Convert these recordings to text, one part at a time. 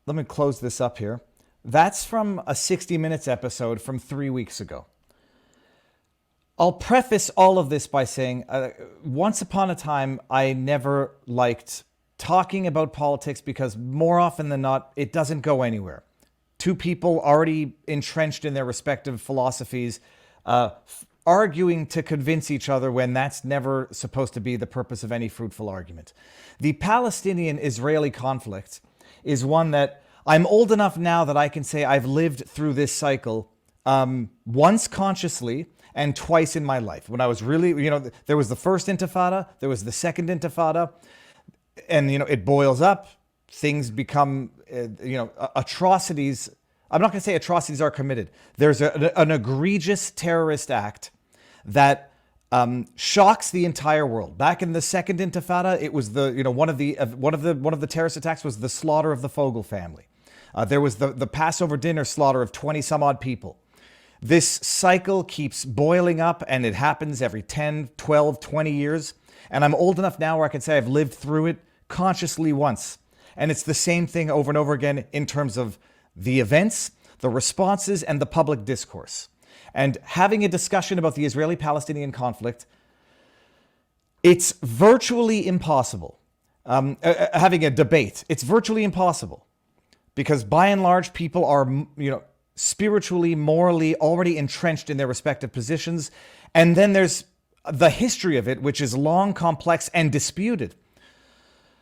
let me close this up here. That's from a 60 Minutes episode from 3 weeks ago. I'll preface all of this by saying, once upon a time, I never liked talking about politics because more often than not, it doesn't go anywhere. Two people already entrenched in their respective philosophies, arguing to convince each other when that's never supposed to be the purpose of any fruitful argument. The Palestinian-Israeli conflict is one that I'm old enough now that I can say I've lived through this cycle once consciously and twice in my life. When I was really, there was the first intifada, there was the second intifada, and, it boils up. Things become, atrocities. I'm not going to say atrocities are committed. There's an egregious terrorist act that shocks the entire world. Back in the second intifada, it was one of the terrorist attacks was the slaughter of the Fogel family. There was the Passover dinner slaughter of 20 some odd people. This cycle keeps boiling up, and it happens every 10, 12, 20 years. And I'm old enough now where I can say I've lived through it consciously once. And it's the same thing over and over again in terms of the events, the responses, and the public discourse. And having a discussion about the Israeli-Palestinian conflict, it's virtually impossible. Having a debate, it's virtually impossible. Because by and large, people are, spiritually, morally already entrenched in their respective positions. And then there's the history of it, which is long, complex, and disputed.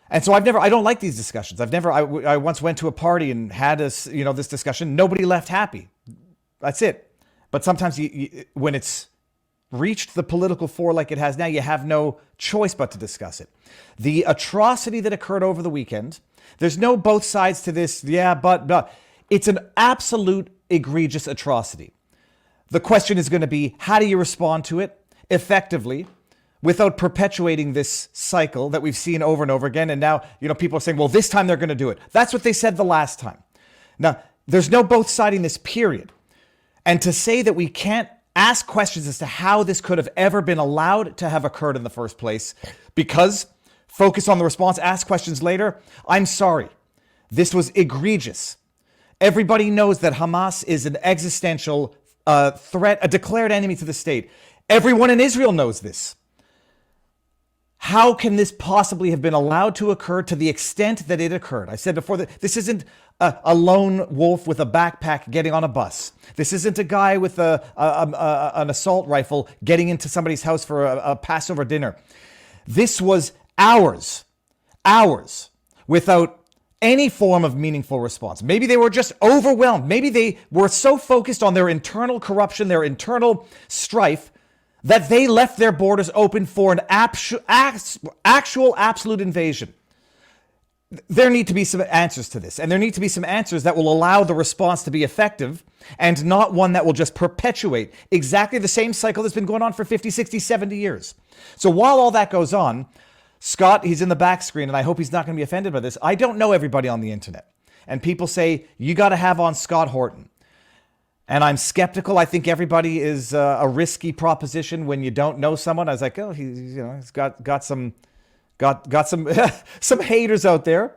And so I don't like these discussions. I once went to a party and had this discussion. Nobody left happy. That's it. But sometimes when it's reached the political fore like it has now, you have no choice but to discuss it. The atrocity that occurred over the weekend, there's no both sides to this. Yeah, but it's an absolute egregious atrocity. The question is going to be, how do you respond to it effectively without perpetuating this cycle that we've seen over and over again? And now, people are saying, well, this time they're going to do it. That's what they said the last time. Now, there's no both siding this, period. And to say that we can't ask questions as to how this could have ever been allowed to have occurred in the first place, because focus on the response, ask questions later, I'm sorry. This was egregious. Everybody knows that Hamas is an existential threat, a declared enemy to the state. Everyone in Israel knows this. How can this possibly have been allowed to occur to the extent that it occurred? I said before that this isn't a lone wolf with a backpack getting on a bus. This isn't a guy with an assault rifle getting into somebody's house for a Passover dinner. This was hours without any form of meaningful response. Maybe they were just overwhelmed. Maybe they were so focused on their internal corruption, their internal strife, that they left their borders open for an actual absolute invasion. There need to be some answers to this, and there need to be some answers that will allow the response to be effective and not one that will just perpetuate exactly the same cycle that's been going on for 50, 60, 70 years. So while all that goes on, Scott, he's in the back screen, and I hope he's not going to be offended by this. I don't know everybody on the internet. And people say, you got to have on Scott Horton. And I'm skeptical. I think everybody is a risky proposition when you don't know someone. I was like, oh, he's got some some haters out there.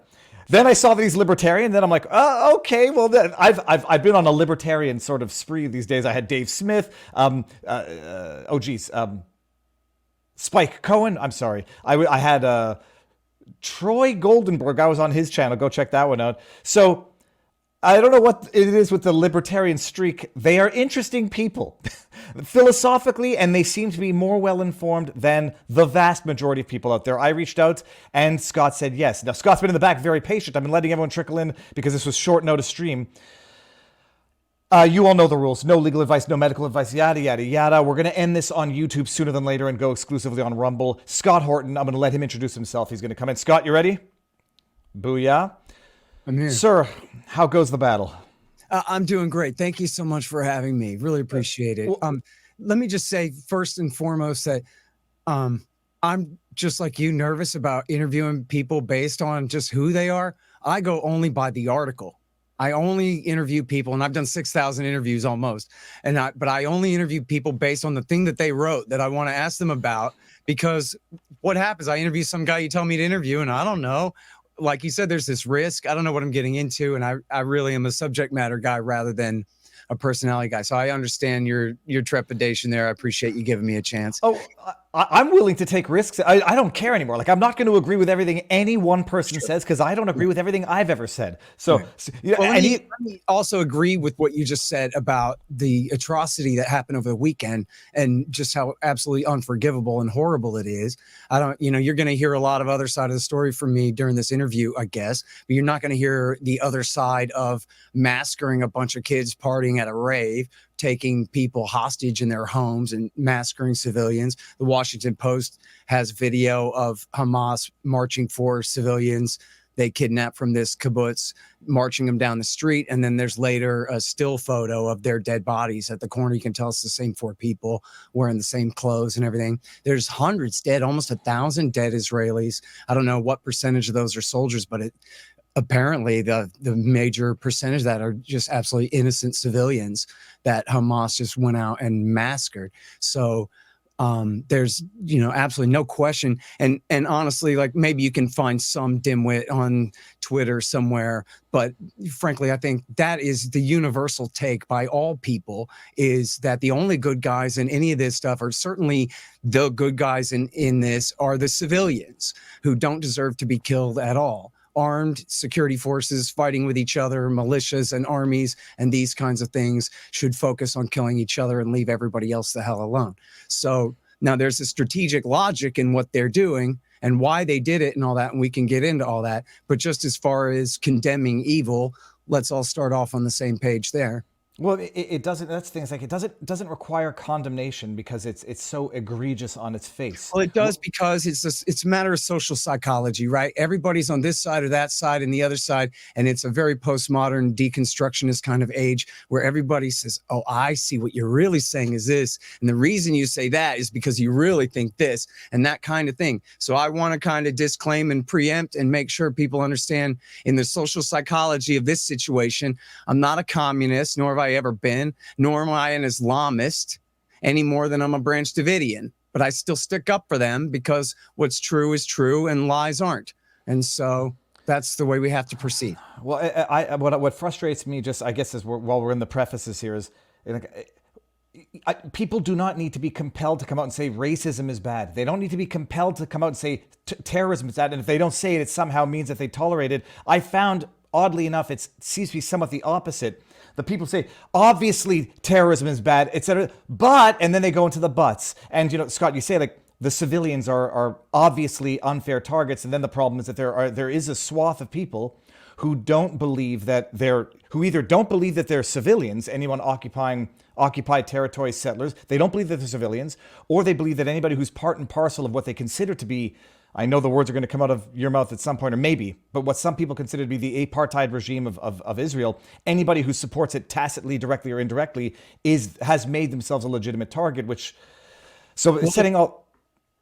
Then I saw that he's libertarian. Then I'm like, oh, okay. Well, then I've been on a libertarian sort of spree these days. I had Dave Smith. Spike Cohen. I'm sorry. I had Troy Goldenberg. I was on his channel. Go check that one out. So I don't know what it is with the libertarian streak. They are interesting people philosophically, and they seem to be more well-informed than the vast majority of people out there. I reached out, and Scott said yes. Now, Scott's been in the back very patient. I've been letting everyone trickle in because this was short notice stream. You all know the rules. No legal advice, no medical advice, yada, yada, yada. We're going to end this on YouTube sooner than later and go exclusively on Rumble. Scott Horton, I'm going to let him introduce himself. He's going to come in. Scott, you ready? Booyah. I'm here. Sir, how goes the battle? I'm doing great. Thank you so much for having me. Really appreciate it. Let me just say first and foremost that I'm just like you, nervous about interviewing people based on just who they are. I go only by the article. I only interview people, and I've done 6,000 interviews almost. But I only interview people based on the thing that they wrote that I want to ask them about, because what happens? I interview some guy you tell me to interview, and I don't know. like you said, there's this risk. I don't know what I'm getting into, and I really am a subject matter guy rather than a personality guy. So I understand your trepidation there. I appreciate you giving me a chance. Oh, I'm willing to take risks. I don't care anymore. Like, I'm not going to agree with everything any one person says because I don't agree with everything I've ever said. So, you know, well, let me also agree with what you just said about the atrocity that happened over the weekend and just how absolutely unforgivable and horrible it is. I don't, you know, you're going to hear a lot of other side of the story from me during this interview, I guess, but you're not going to hear the other side of massacring a bunch of kids partying at a rave, taking people hostage in their homes and massacring civilians. The Washington Post has video of Hamas marching for civilians they kidnapped from this kibbutz, marching them down the street. And then there's later a still photo of their dead bodies at the corner. You can tell it's the same 4 people wearing the same clothes and everything. There's hundreds dead, almost 1,000 dead Israelis. I don't know what percentage of those are soldiers, but apparently the major percentage of that are just absolutely innocent civilians that Hamas just went out and massacred. So there's, you know, absolutely no question. And honestly, like, maybe you can find some dimwit on Twitter somewhere, but frankly, I think that is the universal take by all people, is that the only good guys in any of this stuff, or certainly the good guys in this, are the civilians who don't deserve to be killed at all. Armed security forces fighting with each other, militias and armies, and these kinds of things should focus on killing each other and leave everybody else the hell alone. So now there's a strategic logic in what they're doing and why they did it and all that, and we can get into all that. But just as far as condemning evil, let's all start off on the same page there. Well, it doesn't. That's the thing. It's like it doesn't require condemnation because it's so egregious on its face. Well, it does, because it's a matter of social psychology, right? Everybody's on this side or that side and the other side, and it's a very postmodern deconstructionist kind of age where everybody says, "Oh, I see what you're really saying is this, and the reason you say that is because you really think this," and that kind of thing. So I want to kind of disclaim and preempt and make sure people understand, in the social psychology of this situation, I'm not a communist, nor have I ever been, nor am I an Islamist any more than I'm a Branch Davidian. But I still stick up for them because what's true is true and lies aren't. And so that's the way we have to proceed. Well, what frustrates me, just I guess, is while we're in the prefaces here, is people do not need to be compelled to come out and say racism is bad. They don't need to be compelled to come out and say terrorism is bad. And if they don't say it, it somehow means that they tolerate it. I found, oddly enough, it seems to be somewhat the opposite. The people say, obviously terrorism is bad, etc. But, and then they go into the buts. And, you know, Scott, you say, like, the civilians are obviously unfair targets. And then the problem is that there is a swath of people who don't believe that who either don't believe that they're civilians, anyone occupying occupied territory, settlers, they don't believe that they're civilians, or they believe that anybody who's part and parcel of what they consider to be, I know the words are going to come out of your mouth at some point, or maybe, but what some people consider to be the apartheid regime of Israel, anybody who supports it tacitly, directly, or indirectly has made themselves a legitimate target, which, so setting all...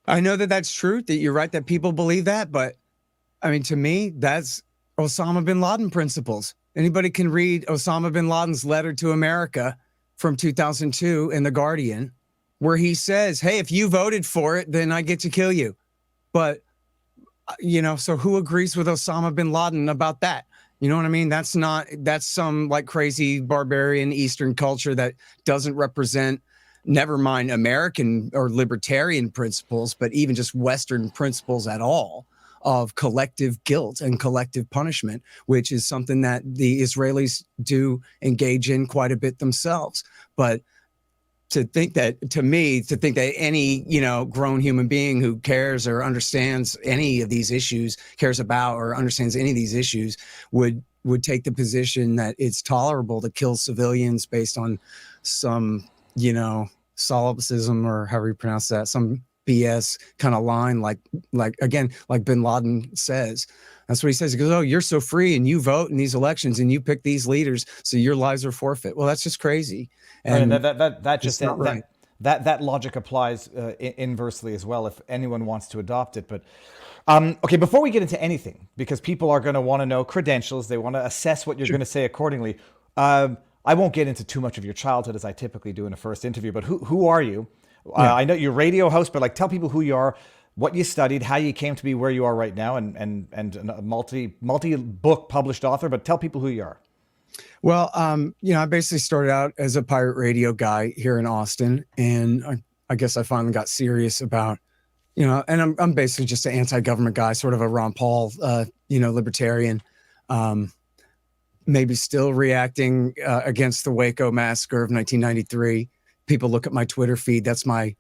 I know that that's true, that you're right, that people believe that, but I mean, to me, that's Osama bin Laden principles. Anybody can read Osama bin Laden's letter to America from 2002 in The Guardian, where he says, hey, if you voted for it, then I get to kill you. But, you know, so who agrees with Osama bin Laden about that? You know what I mean? That's some like crazy barbarian Eastern culture that doesn't represent, never mind American or libertarian principles, but even just Western principles at all, of collective guilt and collective punishment, which is something that the Israelis do engage in quite a bit themselves. But to think that any, you know, grown human being who cares or understands any of these issues, cares about or understands any of these issues, would take the position that it's tolerable to kill civilians based on some, you know, solipsism, or however you pronounce that, some BS kind of line, like again, like bin Laden says. That's what he says. He goes, oh, you're so free and you vote in these elections and you pick these leaders, so your lives are forfeit. Well, that's just crazy. And that logic applies inversely as well if anyone wants to adopt it. But okay, before we get into anything, because people are going to want to know credentials, they want to assess what you're going to say accordingly. I won't get into too much of your childhood as I typically do in a first interview, but who are you? Yeah. I know you're a radio host, but like, tell people who you are. what you studied, how you came to be where you are right now, and a multi book published author. But tell people who you are. Well, I basically started out as a pirate radio guy here in Austin, and I guess I finally got serious about, and I'm basically just an anti-government guy, sort of a Ron Paul, libertarian, maybe still reacting against the Waco massacre of 1993. People look at my Twitter feed. That's my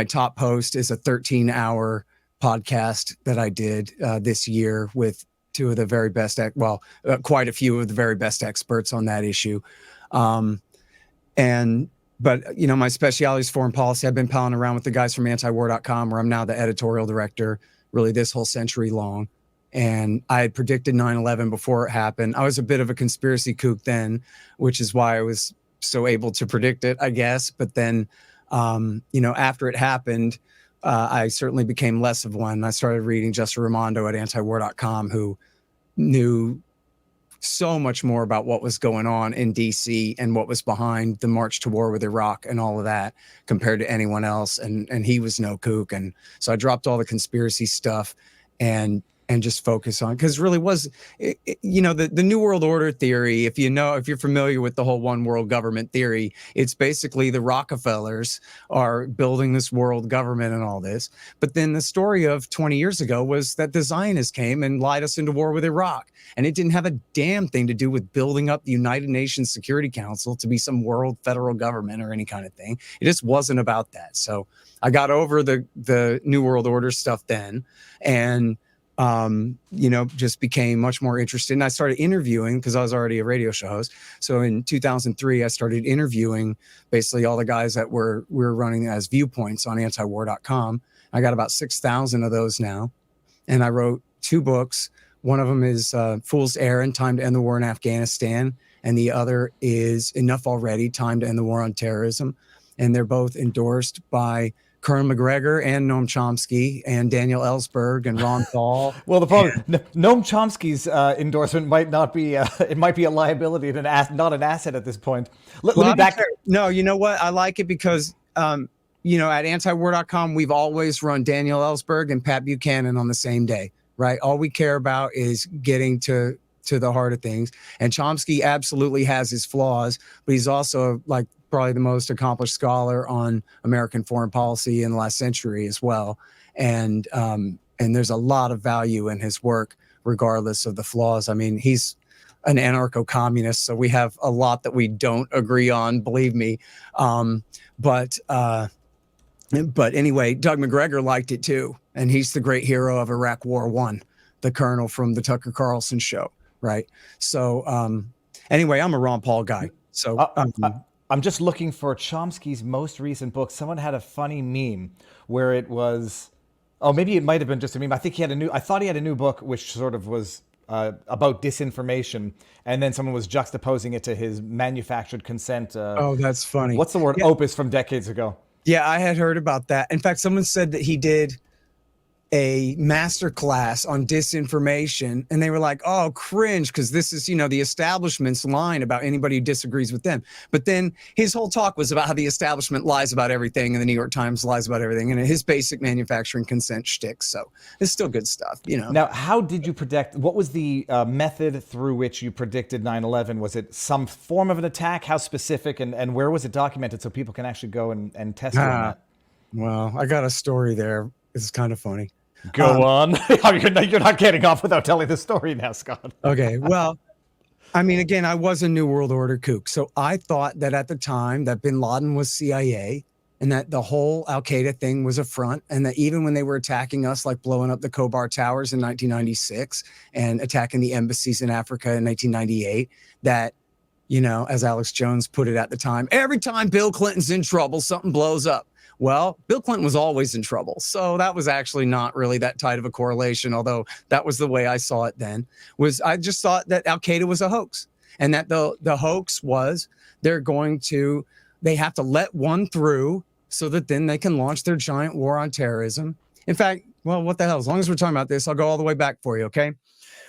top post is a 13-hour podcast that I did this year with two of the very best, quite a few of the very best experts on that issue. But my specialty is foreign policy. I've been palling around with the guys from antiwar.com, where I'm now the editorial director, really this whole century long. And I had predicted 9/11 before it happened. I was a bit of a conspiracy kook then, which is why I was so able to predict it, I guess. But then, after it happened, I certainly became less of one. I started reading Justin Raimondo at antiwar.com, who knew so much more about what was going on in DC and what was behind the march to war with Iraq and all of that compared to anyone else. And he was no kook. And so I dropped all the conspiracy stuff and just focus on, because really was, the New World Order theory, if you're familiar with the whole one world government theory, it's basically the Rockefellers are building this world government and all this. But then the story of 20 years ago was that the Zionists came and lied us into war with Iraq. And it didn't have a damn thing to do with building up the United Nations Security Council to be some world federal government or any kind of thing. It just wasn't about that. So I got over the New World Order stuff then, and just became much more interested. And I started interviewing because I was already a radio show host. So in 2003, I started interviewing basically all the guys that we're running as viewpoints on antiwar.com. I got about 6,000 of those now. And I wrote 2 books. One of them is Fool's Errand, Time to End the War in Afghanistan. And the other is Enough Already, Time to End the War on Terrorism. And they're both endorsed by Colonel McGregor and Noam Chomsky and Daniel Ellsberg and Ron Thal. Well, the problem, Noam Chomsky's endorsement might not be, it might be a liability and not an asset at this point. Let me back. No, you know what? I like it because, at antiwar.com, we've always run Daniel Ellsberg and Pat Buchanan on the same day, right? All we care about is getting to the heart of things. And Chomsky absolutely has his flaws, but he's also probably the most accomplished scholar on American foreign policy in the last century as well. And there's a lot of value in his work, regardless of the flaws. I mean, he's an anarcho-communist, so we have a lot that we don't agree on, believe me. But anyway, Doug McGregor liked it too. And he's the great hero of Iraq War I, the colonel from the Tucker Carlson show, right? So anyway, I'm a Ron Paul guy. So I'm just looking for Chomsky's most recent book. Someone had a funny meme where it was, maybe it might have been just a meme. I thought he had a new book, which sort of was about disinformation. And then someone was juxtaposing it to his manufactured consent. That's funny. What's the word? Opus from decades ago. Yeah, I had heard about that. In fact, someone said that he did a master class on disinformation, and they were like, oh, cringe, because this is, the establishment's line about anybody who disagrees with them. But then his whole talk was about how the establishment lies about everything and the New York Times lies about everything, and his basic manufacturing consent shtick. So it's still good stuff, Now, how did you predict? What was the method through which you predicted 9/11? Was it some form of an attack? How specific, and where was it documented so people can actually go and test it on that? Well, I got a story there. It's kind of funny. Go on. You're not getting off without telling the story now, Scott. Okay. Well, I mean, again, I was a New World Order kook. So I thought that at the time that bin Laden was CIA and that the whole Al-Qaeda thing was a front, and that even when they were attacking us, like blowing up the Khobar Towers in 1996 and attacking the embassies in Africa in 1998, that, as Alex Jones put it at the time, every time Bill Clinton's in trouble, something blows up. Well, Bill Clinton was always in trouble. So that was actually not really that tight of a correlation, although that was the way I saw it then. I just thought that Al-Qaeda was a hoax, and that the hoax was they have to let one through so that then they can launch their giant war on terrorism. In fact, well, what the hell? As long as we're talking about this, I'll go all the way back for you, okay?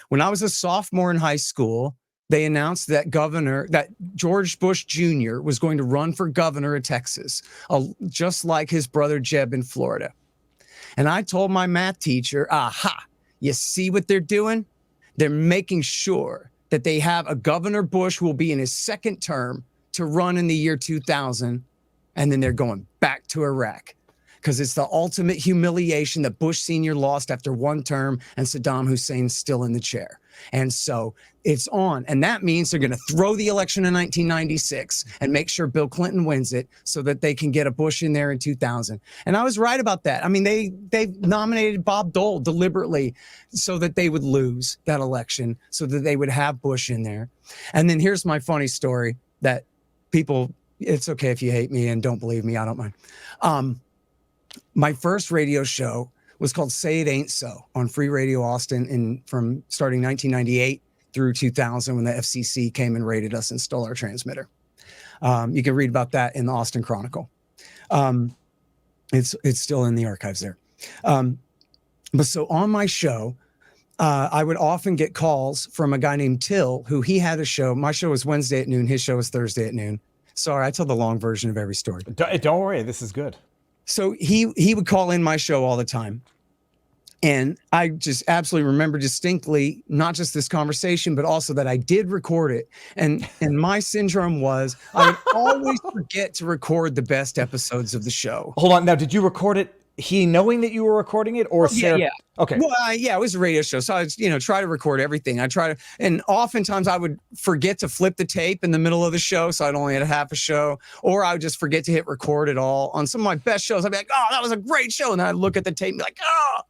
When I was a sophomore in high school, they announced that George Bush Jr. was going to run for governor of Texas, just like his brother Jeb in Florida. And I told my math teacher, aha, you see what they're doing? They're making sure that they have a Governor Bush who will be in his second term to run in the year 2000. And then they're going back to Iraq because it's the ultimate humiliation that Bush Sr. lost after one term and Saddam Hussein's still in the chair. And so it's on. And that means they're going to throw the election in 1996 and make sure Bill Clinton wins it so that they can get a Bush in there in 2000. And I was right about that. I mean, they nominated Bob Dole deliberately so that they would lose that election, so that they would have Bush in there. And then here's my funny story that people, it's okay if you hate me and don't believe me, I don't mind. My first radio show was called Say It Ain't So on Free Radio Austin from starting 1998 through 2000 when the FCC came and raided us and stole our transmitter. You can read about that in the Austin Chronicle. It's still in the archives there. But so on my show, I would often get calls from a guy named Till, who he had a show. My show was Wednesday at noon. His show was Thursday at noon. Sorry, I tell the long version of every story. Don't worry, this is good. So he would call in my show all the time. And I just absolutely remember distinctly, not just this conversation, but also that I did record it. And my syndrome was I would always forget to record the best episodes of the show. Hold on. Now, did you record it, he knowing that you were recording it, or Sarah? Yeah. Okay. Well, yeah, it was a radio show. So I was, try to record everything. And oftentimes I would forget to flip the tape in the middle of the show. So I'd only had half a show, or I would just forget to hit record at all. On some of my best shows, I'd be like, oh, that was a great show. And then I'd look at the tape and be like, oh.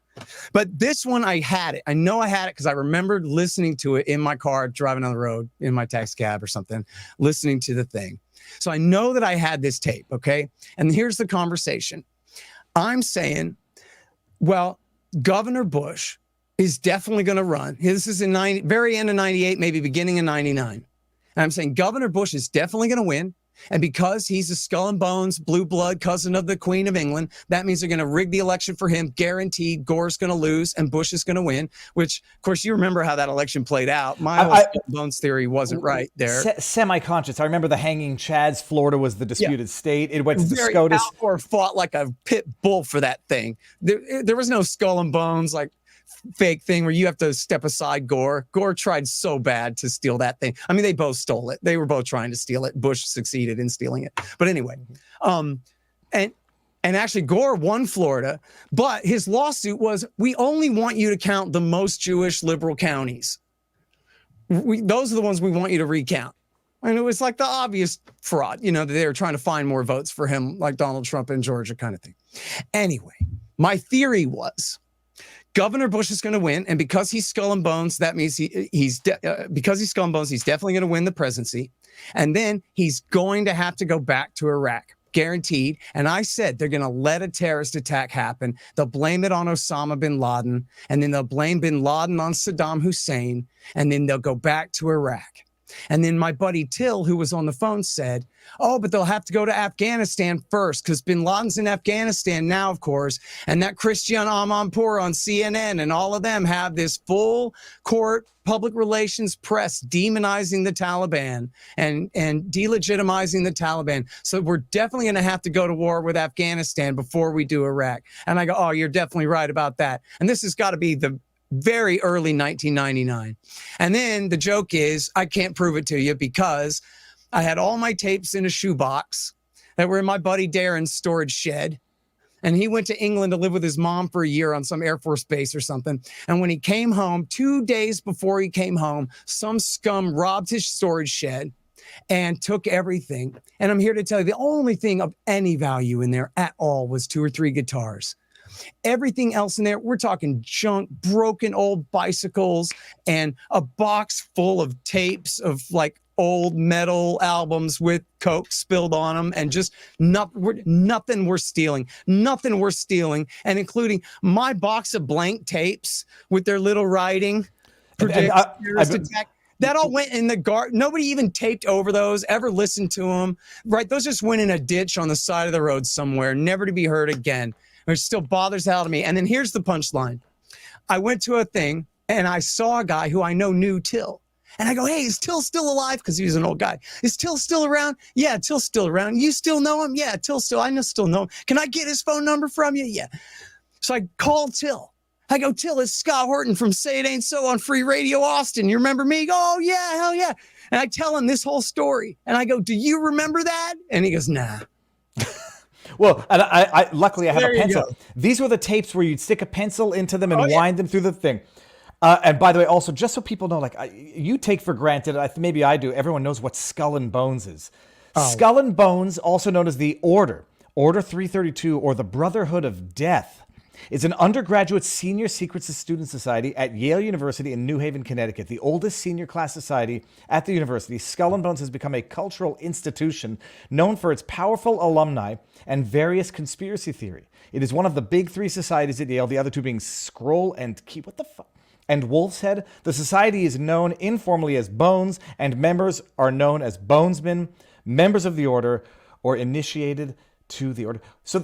But this one, I had it. I know I had it because I remembered listening to it in my car, driving on the road in my taxi cab or something, listening to the thing. So I know that I had this tape, okay? And here's the conversation. I'm saying, well, Governor Bush is definitely going to run. This is in very end of 98, maybe beginning of 99. And I'm saying Governor Bush is definitely going to win. And because he's a skull and bones, blue blood cousin of the Queen of England, that means they're going to rig the election for him. Guaranteed, Gore's going to lose and Bush is going to win, which, of course, you remember how that election played out. My skull and bones theory wasn't right there. Semi-conscious. I remember the hanging chads. Florida was the disputed state. It went to the SCOTUS. Al Gore fought like a pit bull for that thing. There was no skull and bones, like, fake thing where you have to step aside Gore. Gore tried so bad to steal that thing. I mean, they both stole it. They were both trying to steal it. Bush succeeded in stealing it. But anyway, and actually Gore won Florida, but his lawsuit was, we only want you to count the most Jewish liberal counties. Those are the ones we want you to recount. And it was like the obvious fraud, that they were trying to find more votes for him, like Donald Trump in Georgia kind of thing. Anyway, my theory was, Governor Bush is going to win, and because he's skull and bones, that means because he's skull and bones, he's definitely going to win the presidency, and then he's going to have to go back to Iraq, guaranteed. And I said they're going to let a terrorist attack happen. They'll blame it on Osama bin Laden, and then they'll blame bin Laden on Saddam Hussein, and then they'll go back to Iraq. And then my buddy Till, who was on the phone, said, oh, but they'll have to go to Afghanistan first because bin Laden's in Afghanistan now, of course. And that Christian Amanpour on CNN and all of them have this full court public relations press demonizing the Taliban and delegitimizing the Taliban. So we're definitely going to have to go to war with Afghanistan before we do Iraq. And I go, oh, you're definitely right about that. And this has got to be the very early 1999. And then the joke is, I can't prove it to you because I had all my tapes in a shoebox that were in my buddy Darren's storage shed. And he went to England to live with his mom for a year on some Air Force base or something. And when he came home, 2 days before he came home, some scum robbed his storage shed and took everything. And I'm here to tell you, the only thing of any value in there at all was 2 or 3 guitars. Everything else in there, we're talking junk, broken old bicycles, and a box full of tapes of like old metal albums with Coke spilled on them, and just nothing we're stealing, and including my box of blank tapes with their little writing. That all went in the garden. Nobody even taped over those, ever listened to them, right? Those just went in a ditch on the side of the road somewhere, never to be heard again. It still bothers the hell out of me. And then here's the punchline. I went to a thing and I saw a guy who I know knew Till. And I go, hey, is Till still alive? Because he was an old guy. Is Till still around? Yeah, Till's still around. You still know him? Yeah, Till still. I still know him. Can I get his phone number from you? Yeah. So I call Till. I go, Till, it's Scott Horton from Say It Ain't So on Free Radio Austin. You remember me? Oh, yeah, hell yeah. And I tell him this whole story. And I go, do you remember that? And he goes, nah. Well, and I luckily I have There a you pencil. go. These were the tapes where you'd stick a pencil into them and wind them through the thing. And by the way, also, just so people know, like you take for granted, maybe I do, everyone knows what Skull and Bones is. Skull and Bones, also known as the Order 332, or the Brotherhood of Death, is an undergraduate senior secret student society at Yale University in New Haven, Connecticut. The oldest senior class society at the university, Skull and Bones has become a cultural institution known for its powerful alumni and various conspiracy theory. It is one of the big three societies at Yale, the other two being Scroll and and Wolf's Head. The society is known informally as Bones, and members are known as Bonesmen, members of the order, or initiated to the order. So,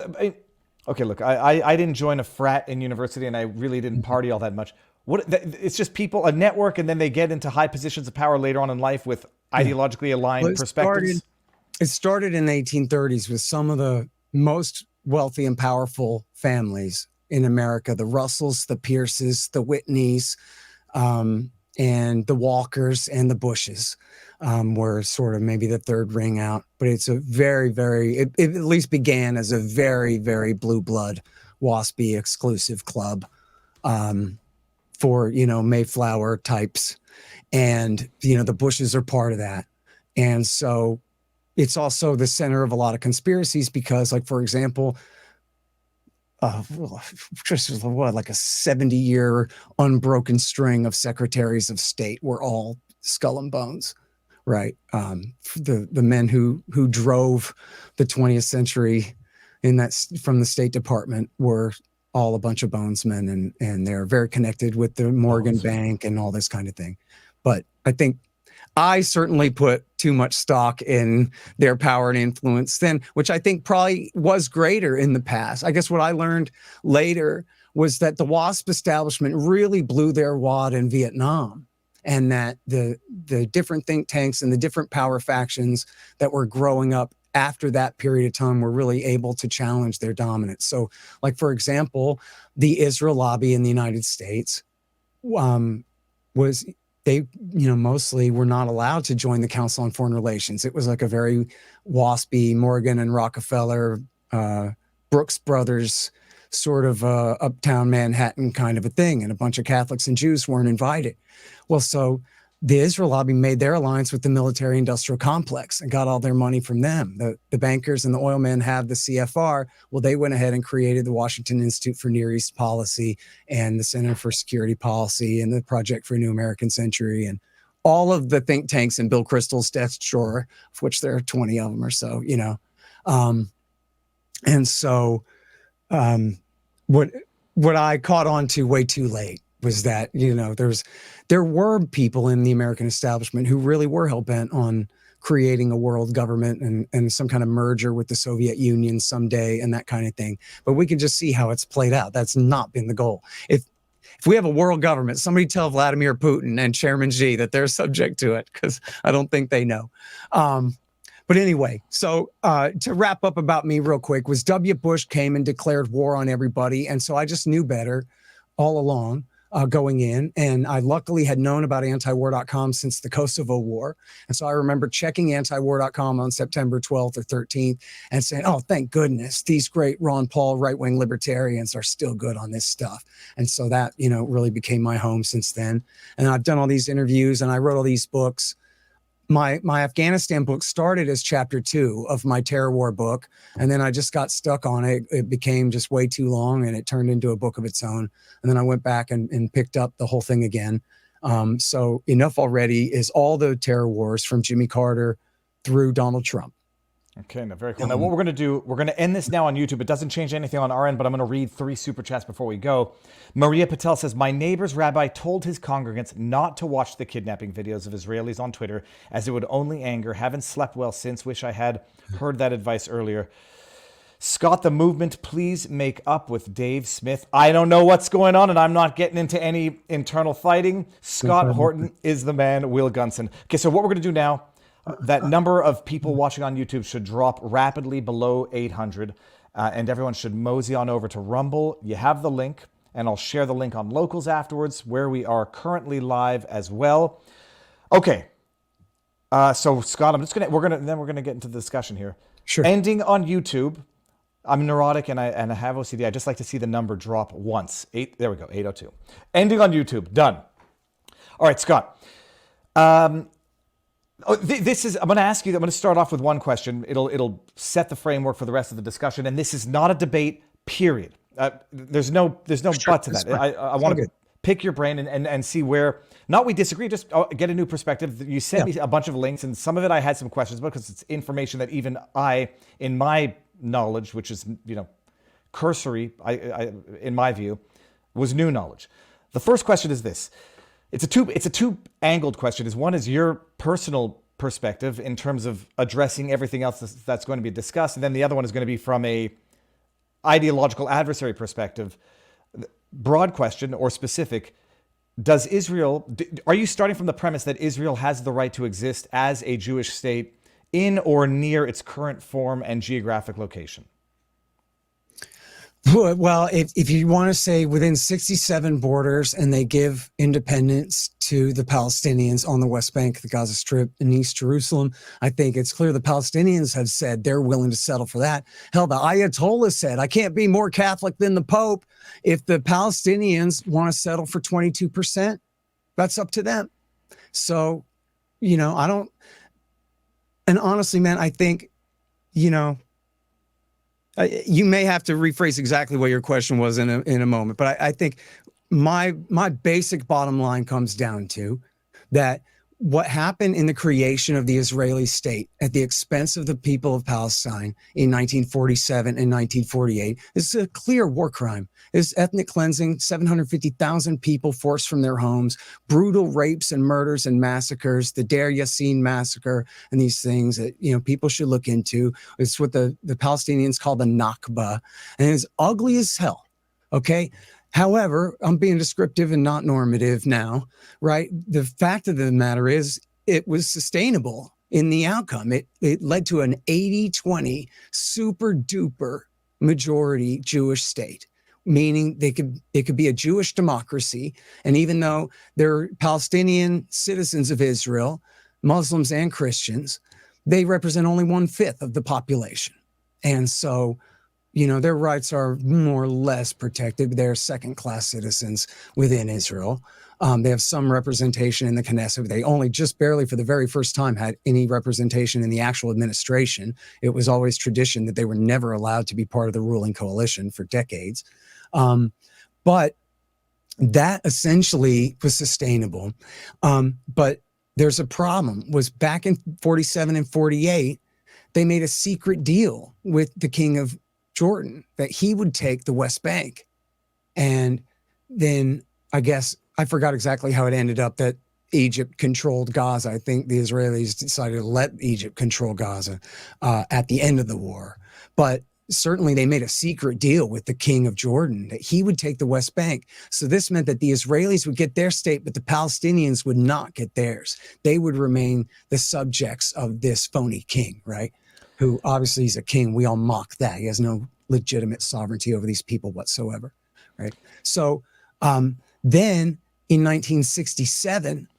okay, look, I didn't join a frat in university, and I really didn't party all that much. It's just people, a network, and then they get into high positions of power later on in life with ideologically aligned perspectives. It started in the 1830s with some of the most wealthy and powerful families in America, the Russells, the Pierces, the Whitneys, and the Walkers and the Bushes were sort of maybe the third ring out. But it's a very, it at least began as a very, very blue blood, waspy exclusive club for, Mayflower types. And, the Bushes are part of that. And so it's also the center of a lot of conspiracies because, like, for example, just like a 70-year unbroken string of secretaries of state were all Skull and Bones, right? The men who drove the 20th century from the State Department were all a bunch of Bonesmen, and they're very connected with the Morgan Bank and all this kind of thing. But I think I certainly put too much stock in their power and influence then, which I think probably was greater in the past. I guess what I learned later was that the WASP establishment really blew their wad in Vietnam, and that the different think tanks and the different power factions that were growing up after that period of time were really able to challenge their dominance. So, like, for example, the Israel lobby in the United States was... They, mostly were not allowed to join the Council on Foreign Relations. It was like a very waspy Morgan and Rockefeller, Brooks Brothers sort of uptown Manhattan kind of a thing. And a bunch of Catholics and Jews weren't invited. Well, so the Israel lobby made their alliance with the military industrial complex and got all their money from them. The bankers and the oil men have the CFR. Well, they went ahead and created the Washington Institute for Near East Policy and the Center for Security Policy and the Project for a New American Century and all of the think tanks in Bill Kristol's desk drawer, of which there are 20 of them or so, And so what I caught on to way too late was that, there were people in the American establishment who really were hell-bent on creating a world government and some kind of merger with the Soviet Union someday and that kind of thing. But we can just see how it's played out. That's not been the goal. If we have a world government, somebody tell Vladimir Putin and Chairman Xi that they're subject to it, because I don't think they know. But anyway, so to wrap up about me real quick, was W. Bush came and declared war on everybody. And so I just knew better all along. Going in, and I luckily had known about antiwar.com since the Kosovo War. And so I remember checking antiwar.com on September 12th or 13th and saying, oh, thank goodness, these great Ron Paul right-wing libertarians are still good on this stuff. And so that, really became my home since then. And I've done all these interviews and I wrote all these books. My Afghanistan book started as chapter 2 of my terror war book. And then I just got stuck on it. It became just way too long and it turned into a book of its own. And then I went back and picked up the whole thing again. So Enough Already is all the terror wars from Jimmy Carter through Donald Trump. Okay, now very cool. Now what we're going to do, we're going to end this now on YouTube. It doesn't change anything on our end, but I'm going to read 3 super chats before we go. Maria Patel says, my neighbor's rabbi told his congregants not to watch the kidnapping videos of Israelis on Twitter as it would only anger. Haven't slept well since. Wish I had heard that advice earlier. Scott, the movement, please make up with Dave Smith. I don't know what's going on, and I'm not getting into any internal fighting. Scott Horton is the man. Will Gunson. Okay, so what we're going to do now, that number of people watching on YouTube should drop rapidly below 800. and everyone should mosey on over to Rumble. You have the link, and I'll share the link on Locals afterwards, where we are currently live as well. Okay. So Scott, we're gonna get into the discussion here. Sure. Ending on YouTube. I'm neurotic and I have OCD. I just like to see the number drop once. There we go. 802. Ending on YouTube. Done. All right, Scott. I'm going to ask you. I'm going to start off with one question. It'll set the framework for the rest of the discussion. And this is not a debate. Period. There's no but to that. I want to pick your brain and see where, not we disagree, just get a new perspective. You sent me a bunch of links, and some of it I had some questions about because it's information that even I, in my knowledge, which is, cursory, in my view, was new knowledge. The first question is this. It's a two-angled question. One is your personal perspective in terms of addressing everything else that's going to be discussed, and then the other one is going to be from a ideological adversary perspective. Broad question or specific, are you starting from the premise that Israel has the right to exist as a Jewish state in or near its current form and geographic location? Well, if you want to say within 67 borders and they give independence to the Palestinians on the West Bank, the Gaza Strip, and East Jerusalem, I think it's clear the Palestinians have said they're willing to settle for that. Hell, the Ayatollah said, I can't be more Catholic than the Pope. If the Palestinians want to settle for 22%, that's up to them. So, and honestly, man, I think, you may have to rephrase exactly what your question was in a moment, but I think my basic bottom line comes down to that what happened in the creation of the Israeli state at the expense of the people of Palestine in 1947 and 1948 is a clear war crime. It's ethnic cleansing, 750,000 people forced from their homes, brutal rapes and murders and massacres, the Deir Yassin massacre, and these things that people should look into. It's what the Palestinians call the Nakba, and it's ugly as hell. Okay. However, I'm being descriptive and not normative now, right? The fact of the matter is it was sustainable in the outcome. It led to an 80-20 super duper majority Jewish state, meaning it could be a Jewish democracy. And even though they're Palestinian citizens of Israel, Muslims and Christians, they represent only 1/5 of the population. And so, their rights are more or less protected. They're second-class citizens within Israel. They have some representation in the Knesset. They only just barely for the very first time had any representation in the actual administration. It was always tradition that they were never allowed to be part of the ruling coalition for decades. But that essentially was sustainable. But there's a problem. Was back in 47 and 48, they made a secret deal with the king of Jordan that he would take the West Bank. And then I guess I forgot exactly how it ended up that Egypt controlled Gaza. I think the Israelis decided to let Egypt control Gaza at the end of the war. But certainly they made a secret deal with the king of Jordan that he would take the West Bank. So this meant that the Israelis would get their state, but the Palestinians would not get theirs. They would remain the subjects of this phony king, right? Who obviously he's a king. We all mock that. He has no legitimate sovereignty over these people whatsoever, right? So then in 1967,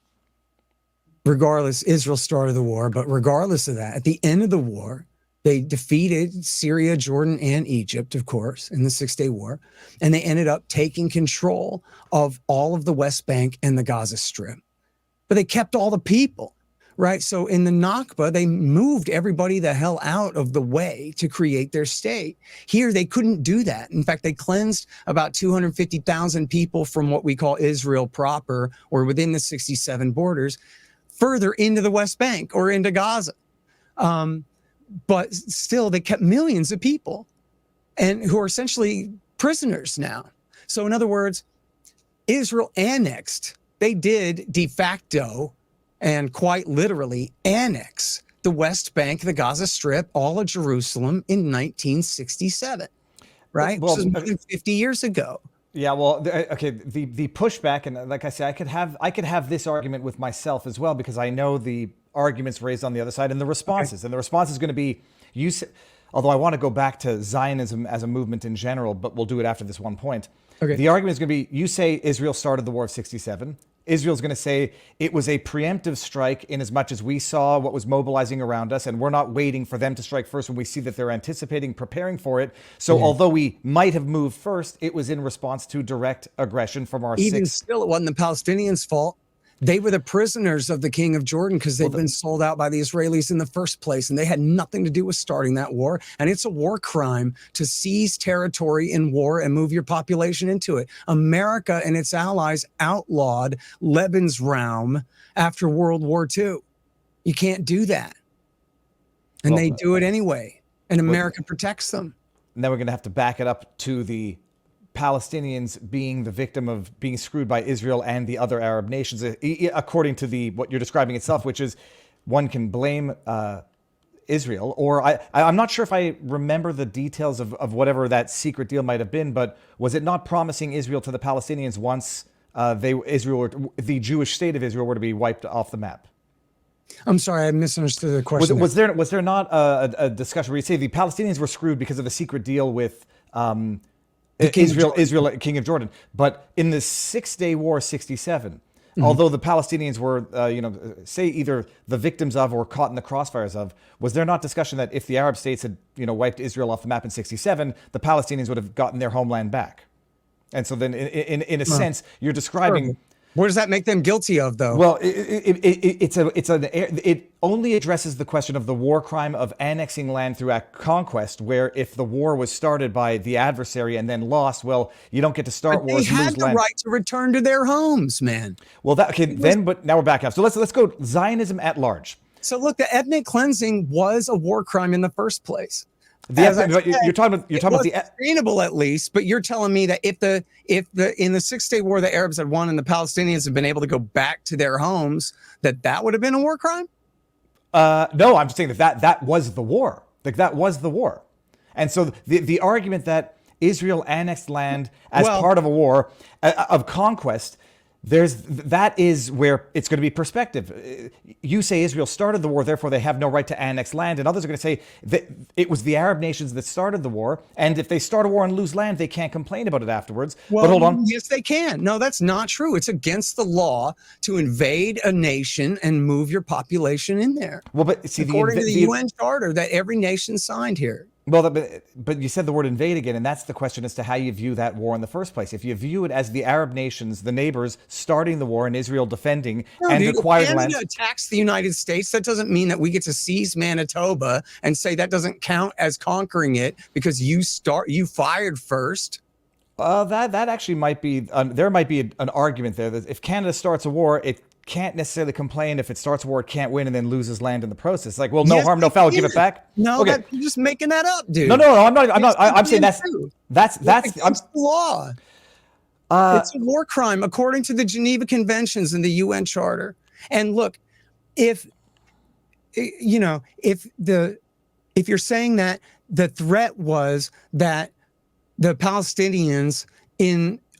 regardless, Israel started the war, but regardless of that, at the end of the war, they defeated Syria, Jordan, and Egypt, of course, in the Six-Day War, and they ended up taking control of all of the West Bank and the Gaza Strip. But they kept all the people. Right. So in the Nakba, they moved everybody the hell out of the way to create their state. Here, they couldn't do that. In fact, they cleansed about 250,000 people from what we call Israel proper or within the 67 borders further into the West Bank or into Gaza. But still, they kept millions of people and who are essentially prisoners now. So in other words, Israel annexed. They did de facto and quite literally annex the West Bank, the Gaza Strip, all of Jerusalem in 1967, right? Well, this is more than 50 years ago. Yeah, well, okay, the pushback, and like I said, I could have this argument with myself as well because I know the arguments raised on the other side and the responses. Okay. And the response is going to be, although I want to go back to Zionism as a movement in general, but we'll do it after this one point. Okay. The argument is going to be, you say Israel started the war of 67. Israel's going to say it was a preemptive strike in as much as we saw what was mobilizing around us, and we're not waiting for them to strike first when we see that they're anticipating, preparing for it. So although we might have moved first, it was in response to direct aggression from our Even still, it wasn't the Palestinians' fault. They were the prisoners of the king of Jordan because they'd been sold out by the Israelis in the first place, and they had nothing to do with starting that war. And it's a war crime to seize territory in war and move your population into it. America and its allies outlawed Lebensraum after World War II. You can't do that. And they do it anyway. And America protects them. And then we're going to have to back it up to the Palestinians being the victim of being screwed by Israel and the other Arab nations, according to what you're describing itself, which is one can blame Israel, or I'm not sure if I remember the details of whatever that secret deal might have been, but was it not promising Israel to the Palestinians once the Jewish state of Israel were to be wiped off the map? I'm sorry, I misunderstood the question. Was there not a discussion where you say the Palestinians were screwed because of a secret deal with Israel, King of Jordan? But in the 6-day war, 67, although the Palestinians were, say either the victims of or caught in the crossfires of, was there not discussion that if the Arab states had, wiped Israel off the map in 67, the Palestinians would have gotten their homeland back? And so then, in a sense, you're describing. What does that make them guilty of, though? Well, it only addresses the question of the war crime of annexing land through conquest, where if the war was started by the adversary and then lost, well, you don't get to start wars. They had the right to return to their homes, man. Well, but now we're back up. So let's go Zionism at large. So look, the ethnic cleansing was a war crime in the first place. You're talking about the sustainable, at least, but you're telling me that if in the 6-day war the Arabs had won and the Palestinians had been able to go back to their homes, that would have been a war crime? No, I'm just saying that was the war. Like, that was the war. And so the argument that Israel annexed land as part of a war of conquest, that is where it's going to be perspective. You say Israel started the war, therefore they have no right to annex land, and others are going to say that it was the Arab nations that started the war, and if they start a war and lose land, they can't complain about it afterwards. Well, but hold on. Yes, they can. No, that's not true. It's against the law to invade a nation and move your population in there. Well, but see, according to the UN Charter that every nation signed here. Well, but you said the word invade again, and that's the question as to how you view that war in the first place. If you view it as the Arab nations, the neighbors, starting the war and Israel defending acquired land. Canada attacks the United States. That doesn't mean that we get to seize Manitoba and say that doesn't count as conquering it because you fired first. That actually might be, there might be an argument there that if Canada starts a war, it can't necessarily complain if it starts a war, it can't win and then loses land in the process. Like, well, no harm, no foul, give it back. No, okay. You're just making that up, dude. No, I'm saying that's the law. It's a war crime according to the Geneva Conventions and the UN Charter. And look, if you're saying that the threat was that the Palestinians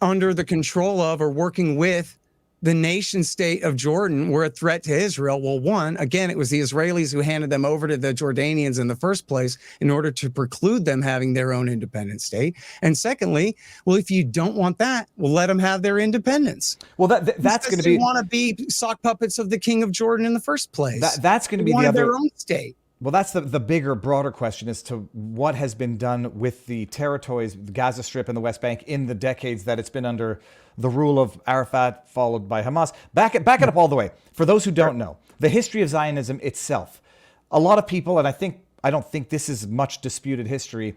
under the control of or working with the nation state of Jordan were a threat to Israel. Well, one, again, it was the Israelis who handed them over to the Jordanians in the first place in order to preclude them having their own independent state. And secondly, well, if you don't want that, well, let them have their independence. Well, that's going to be. They want to be sock puppets of the king of Jordan in the first place. That's going to be the other. Their own state. Well, that's the bigger, broader question as to what has been done with the territories, the Gaza Strip and the West Bank in the decades that it's been under the rule of Arafat, followed by Hamas. Back it up all the way. For those who don't know, the history of Zionism itself, a lot of people, and I don't think this is much disputed history,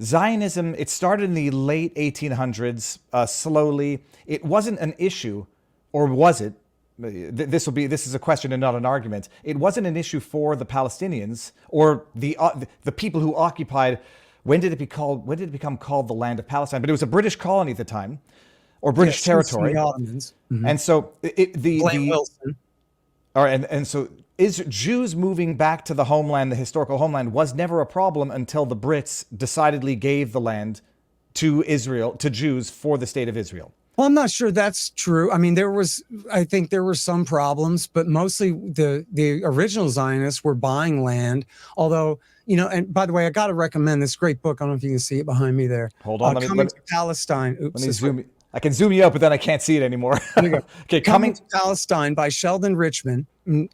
Zionism, it started in the late 1800s, slowly. It wasn't an issue, or was it? This is a question and not an argument. It wasn't an issue for the Palestinians or the people who occupied. When did it become called the land of Palestine? But it was a British colony at the time, or British territory. The Ottomans. Mm-hmm. And so Wilson. All right, and so Jews moving back to the homeland, the historical homeland, was never a problem until the Brits decidedly gave the land to Israel, to Jews, for the state of Israel. Well, I'm not sure that's true. I mean, I think there were some problems, but mostly the original Zionists were buying land. Although, and by the way, I got to recommend this great book. I don't know if you can see it behind me there. Hold on, Coming to Palestine. Oops, let me zoom. I can zoom you up, but then I can't see it anymore. Okay, Coming to Palestine by Sheldon Richman,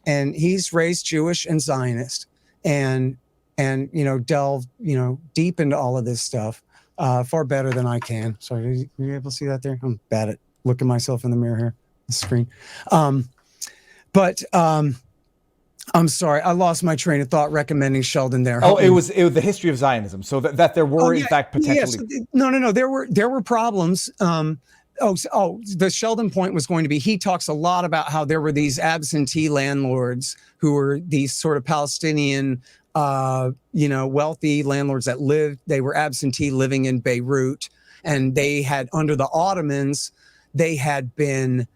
and he's raised Jewish and Zionist, and delved deep into all of this stuff. Far better than I can. Sorry, are you able to see that there? I'm bad at looking myself in the mirror here, the screen. I'm sorry, I lost my train of thought recommending Sheldon there. Oh, it was the history of Zionism. So that there were in fact potentially. Yes. No. There were problems. The Sheldon point was going to be, he talks a lot about how there were these absentee landlords who were these sort of Palestinian wealthy landlords they were absentee living in Beirut, and they had, under the Ottomans, they had been,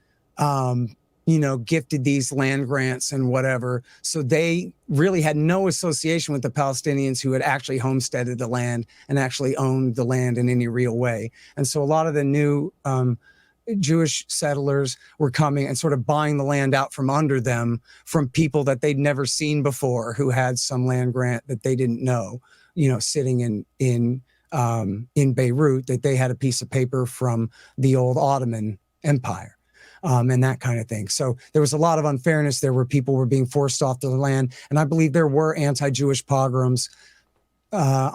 gifted these land grants and whatever. So they really had no association with the Palestinians who had actually homesteaded the land and actually owned the land in any real way. And so a lot of the new, Jewish settlers were coming and sort of buying the land out from under them from people that they'd never seen before, who had some land grant that they didn't know, sitting in Beirut, that they had a piece of paper from the old Ottoman Empire. And that kind of thing. So there was a lot of unfairness there where people were being forced off their land. And I believe there were anti-Jewish pogroms. I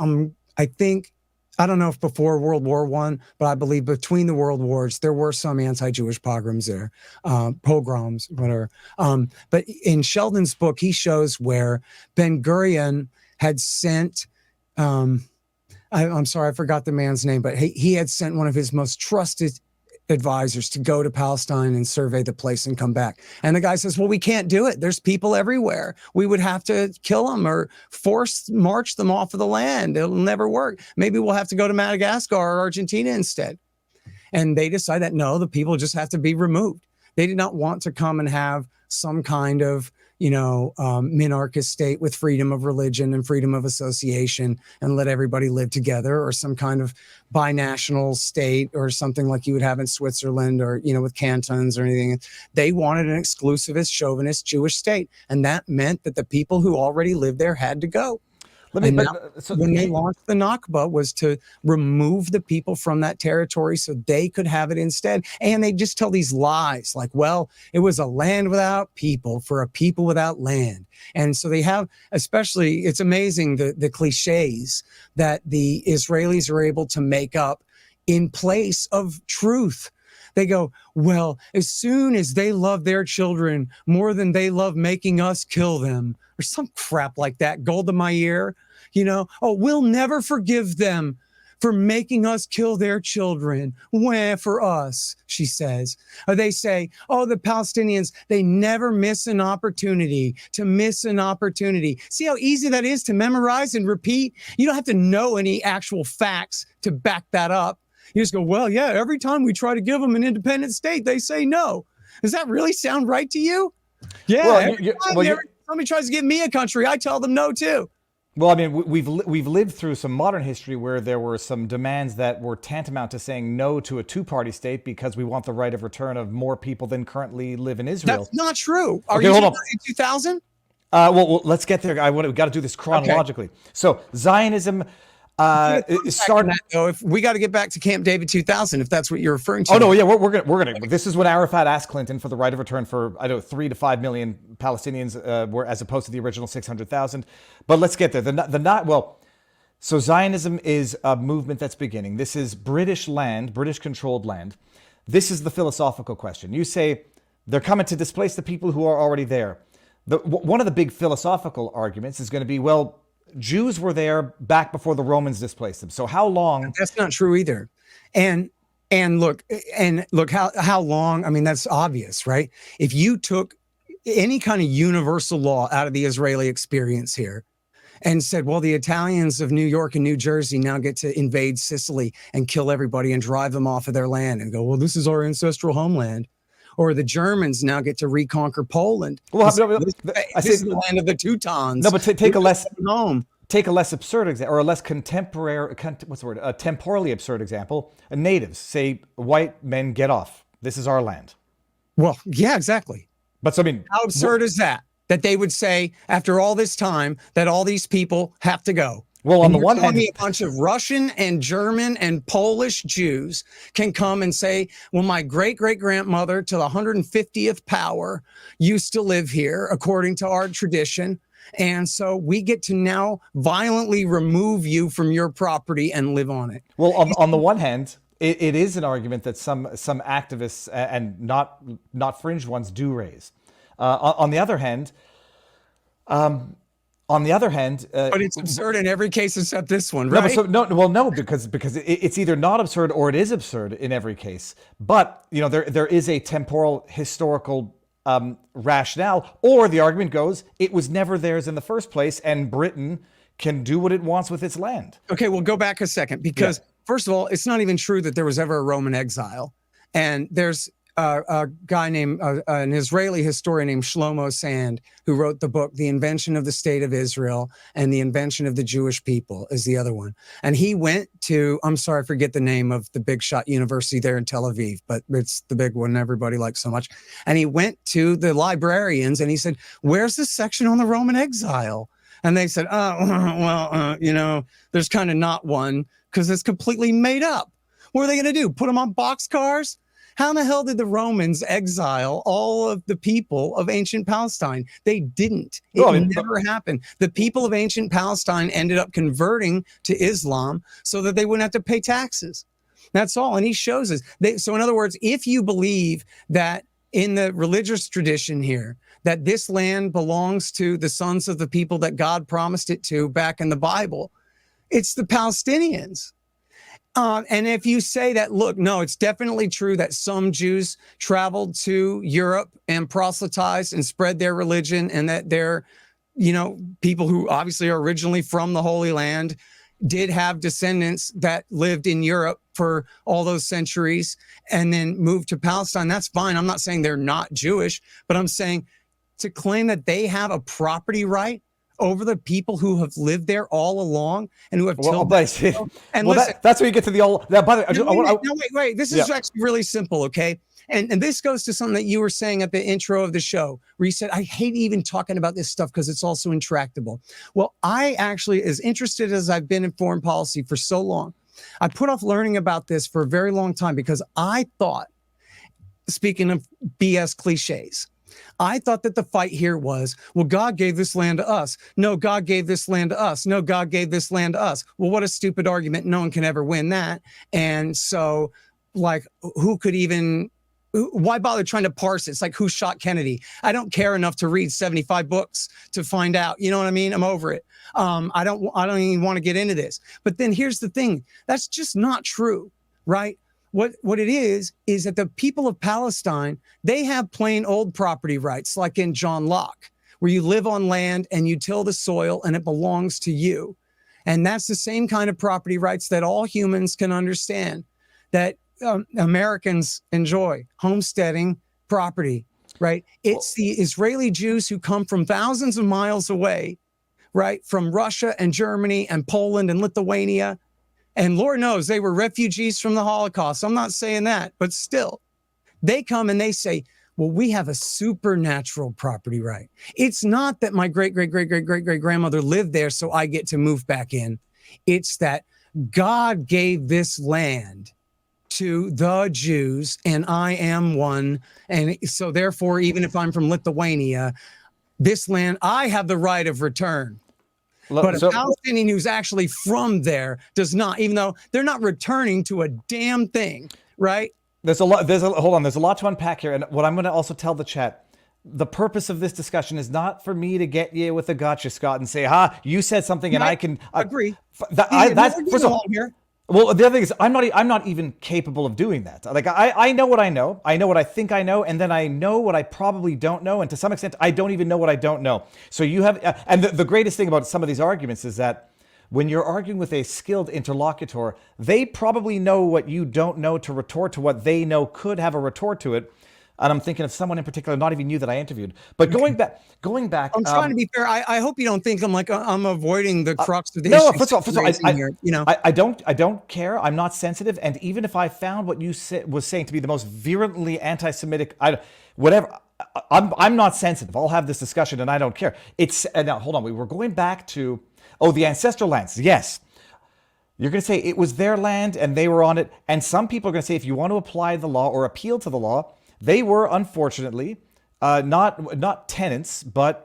don't know if before World War I, but I believe between the world wars, there were some anti-Jewish pogroms there, pogroms, whatever. But in Sheldon's book, he shows where Ben-Gurion had sent, I'm sorry, I forgot the man's name, but he had sent one of his most trusted advisors to go to Palestine and survey the place and come back. And the guy says, well, we can't do it. There's people everywhere. We would have to kill them or march them off of the land. It'll never work. Maybe we'll have to go to Madagascar or Argentina instead. And they decide that no, the people just have to be removed. They did not want to come and have some kind of minarchist state with freedom of religion and freedom of association and let everybody live together, or some kind of binational state or something like you would have in Switzerland, or, with cantons or anything. They wanted an exclusivist, chauvinist Jewish state. And that meant that the people who already lived there had to go. When they launched the Nakba was to remove the people from that territory so they could have it instead. And they just tell these lies like, well, it was a land without people for a people without land. And so they have, especially, it's amazing the cliches that the Israelis are able to make up in place of truth. They go, well, as soon as they love their children more than they love making us kill them, or some crap like that, gold to my ear, we'll never forgive them for making us kill their children. Where for us, she says. Or they say, the Palestinians, they never miss an opportunity to miss an opportunity. See how easy that is to memorize and repeat? You don't have to know any actual facts to back that up. You just go, well, yeah, every time we try to give them an independent state, they say no. Does that really sound right to you? Yeah. Somebody tries to give me a country, I tell them no too. Well, I mean, we've lived through some modern history where there were some demands that were tantamount to saying no to a two-party state because we want the right of return of more people than currently live in Israel. That's not true. Are you talking in 2000? Well, let's get there. We've got to do this chronologically. Okay. So Zionism started. If we got to get back to Camp David 2000, if that's what you're referring to. Oh no, yeah, we're gonna. This is when Arafat asked Clinton for the right of return for 3 to 5 million Palestinians, as opposed to the original 600,000. But let's get there. So Zionism is a movement that's beginning. This is British land, British controlled land. This is the philosophical question. You say they're coming to displace the people who are already there. One of the big philosophical arguments is going to be, well, Jews were there back before the Romans displaced them. So how long? That's not true either. And look how long, I mean, that's obvious, right? If you took any kind of universal law out of the Israeli experience here and said, well, the Italians of New York and New Jersey now get to invade Sicily and kill everybody and drive them off of their land and go, well, this is our ancestral homeland. Or the Germans now get to reconquer Poland. Well, this is the land of the Teutons. No, but take a lesson. Home. take a less absurd example, or a less contemporary, what's the word? A temporally absurd example. Natives say, white men get off. This is our land. Well, yeah, exactly. But so, I mean, how absurd is that? That they would say after all this time that all these people have to go. Well, on the one hand, a bunch of Russian and German and Polish Jews can come and say, well, my great-great-grandmother to the 150th power used to live here according to our tradition. And so we get to now violently remove you from your property and live on it. Well, on the one hand, it is an argument that some activists and not fringe ones do raise. On the other hand, but it's absurd in every case except this one, right? No, because it's either not absurd or it is absurd in every case. But there is a temporal historical rationale, or the argument goes it was never theirs in the first place, and Britain can do what it wants with its land. Okay, well, go back a second, because first of all, it's not even true that there was ever a Roman exile, and there's a guy named an Israeli historian named Shlomo Sand, who wrote the book The Invention of the State of Israel and the Invention of the Jewish People is the other one. And he went to, I'm sorry, I forget the name of the big shot university there in Tel Aviv, but it's the big one everybody likes so much. And he went to the librarians and he said, where's the section on the Roman exile? And they said, there's kind of not one because it's completely made up. What are they going to do? Put them on boxcars? How in the hell did the Romans exile all of the people of ancient Palestine? They didn't. It never happened. The people of ancient Palestine ended up converting to Islam so that they wouldn't have to pay taxes. That's all. And he shows us. So in other words, if you believe that in the religious tradition here, that this land belongs to the sons of the people that God promised it to back in the Bible, it's the Palestinians. And if you say that, look, no, it's definitely true that some Jews traveled to Europe and proselytized and spread their religion, and that they're, people who obviously are originally from the Holy Land did have descendants that lived in Europe for all those centuries and then moved to Palestine. That's fine. I'm not saying they're not Jewish, but I'm saying to claim that they have a property right over the people who have lived there all along and who have tilled and listen, that's where you get to the old. By the way, wait. This is actually really simple, okay? And this goes to something that you were saying at the intro of the show, where you said, I hate even talking about this stuff because it's all so intractable. Well, I actually, as interested as I've been in foreign policy for so long, I put off learning about this for a very long time because I thought, speaking of BS cliches, I thought that the fight here was, well, God gave this land to us. No, God gave this land to us. No, God gave this land to us. Well, what a stupid argument. No one can ever win that. And so, why bother trying to parse it? It's like, who shot Kennedy? I don't care enough to read 75 books to find out. You know what I mean? I'm over it. I don't even want to get into this. But then here's the thing. That's just not true, right? What it is that the people of Palestine, they have plain old property rights, like in John Locke, where you live on land and you till the soil and it belongs to you. And that's the same kind of property rights that all humans can understand, that Americans enjoy, homesteading property, right? It's the Israeli Jews who come from thousands of miles away, right? From Russia and Germany and Poland and Lithuania. And Lord knows they were refugees from the Holocaust. I'm not saying that, but still, they come and they say, well, we have a supernatural property right. It's not that my great-great-great-great-great-great-grandmother lived there, so I get to move back in. It's that God gave this land to the Jews, and I am one. And so therefore, even if I'm from Lithuania, this land, I have the right of return. But a Palestinian who's actually from there does not, even though they're not returning to a damn thing, right? Hold on. There's a lot to unpack here. And what I'm going to also tell the chat, the purpose of this discussion is not for me to get you with a gotcha, Scott, and say, you said something and I can agree. That's first of all, here. Well, the other thing is, I'm not even capable of doing that. Like, I know what I know. I know what I think I know. And then I know what I probably don't know. And to some extent, I don't even know what I don't know. So you have, and the greatest thing about some of these arguments is that when you're arguing with a skilled interlocutor, they probably know what you don't know to retort to what they know could have a retort to it. And I'm thinking of someone in particular, not even you, that I interviewed. But going back, I'm trying to be fair. I hope you don't think I'm avoiding the crux of the no. issue. First of all, here, I don't care. I'm not sensitive. And even if I found what you was saying to be the most virulently anti-Semitic, whatever, I'm not sensitive. I'll have this discussion, and I don't care. It's now hold on. We were going back to the ancestral lands. Yes. You're going to say it was their land and they were on it. And some people are going to say if you want to apply the law or appeal to the law, they were unfortunately not tenants, but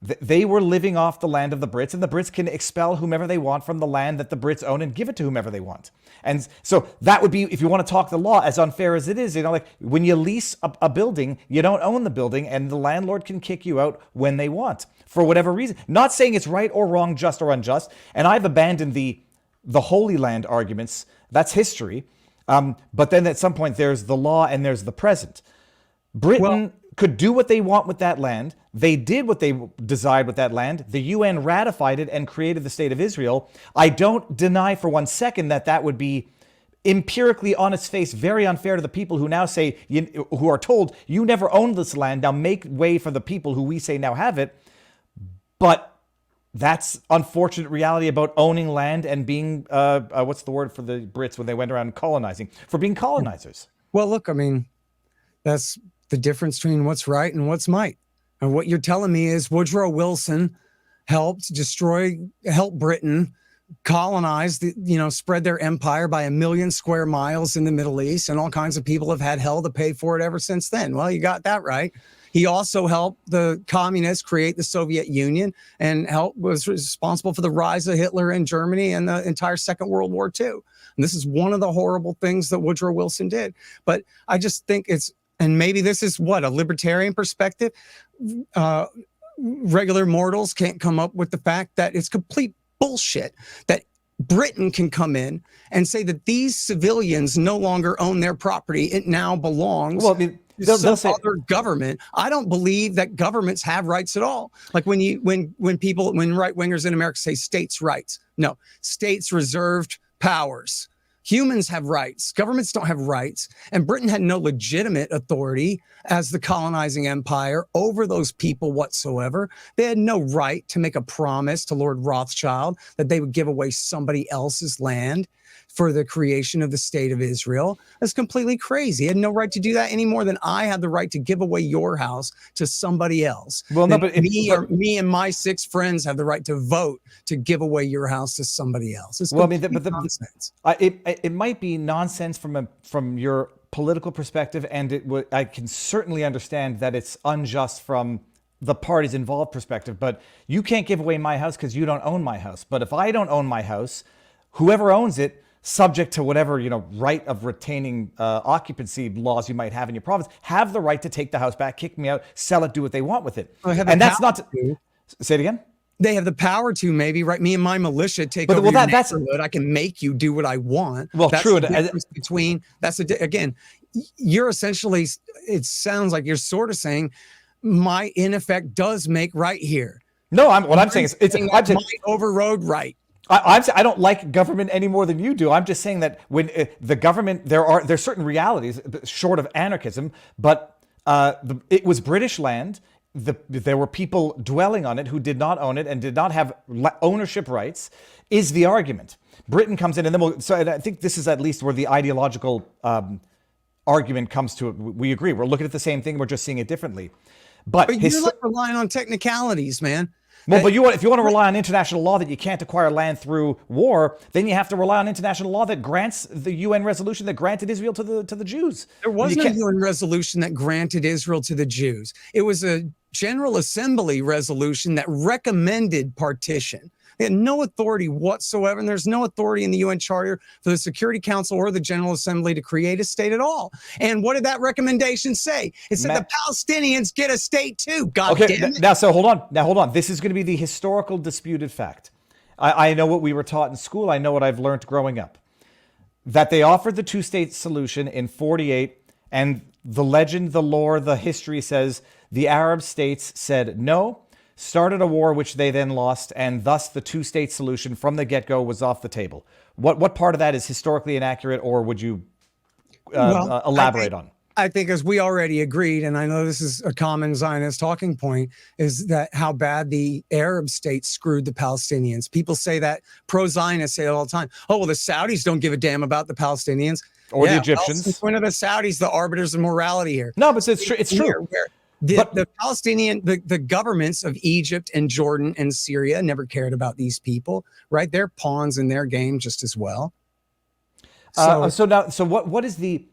they were living off the land of the Brits, and the Brits can expel whomever they want from the land that the Brits own and give it to whomever they want. And so that would be, if you want to talk the law, as unfair as it is, like when you lease a building, you don't own the building, and the landlord can kick you out when they want for whatever reason. Not saying it's right or wrong, just or unjust. And I've abandoned the Holy Land arguments. That's history. But then at some point there's the law and there's the present. Britain could do what they want with that land. They did what they desired with that land. The UN ratified it and created the state of Israel. I don't deny for 1 second that would be empirically on its face very unfair to the people who now say, who are told, you never owned this land, now make way for the people who we say now have it. But that's unfortunate reality about owning land and being, what's the word for the Brits when they went around colonizing, for being colonizers. Well, look, I mean, that's the difference between what's right and what's might. And what you're telling me is Woodrow Wilson helped Britain colonize, spread their empire by 1 million square miles in the Middle East, and all kinds of people have had hell to pay for it ever since then. Well, you got that right. He also helped the communists create the Soviet Union and was responsible for the rise of Hitler in Germany and the entire Second World War too. And this is one of the horrible things that Woodrow Wilson did. But I just think and maybe this is a libertarian perspective. Regular mortals can't come up with the fact that it's complete bullshit that Britain can come in and say that these civilians no longer own their property. It now belongs to some other government. I don't believe that governments have rights at all. Like when right wingers in America say states' rights. No, states reserved powers. Humans have rights. Governments don't have rights. And Britain had no legitimate authority as the colonizing empire over those people whatsoever. They had no right to make a promise to Lord Rothschild that they would give away somebody else's land for the creation of the state of Israel. That's completely crazy. He had no right to do that any more than I have the right to give away your house to somebody else. Well, no, but me and my 6 friends have the right to vote to give away your house to somebody else. It's nonsense. It might be nonsense from your political perspective, and I can certainly understand that it's unjust from the parties involved perspective. But you can't give away my house because you don't own my house. But if I don't own my house, whoever owns it, subject to whatever right of retaining occupancy laws you might have in your province, have the right to take the house back, kick me out, sell it, do what they want with it. And that's not say it again. They have the power to, maybe, right? Me and my militia take over your neighborhood. I can make you do what I want. Well, that's true. The difference between again, you're essentially. It sounds like you're sort of saying, my in effect does make right here. No, I'm saying it's might overrode right. I don't like government any more than you do. I'm just saying that when the government, there's certain realities short of anarchism, but it was British land. There were people dwelling on it who did not own it and did not have ownership rights, is the argument. Britain comes in, and then so I think this is at least where the ideological argument comes to it. We agree. We're looking at the same thing. We're just seeing it differently. But you're relying on technicalities, man. Well, but if you want to rely on international law that you can't acquire land through war, then you have to rely on international law that grants the UN resolution that granted Israel to the Jews. There was no UN resolution that granted Israel to the Jews. It was a General Assembly resolution that recommended partition. They had no authority whatsoever, and there's no authority in the UN Charter for the Security Council or the General Assembly to create a state at all. And what did that recommendation say? It said the Palestinians get a state too. God damn it. Now, hold on. This is going to be the historical disputed fact. I know what we were taught in school. I know what I've learned growing up. That they offered the two-state solution in 1948, and the legend, the lore, the history says the Arab states said no, started a war which they then lost, and thus the two-state solution from the get-go was off the table. What part of that is historically inaccurate, or would you elaborate on? I think, as we already agreed, and I know this is a common Zionist talking point, is that how bad the Arab states screwed the Palestinians. People say that, pro-Zionists say it all the time. Oh, well, the Saudis don't give a damn about the Palestinians. Or the Well, Egyptians. since when are the Saudis the arbiters of morality here? No, but it's true. It's true. The Palestinian, the governments of Egypt and Jordan and Syria never cared about these people, right? They're pawns in their game just as well. What is the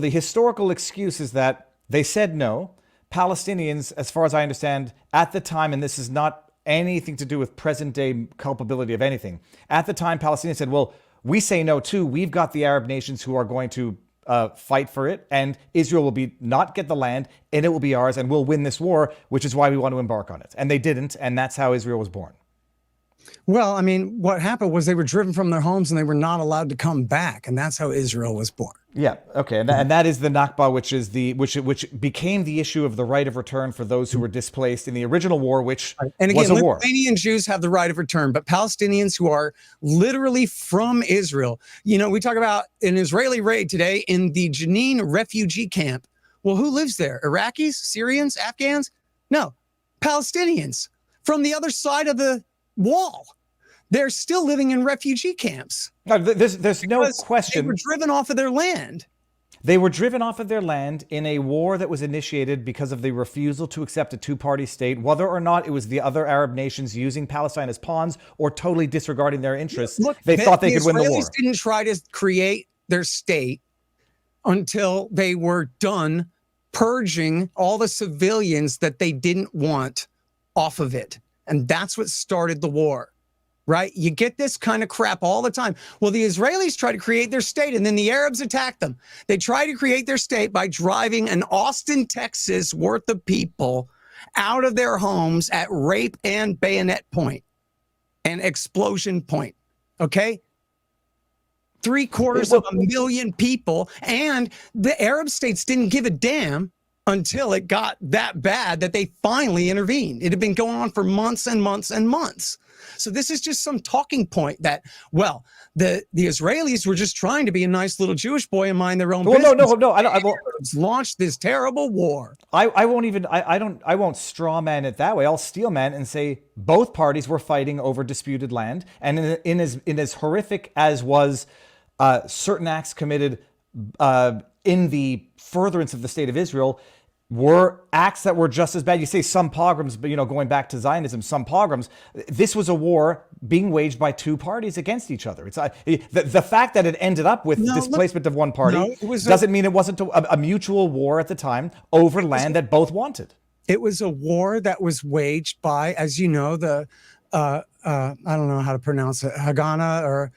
historical excuse is that they said no. Palestinians, as far as I understand, at the time, and this is not anything to do with present day culpability of anything. At the time, Palestinians said, well, we say no too. We've got the Arab nations who are going to fight for it, and Israel will not get the land, and it will be ours, and we'll win this war, which is why we want to embark on it. And they didn't, and that's how Israel was born. Well, I mean, what happened was they were driven from their homes and they were not allowed to come back, and that's how Israel was born. Yeah, okay, and that is the Nakba, which became the issue of the right of return for those who were displaced in the original war, which and again, was a war. Lithuanian Jews have the right of return, but Palestinians who are literally from Israel, we talk about an Israeli raid today in the Jenin refugee camp. Well, who lives there? Iraqis, Syrians, Afghans? No, Palestinians from the other side of the wall. They're still living in refugee camps. No, there's no question. They were driven off of their land. They were driven off of their land in a war that was initiated because of the refusal to accept a two-party state, whether or not it was the other Arab nations using Palestine as pawns or totally disregarding their interests. Look, they thought they could win the war. Israelis didn't try to create their state until they were done purging all the civilians that they didn't want off of it. And that's what started the war. Right? You get this kind of crap all the time. Well, the Israelis try to create their state and then the Arabs attack them. They try to create their state by driving an Austin, Texas worth of people out of their homes at rape and bayonet point and explosion point. Okay? 750,000 people. And the Arab states didn't give a damn until it got that bad that they finally intervened. It had been going on for months and months and months. So this is just some talking point that, well, the Israelis were just trying to be a nice little Jewish boy and mind their own business. No. I won't launched this terrible war. I won't straw man it that way. I'll steel man and say both parties were fighting over disputed land, and in as horrific as was certain acts committed in the furtherance of the state of Israel, were acts that were just as bad. You say some pogroms, but going back to Zionism, some pogroms. This was a war being waged by two parties against each other. It's the fact that it ended up with displacement of one party doesn't mean it wasn't a mutual war at the time over land that both wanted. It was a war that was waged by, as you know, the I don't know how to pronounce it, Haganah,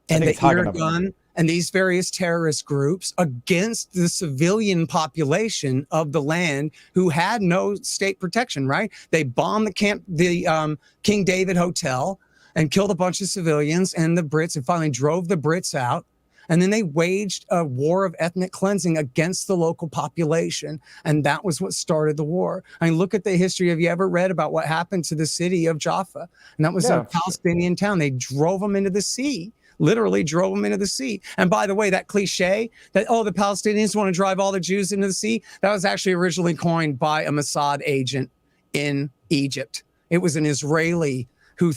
and the Irgun, and these various terrorist groups against the civilian population of the land who had no state protection, right? They bombed the King David Hotel and killed a bunch of civilians and the Brits, and finally drove the Brits out. And then they waged a war of ethnic cleansing against the local population. And that was what started the war. I mean, look at the history. Have you ever read about what happened to the city of Jaffa? And that was a Palestinian town. They drove them into the sea. Literally drove them into the sea. And by the way, that cliche that, the Palestinians want to drive all the Jews into the sea, that was actually originally coined by a Mossad agent in Egypt. It was an Israeli who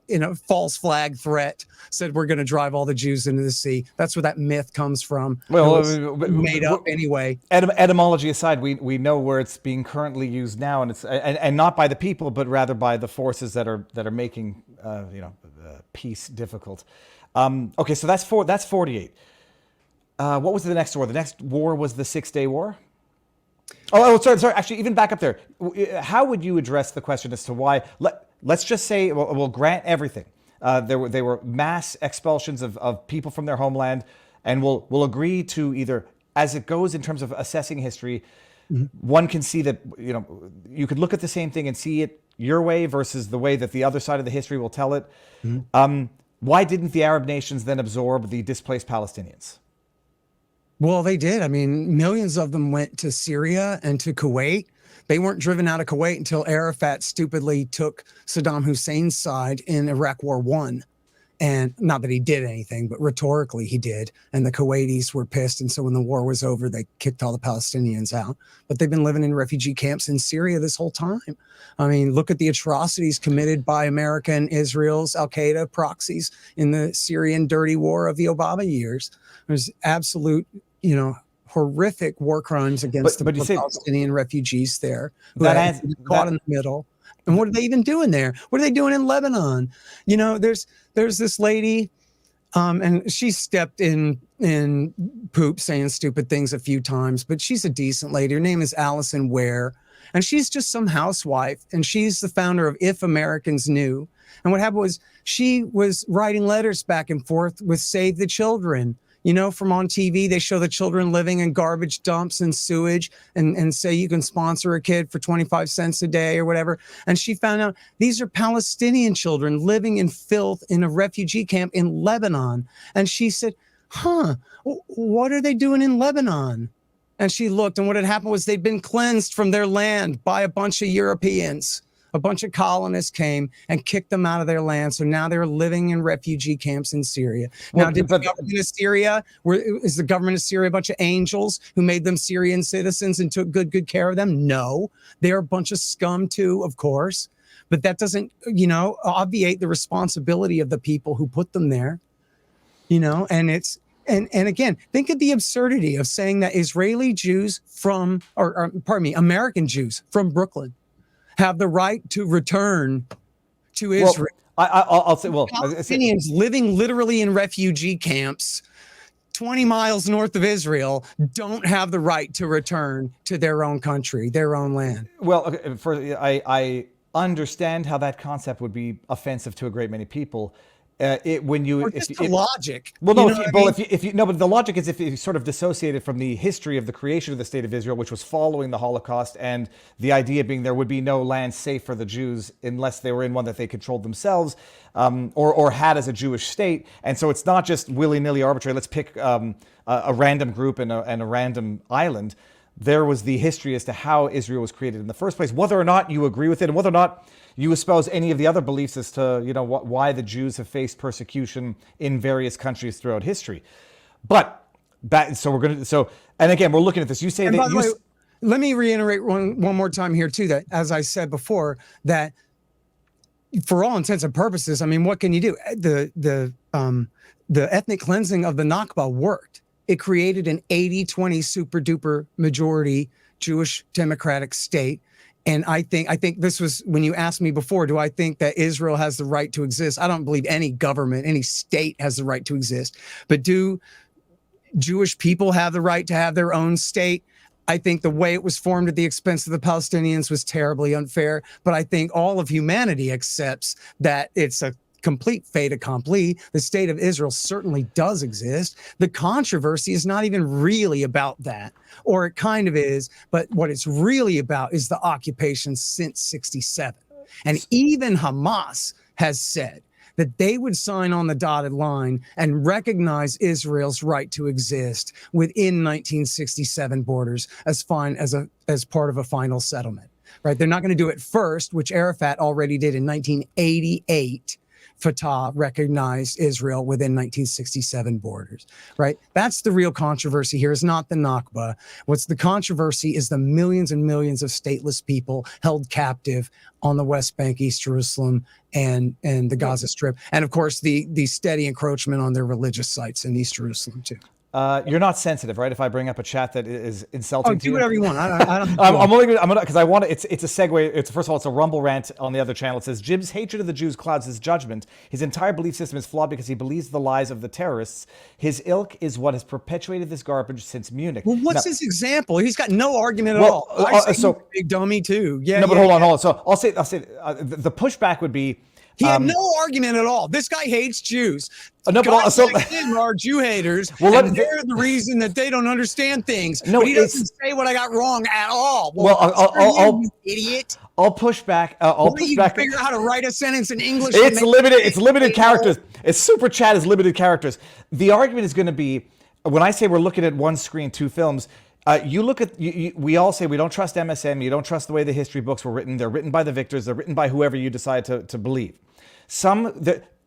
in a false flag threat said, we're going to drive all the Jews into the sea. That's where that myth comes from. Well, made up anyway. Etymology aside, we know where it's being currently used now, and it's and not by the people, but rather by the forces that are making peace difficult. Okay, so that's 48. What was the next war? The next war was the 6-Day War. Sorry. Actually, even back up there. How would you address the question as to why? Let's just say we'll grant everything. They were mass expulsions of people from their homeland, and we'll agree to either, as it goes in terms of assessing history, one can see that you could look at the same thing and see it your way versus the way that the other side of the history will tell it. Why didn't the Arab nations then absorb the displaced Palestinians? Well, they did. I mean, millions of them went to Syria and to Kuwait. They weren't driven out of Kuwait until Arafat stupidly took Saddam Hussein's side in Iraq War I. And not that he did anything, but rhetorically he did. And the Kuwaitis were pissed. And so when the war was over, they kicked all the Palestinians out. But they've been living in refugee camps in Syria this whole time. I mean, look at the atrocities committed by America and Israel's Al-Qaeda proxies in the Syrian dirty war of the Obama years. There's absolute, horrific war crimes against the Palestinian refugees there who are caught in the middle. And what are they even doing there? What are they doing in Lebanon? There's this lady, and she stepped in poop saying stupid things a few times, but she's a decent lady. Her name is Allison Ware, and she's just some housewife, and she's the founder of If Americans Knew. And what happened was she was writing letters back and forth with Save the Children. From on TV, they show the children living in garbage dumps and sewage and say you can sponsor a kid for 25 cents a day or whatever. And she found out these are Palestinian children living in filth in a refugee camp in Lebanon. And she said, what are they doing in Lebanon? And she looked, and what had happened was they'd been cleansed from their land by a bunch of Europeans. A bunch of colonists came and kicked them out of their land. So now they're living in refugee camps in Syria. Now, is the government of Syria a bunch of angels who made them Syrian citizens and took good care of them? No, they're a bunch of scum too, of course. But that doesn't, obviate the responsibility of the people who put them there. And it's, and again, think of the absurdity of saying that Israeli Jews American Jews from Brooklyn have the right to return to Israel. I'll say, Palestinians living literally in refugee camps 20 miles north of Israel don't have the right to return to their own country, their own land. Well, I understand how that concept would be offensive to a great many people. Logic. Well, no, but the logic is if you sort of dissociate it from the history of the creation of the state of Israel, which was following the Holocaust, and the idea being there would be no land safe for the Jews unless they were in one that they controlled themselves, or had as a Jewish state. And so it's not just willy-nilly arbitrary. Let's pick a random group and a random island. There was the history as to how Israel was created in the first place, whether or not you agree with it, and whether or not you espouse any of the other beliefs as to why the Jews have faced persecution in various countries throughout history. But and again, we're looking at this. You say that. By the way, let me reiterate one more time here too. That, as I said before, that for all intents and purposes, I mean, what can you do? The ethnic cleansing of the Nakba worked. It created an 80-20 super duper majority Jewish democratic state. And I think this was when you asked me before, do I think that Israel has the right to exist? I don't believe any government, any state has the right to exist. But do Jewish people have the right to have their own state? I think the way it was formed at the expense of the Palestinians was terribly unfair. But I think all of humanity accepts that it's a complete fait accompli. The state of Israel certainly does exist. The controversy is not even really about that, or it kind of is, but what it's really about is the occupation since 1967. And even Hamas has said that they would sign on the dotted line and recognize Israel's right to exist within 1967 borders as part of a final settlement. Right? They're not going to do it first, which Arafat already did in 1988. Fatah recognized Israel within 1967 borders, right? That's the real controversy here, is not the Nakba. What's the controversy is the millions and millions of stateless people held captive on the West Bank, East Jerusalem, and the Gaza Strip. And of course, the steady encroachment on their religious sites in East Jerusalem too. You're not sensitive, right? If I bring up a chat that is insulting to you, do whatever you want. I don't. I'm gonna because I want to. It's a segue. First of all, it's a Rumble rant on the other channel. It says Jim's hatred of the Jews clouds his judgment. His entire belief system is flawed because he believes the lies of the terrorists. His ilk is what has perpetuated this garbage since Munich. Well, what's his example? He's got no argument at all. So big dummy too. Yeah. No, but hold on. So I'll say the pushback would be. He had no argument at all. This guy hates Jews. No, but also are Jew haters. Well, and they're the reason that they don't understand things. No, but he doesn't say what I got wrong at all. Well, I'll you idiot. I'll push back. I'll push back. Figure out how to write a sentence in English. It's limited. It's limited characters. It's super chat is limited characters. The argument is going to be when I say we're looking at one screen, two films. You look at, we all say we don't trust MSM. You don't trust the way the history books were written. They're written by the victors. They're written by whoever you decide to believe.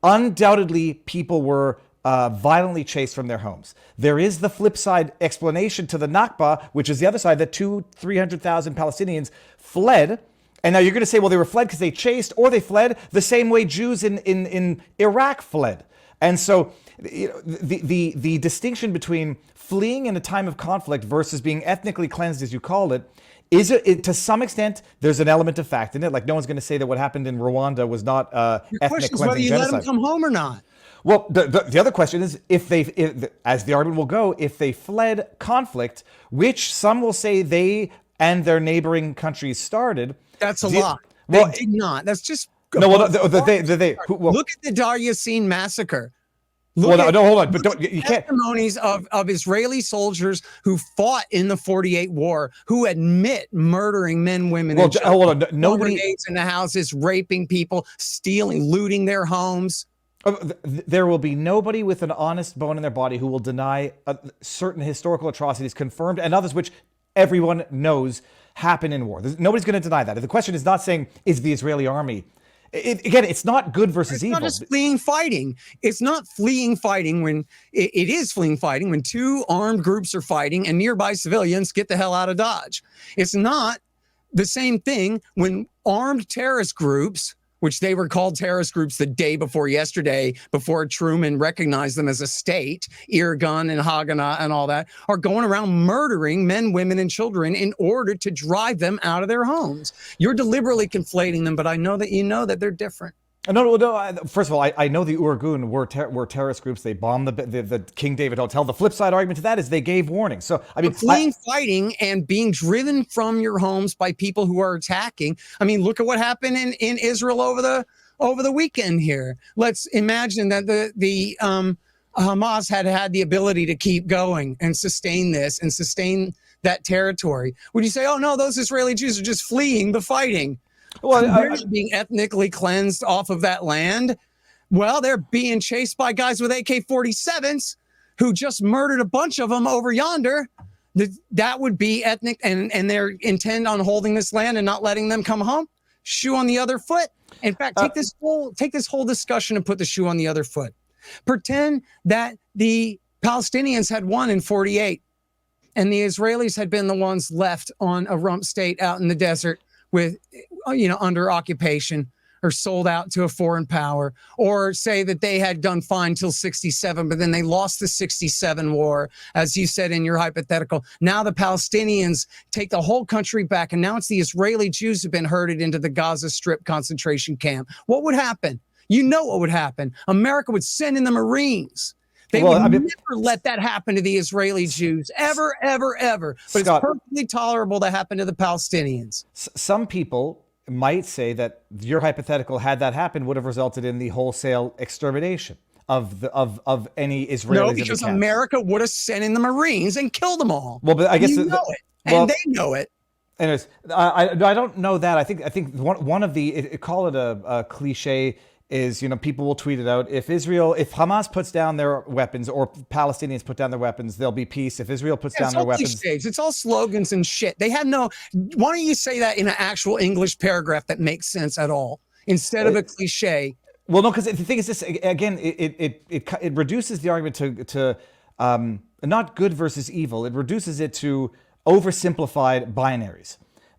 undoubtedly people were violently chased from their homes. There is the flip side explanation to the Nakba, which is the other side, that 300,000 Palestinians fled. And now you're going to say, well, they were fled because they chased, or they fled the same way Jews in Iraq fled. And so the distinction between fleeing in a time of conflict versus being ethnically cleansed, as you called it, is it, to some extent, there's an element of fact in it. Like, no one's going to say that what happened in Rwanda was not ethnic cleansing whether you genocide. let them come home or not. Well, the other question is, if as the argument will go, if they fled conflict, which some will say they and their neighboring countries started. That's a lie. Well, they did not. That's just no. Well, look at the Dar Yassin massacre. Hold on, but you can't. Testimonies of Israeli soldiers who fought in the 48 war, who admit murdering men, women, and children. Hold on. Nobody grenades in the houses, raping people, stealing, looting their homes. There will be nobody with an honest bone in their body who will deny certain historical atrocities confirmed and others which everyone knows happen in war. Nobody's going to deny that. The question is not saying, is the Israeli army... Again, it's not good versus evil. It's not just fleeing fighting. It's not fleeing fighting when it is fleeing fighting when two armed groups are fighting and nearby civilians get the hell out of Dodge. It's not the same thing when armed terrorist groups, which they were called terrorist groups the day before yesterday, before Truman recognized them as a state, Irgun and Haganah and all that, are going around murdering men, women, and children in order to drive them out of their homes. You're deliberately conflating them, but I know that you know that they're different. No. First of all, I know the Urgun were terrorist groups. They bombed the King David Hotel. The flip side argument to that is they gave warning. So I mean, fleeing fighting and being driven from your homes by people who are attacking. I mean, look at what happened in Israel over the weekend here. Let's imagine that the Hamas had the ability to keep going and sustain this and sustain that territory. Would you say, oh no, those Israeli Jews are just fleeing the fighting? Well, they're being ethnically cleansed off of that land. Well, they're being chased by guys with AK-47s who just murdered a bunch of them over yonder. That would be ethnic, and they intend on holding this land and not letting them come home. Shoe on the other foot. In fact, take this whole discussion and put the shoe on the other foot. Pretend that the Palestinians had won in 48, and the Israelis had been the ones left on a rump state out in the desert with, under occupation or sold out to a foreign power, or say that they had done fine till 67, but then they lost the 67 war, as you said in your hypothetical. Now the Palestinians take the whole country back, and now it's the Israeli Jews who've been herded into the Gaza Strip concentration camp. What would happen? You know what would happen. America would send in the Marines. They would never let that happen to the Israeli Jews, ever, ever, ever. But Scott, it's perfectly tolerable to happen to the Palestinians. Some people might say that your hypothetical, had that happened, would have resulted in the wholesale extermination of any Israelis. No, because America would have sent in the Marines and killed them all. Well, but I guess and they know it. Anyways, I don't know that. I think one of the call it a cliche is, people will tweet it out. If Hamas puts down their weapons or Palestinians put down their weapons, there'll be peace. If Israel puts down their weapons. Cliches. It's all slogans and shit. They have no. Why don't you say that in an actual English paragraph that makes sense at all instead of a cliche? Well, no, because the thing is this, again, it reduces the argument to not good versus evil. It reduces it to oversimplified binaries.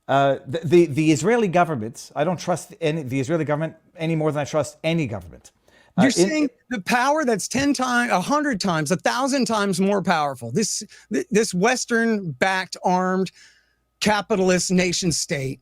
The Israeli government, I don't trust the Israeli government any more than I trust any government. You're saying the power that's 10 times, 100 times, 1,000 times more powerful. This Western-backed armed capitalist nation state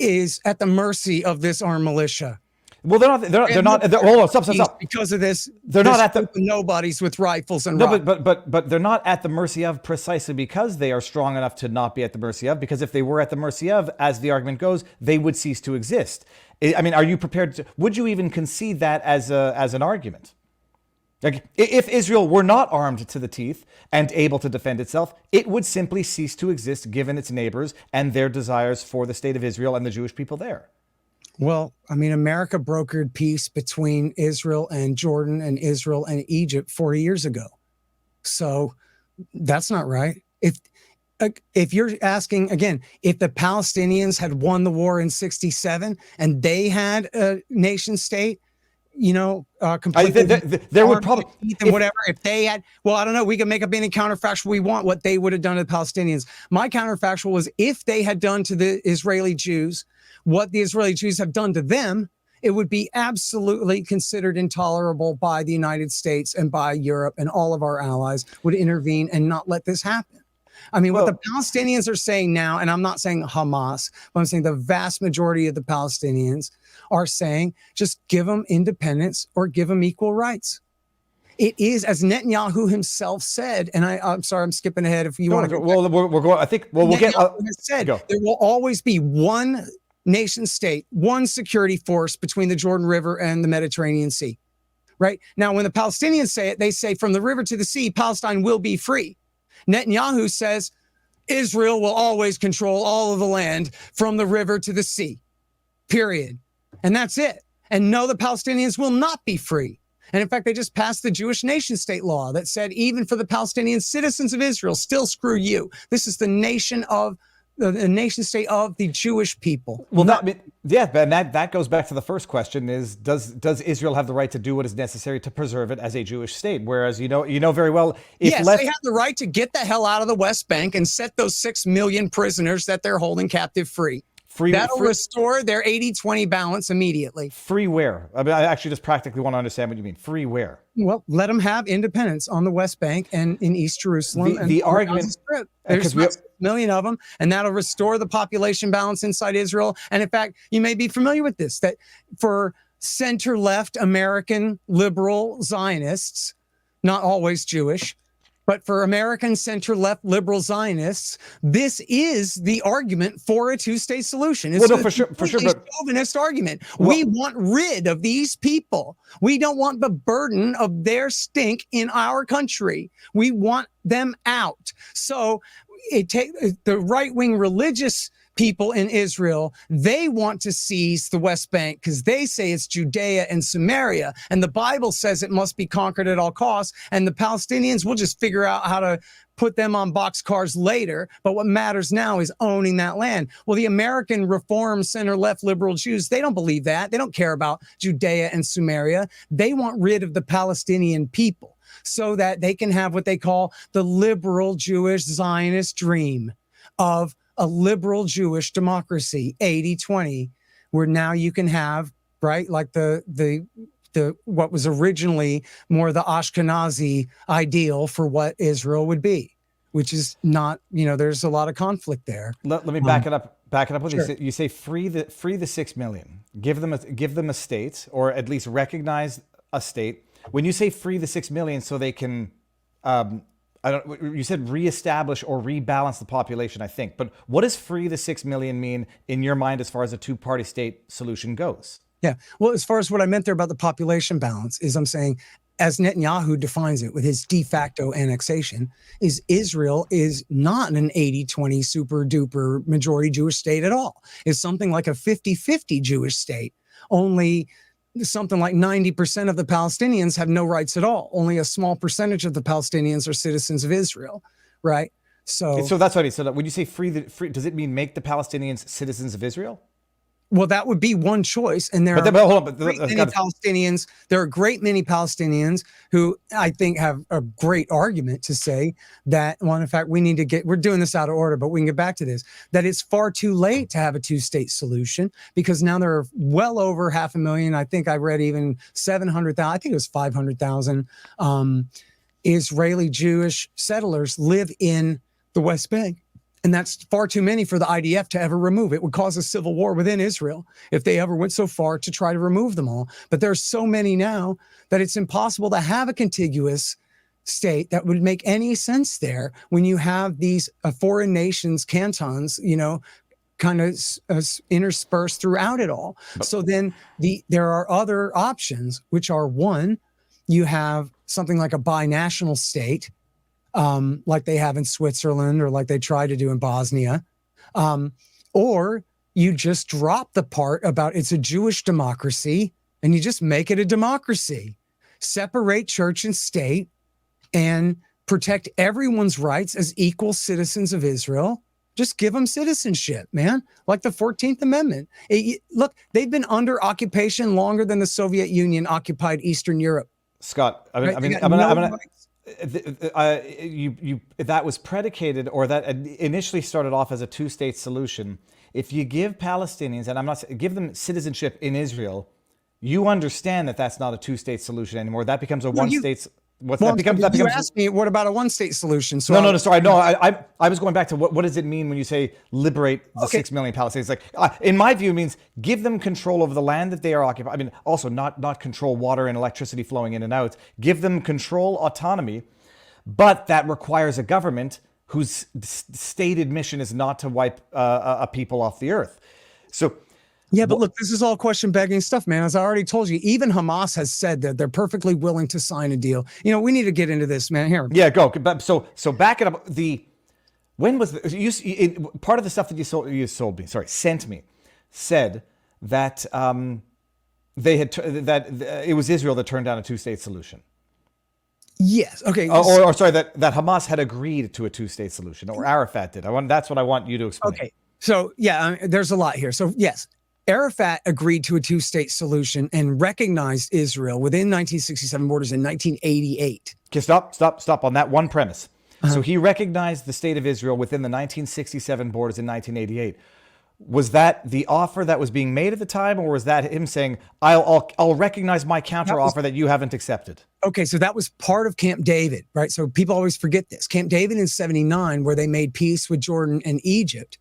is at the mercy of this armed militia. Well, they're not. Hold on, stop. Because of this, they're not at the nobodies with rifles and but they're not at the mercy of precisely because they are strong enough to not be at the mercy of. Because if they were at the mercy of, as the argument goes, they would cease to exist. I mean, are you prepared to? Would you even concede that as an argument? Like, if Israel were not armed to the teeth and able to defend itself, it would simply cease to exist given its neighbors and their desires for the state of Israel and the Jewish people there. Well, I mean, America brokered peace between Israel and Jordan and Israel and Egypt 40 years ago. So that's not right. If you're asking, again, if the Palestinians had won the war in 67 and they had a nation state, completely there would probably and whatever. If they had, well, I don't know. We can make up any counterfactual we want. What they would have done to the Palestinians. My counterfactual was if they had done to the Israeli Jews what the Israeli Jews have done to them, it would be absolutely considered intolerable by the United States and by Europe, and all of our allies would intervene and not let this happen. I mean, what the Palestinians are saying now, and I'm not saying Hamas, but I'm saying the vast majority of the Palestinians are saying, just give them independence or give them equal rights. It is, as Netanyahu himself said, and I'm sorry, I'm skipping ahead. If you want to go, well, we're going. I think we'll get. Said there will always be one nation state, one security force between the Jordan River and the Mediterranean Sea. Right now, when the Palestinians say it, they say from the river to the sea, Palestine will be free. Netanyahu says Israel will always control all of the land from the river to the sea, period. And that's it. And no, the Palestinians will not be free. And in fact, they just passed the Jewish nation state law that said even for the Palestinian citizens of Israel, still screw you. This is the nation state of the Jewish people. Well, that goes back to the first question: is does Israel have the right to do what is necessary to preserve it as a Jewish state? Whereas you know very well, they have the right to get the hell out of the West Bank and set those 6 million prisoners that they're holding captive free. That'll restore their 80-20 balance immediately. Free where? I mean, I actually just practically want to understand what you mean. Free where? Well, let them have independence on the West Bank and in East Jerusalem. The argument, there's 6 million of them, and that'll restore the population balance inside Israel. And in fact, you may be familiar with this, that for center-left American liberal Zionists, not always Jewish, but for American center-left liberal Zionists, this is the argument for a two-state solution. It's for sure. But chauvinist argument. We want rid of these people. We don't want the burden of their stink in our country. We want them out. So the right-wing religious people in Israel, they want to seize the West Bank because they say it's Judea and Samaria, and the Bible says it must be conquered at all costs, and the Palestinians will just figure out how to put them on boxcars later, but what matters now is owning that land. Well, the American Reform center-left liberal Jews, they don't believe that. They don't care about Judea and Samaria. They want rid of the Palestinian people so that they can have what they call the liberal Jewish Zionist dream of a liberal Jewish democracy, 80-20, where now you can have, right, like the what was originally more the Ashkenazi ideal for what Israel would be, which is not, there's a lot of conflict there. Let me back it up. With sure. You say free the 6 million, give them a state, or at least recognize a state. When you say free the 6 million, so they can. You said reestablish or rebalance the population, I think. But what does free the 6 million mean in your mind as far as a two-party state solution goes? Yeah. Well, as far as what I meant there about the population balance is I'm saying, as Netanyahu defines it with his de facto annexation, is Israel is not an 80-20 super duper majority Jewish state at all. It's something like a 50-50 Jewish state. Only something like 90% of the Palestinians have no rights at all. Only a small percentage of the Palestinians are citizens of Israel, right? So that's what I mean. So when you say free, does it mean make the Palestinians citizens of Israel? Well, that would be one choice, and there are great many Palestinians who I think have a great argument to say that, well, in fact, we're doing this out of order, but we can get back to this, that it's far too late to have a two-state solution because now there are well over 500,000, I think I read even 700,000, I think it was 500,000 Israeli Jewish settlers live in the West Bank. And that's far too many for the IDF to ever remove. It would cause a civil war within Israel if they ever went so far to try to remove them all. But there's so many now that it's impossible to have a contiguous state that would make any sense there when you have these foreign nations, cantons, kind of interspersed throughout it all. So then there are other options, which are, one, you have something like a binational state, like they have in Switzerland or like they try to do in Bosnia, or you just drop the part about it's a Jewish democracy and you just make it a democracy. Separate church and state and protect everyone's rights as equal citizens of Israel Just give them citizenship, man. Like the 14th Amendment. Look, they've been under occupation longer than the Soviet Union occupied Eastern Europe. Scott, Right? that was predicated, or that initially started off as a two-state solution. If you give Palestinians, and I'm not give them citizenship in Israel, you understand that that's not a two-state solution anymore. That becomes a one-state. You asked me, what about a one-state solution? So no, sorry. No, I was going back to what does it mean when you say liberate the 6 million Palestinians? Like, in my view, it means give them control over the land that they are occupying. I mean, also not control water and electricity flowing in and out. Give them control, autonomy, but that requires a government whose stated mission is not to wipe a people off the earth. So. Yeah, but look, this is all question begging stuff, man. As I already told you, even Hamas has said that they're perfectly willing to sign a deal. You know, we need to get into this, man. Here. Yeah, go. So back it up. When was part of the stuff that sent me, said that it was Israel that turned down a two-state solution. Yes. Okay. Or sorry, that Hamas had agreed to a two-state solution, or Arafat did. That's what I want you to explain. Okay. So yeah, there's a lot here. So yes. Arafat agreed to a two-state solution and recognized Israel within 1967 borders in 1988. Okay, stop on that one premise. So he recognized the state of Israel within the 1967 borders in 1988. Was that the offer that was being made at the time, or was that him saying, I'll recognize my counter offer that you haven't accepted? Okay, so that was part of Camp David, right? So people always forget this. Camp David in 79, where they made peace with Jordan and Egypt,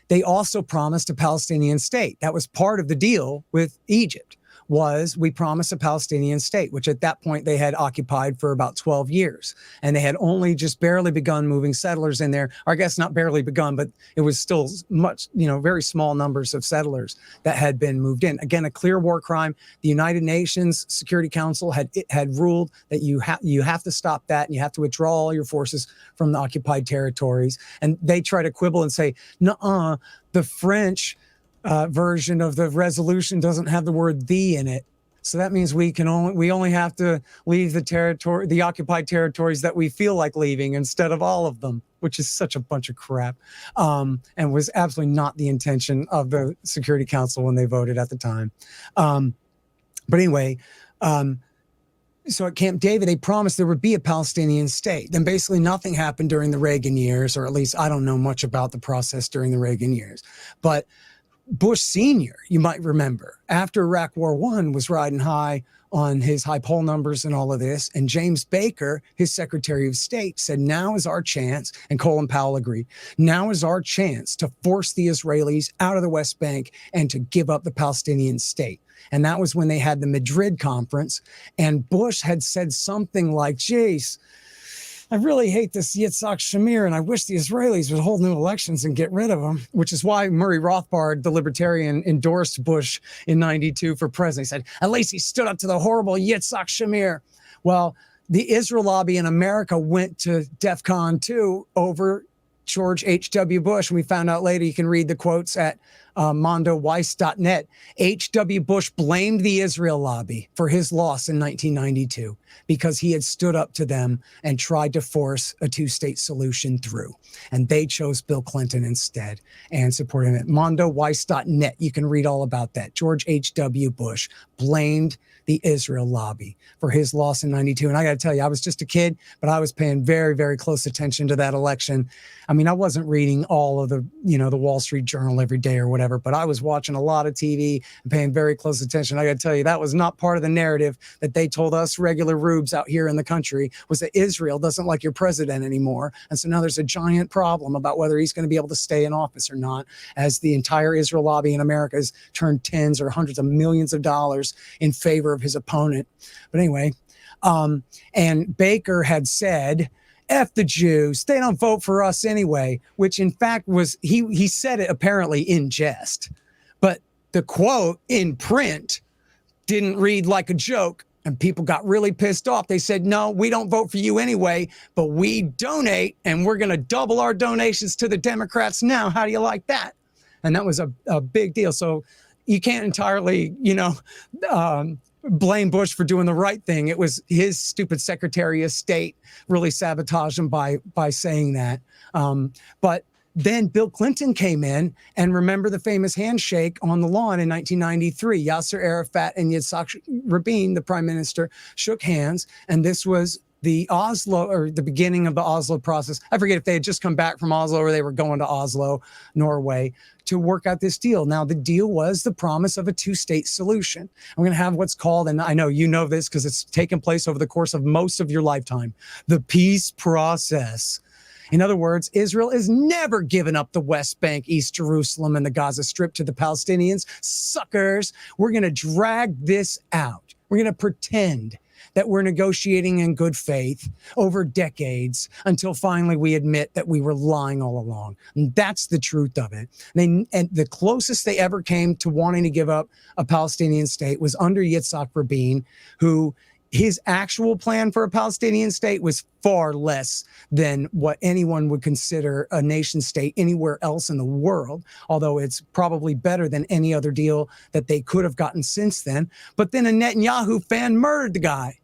they also promised a Palestinian state. That was part of the deal with Egypt, was we promised a Palestinian state, which at that point they had occupied for about 12 years. And they had only just barely begun moving settlers in there. Or I guess not barely begun, but it was still much, very small numbers of settlers that had been moved in. Again, a clear war crime. The United Nations Security Council had ruled that you have to stop that, and you have to withdraw all your forces from the occupied territories. And they try to quibble and say, nuh-uh, the French version of the resolution doesn't have the word "the" in it, so that means we only have to leave the occupied territories that we feel like leaving instead of all of them, which is such a bunch of crap, and was absolutely not the intention of the Security Council when they voted at the time. But anyway, so at Camp David, they promised there would be a Palestinian state. Then basically nothing happened during the Reagan years, or at least I don't know much about the process during the Reagan years, but Bush Sr., you might remember, after Iraq War I was riding high on his high poll numbers and all of this, and James Baker, his Secretary of State, said, now is our chance, and Colin Powell agreed, now is our chance to force the Israelis out of the West Bank and to give up the Palestinian state. And that was when they had the Madrid conference, and Bush had said something like, geez, I really hate this Yitzhak Shamir, and I wish the Israelis would hold new elections and get rid of him, which is why Murray Rothbard, the libertarian, endorsed Bush in 92 for president. He said, at least he stood up to the horrible Yitzhak Shamir. Well, the Israel lobby in America went to DEFCON 2 over George H.W. Bush. And we found out later, you can read the quotes at mondoweiss.net. H.W. Bush blamed the Israel lobby for his loss in 1992 because he had stood up to them and tried to force a two-state solution through. And they chose Bill Clinton instead and supported him at mondoweiss.net. You can read all about that. George H.W. Bush blamed the Israel lobby for his loss in 92. And I got to tell you, I was just a kid, but I was paying very, very close attention to that election. I mean, I wasn't reading all of the, the Wall Street Journal every day or whatever, but I was watching a lot of TV and paying very close attention. I got to tell you, that was not part of the narrative that they told us regular rubes out here in the country, was that Israel doesn't like your president anymore. And so now there's a giant problem about whether he's going to be able to stay in office or not, as the entire Israel lobby in America has turned tens or hundreds of millions of dollars in favor of his opponent. But anyway, and Baker had said, F the Jews, they don't vote for us anyway, which in fact was, he said it apparently in jest, but the quote in print didn't read like a joke, and people got really pissed off. They said, no, we don't vote for you anyway, but we donate, and we're going to double our donations to the Democrats now. How do you like that? And that was a big deal. So you can't entirely, blame Bush for doing the right thing. It was his stupid Secretary of State really sabotaged him by saying that. But Then Bill Clinton came in, and remember the famous handshake on the lawn in 1993. Yasser Arafat and Yitzhak Rabin, the prime minister, shook hands, and this was the Oslo, or the beginning of the Oslo process. I forget if they had just come back from Oslo or they were going to Oslo, Norway, to work out this deal. Now, the deal was the promise of a two-state solution. I'm going to have what's called, and I know you know this because it's taken place over the course of most of your lifetime, the peace process. In other words, Israel is never given up the West Bank, East Jerusalem, and the Gaza Strip to the Palestinians. Suckers, we're going to drag this out. We're going to pretend that we're negotiating in good faith over decades until finally we admit that we were lying all along. And that's the truth of it. And the closest they ever came to wanting to give up a Palestinian state was under Yitzhak Rabin, who his actual plan for a Palestinian state was far less than what anyone would consider a nation state anywhere else in the world, although it's probably better than any other deal that they could have gotten since then. But then a Netanyahu fan murdered the guy,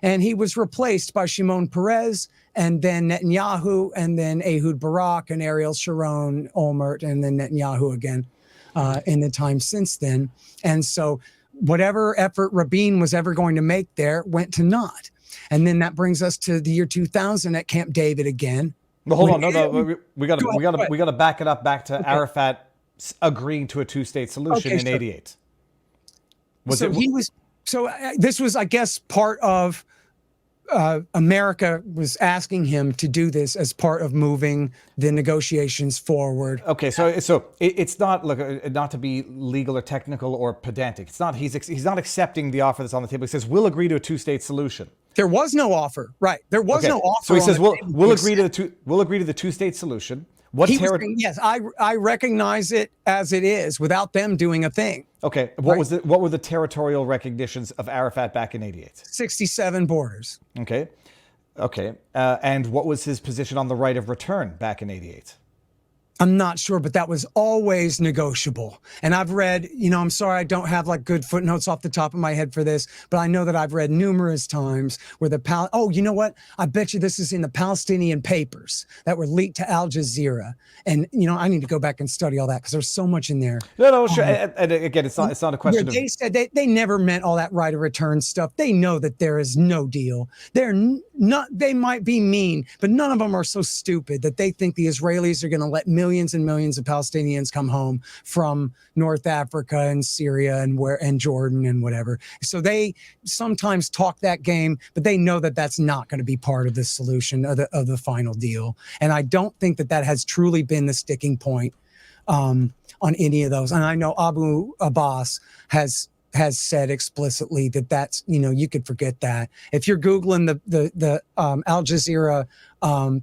and he was replaced by Shimon Peres, and then Netanyahu, and then Ehud Barak, and Ariel Sharon, Olmert, and then Netanyahu again in the time since then. And so whatever effort Rabin was ever going to make there went to naught. And then that brings us to the year 2000 at Camp David again. Well, hold on, no, we got to back it up back to Arafat agreeing to a two-state solution in '88. This was, I guess, part of America was asking him to do this as part of moving the negotiations forward. Okay, so it's not, look, not to be legal or technical or pedantic. It's not he's not accepting the offer that's on the table. He says we'll agree to a two-state solution. There was no offer, right? There was no offer. So he says we'll agree to the two-state solution. Yes, I recognize it as it is without them doing a thing. Okay, what were the territorial recognitions of Arafat back in '88? 67 borders. Okay, and what was his position on the right of return back in '88? I'm not sure, but that was always negotiable. And I've read, I'm sorry, I don't have like good footnotes off the top of my head for this, but I know that I've read numerous times where you know what? I bet you this is in the Palestinian papers that were leaked to Al Jazeera. And, I need to go back and study all that because there's so much in there. No, sure. And again, it's not a question they said they never meant all that right of return stuff. They know that there is no deal. They might be mean, but none of them are so stupid that they think the Israelis are going to let millions and millions of Palestinians come home from North Africa and Syria and Jordan and whatever. So they sometimes talk that game, but they know that that's not going to be part of the solution of the final deal. And I don't think that has truly been the sticking point on any of those. And I know Abu Abbas has said explicitly that's, you could forget that. If you're Googling the Al Jazeera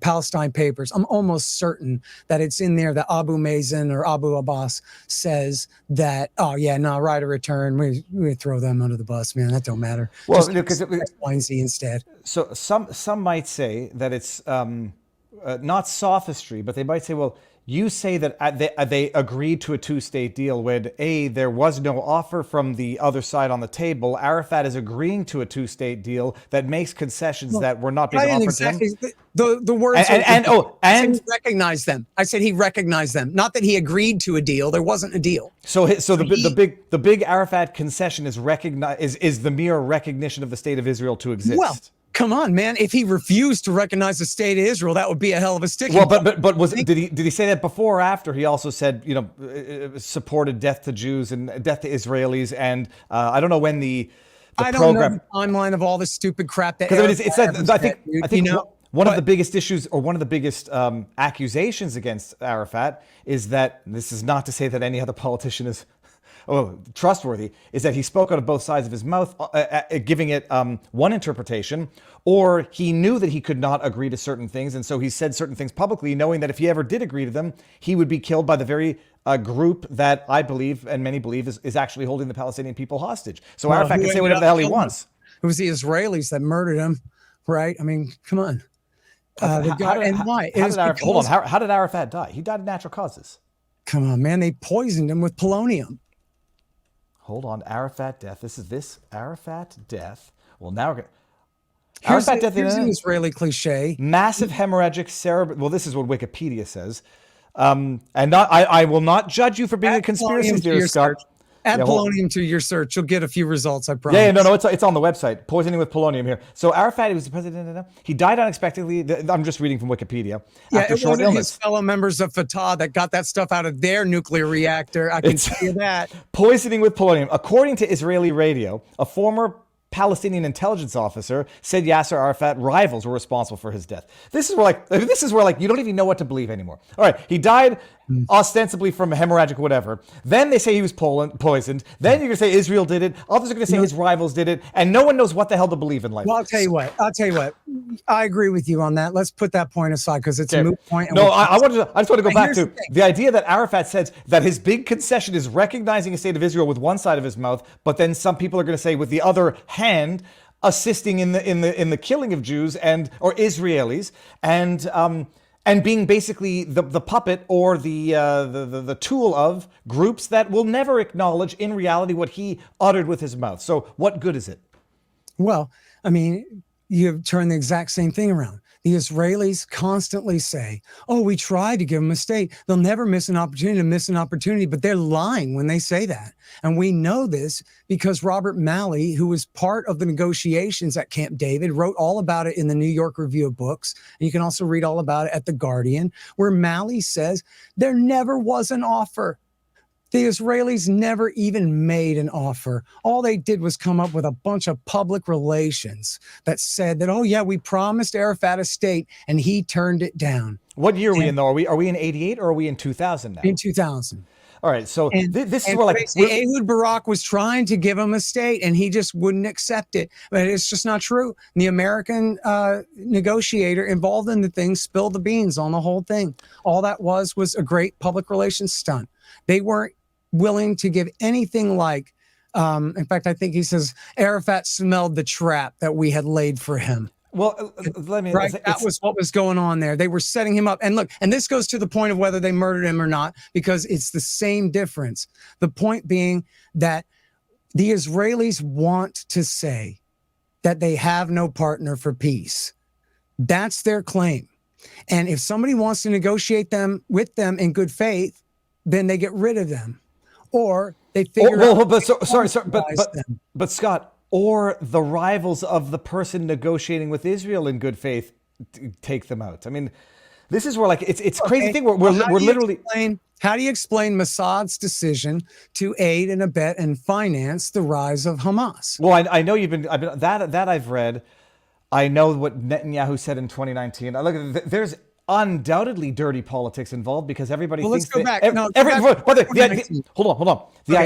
Palestine papers, I'm almost certain that it's in there that Abu Mazen or Abu Abbas says that, right of return, we throw them under the bus, man. That don't matter. Well, because X, Y, and Z instead. So some might say that it's not sophistry, but they might say, well, you say that they agreed to a two-state deal when there was no offer from the other side on the table. Arafat is agreeing to a two-state deal that makes concessions that were not being offered to him. The words and he recognized them. I said he recognized them, not that he agreed to a deal. There wasn't a deal. The big Arafat concession is the mere recognition of the state of Israel to exist. Well, come on, man! If he refused to recognize the state of Israel, that would be a hell of a sticking. Well, did he say that before or after? He also said, supported death to Jews and death to Israelis, and I don't know when the program. Don't know the timeline of all this stupid crap that. I think one of the biggest issues, or one of the biggest accusations against Arafat, is that this is not to say that any other politician is trustworthy, is that he spoke out of both sides of his mouth, giving it one interpretation, or he knew that he could not agree to certain things, and so he said certain things publicly, knowing that if he ever did agree to them, he would be killed by the very group that I believe, and many believe, is actually holding the Palestinian people hostage. So Arafat can say whatever the hell he wants. It was the Israelis that murdered him, right? I mean, come on. How did Arafat die? He died of natural causes. Come on, man. They poisoned him with polonium. Hold on, Arafat death. This Arafat death. Well, now we're going to... Arafat death. Here's an Israeli cliche. Massive hemorrhagic cerebral... Well, this is what Wikipedia says. I will not judge you for being a conspiracy theorist, Scott. Add Yeah, polonium to your search. You'll get a few results, I promise. Yeah, no, it's on the website. Poisoning with polonium here. So Arafat, he was the president. He died unexpectedly. I'm just reading from Wikipedia. Yeah, after it short wasn't illness. his fellow members of Fatah that got that stuff out of their nuclear reactor. I can tell you that. Poisoning with polonium. According to Israeli radio, a former Palestinian intelligence officer said Yasser Arafat rivals were responsible for his death. This is where you don't even know what to believe anymore. All right, he died ostensibly from hemorrhagic whatever. Then they say he was poisoned. Then you're going to say Israel did it. Others are going to say his rivals did it. And no one knows what the hell to believe in life. Well, I'll tell you what. I agree with you on that. Let's put that point aside because it's a moot point. No, I just want to go back to the idea that Arafat says that his big concession is recognizing a state of Israel with one side of his mouth, but then some people are going to say with the other hand assisting in the killing of Jews or Israelis and being basically the puppet or the tool of groups that will never acknowledge in reality what he uttered with his mouth. So what good is it? Well, I mean, you've turned the exact same thing around. The Israelis constantly say, oh, we tried to give them a state. They'll never miss an opportunity, but they're lying when they say that. And we know this because Robert Malley, who was part of the negotiations at Camp David, wrote all about it in the New York Review of Books. And you can also read all about it at The Guardian, where Malley says there never was an offer. The Israelis never even made an offer. All they did was come up with a bunch of public relations that said that, oh, yeah, we promised Arafat a state, and he turned it down. What year are we in, though? Are we in 88 or are we in 2000 now? In 2000. All right, so this is where Ehud Barak was trying to give him a state, and he just wouldn't accept it. But it's just not true. The American negotiator involved in the thing spilled the beans on the whole thing. All that was a great public relations stunt. They weren't willing to give anything like, in fact, I think he says Arafat smelled the trap that we had laid for him. Well, that was what was going on there. They were setting him up. And look, and this goes to the point of whether they murdered him or not, because it's the same difference. The point being that the Israelis want to say that they have no partner for peace. That's their claim. And if somebody wants to negotiate with them in good faith, then they get rid of them. Or they figure out. But Scott, or the rivals of the person negotiating with Israel in good faith take them out. I mean, this is where it's crazy thing. We're literally. How do you explain Mossad's decision to aid and abet and finance the rise of Hamas? Well, I know that I've read. I know what Netanyahu said in 2019. Look, there's undoubtedly dirty politics involved because everybody thinks hold on. The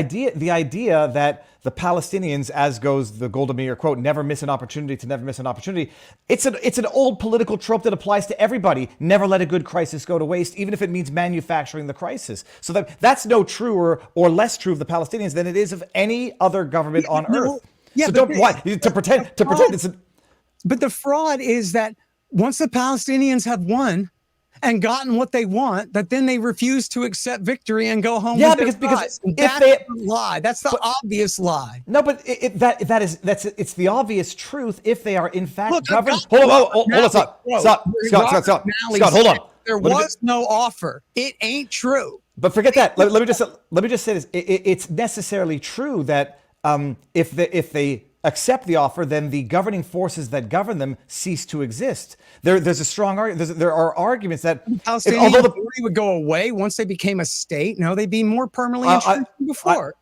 idea that the Palestinians, as goes the Golda Meir quote, never miss an opportunity to never miss an opportunity. It's an old political trope that applies to everybody. Never let a good crisis go to waste, even if it means manufacturing the crisis. So that's no truer or less true of the Palestinians than it is of any other government on earth. Yeah, so to pretend it's. But the fraud is that once the Palestinians have won and gotten what they want, that then they refuse to accept victory and go home. Yeah, because that's the lie. That's the obvious lie. No, but it's the obvious truth if they are in fact governed. Hold on, Scott, hold on. There was no offer. It ain't true. But forget that. Let me just say this. It's necessarily true that if they accept the offer, then the governing forces that govern them cease to exist. There's a strong argument. There are arguments that Palestinian authority would go away once they became a state. No, they'd be more permanently entrenched than before.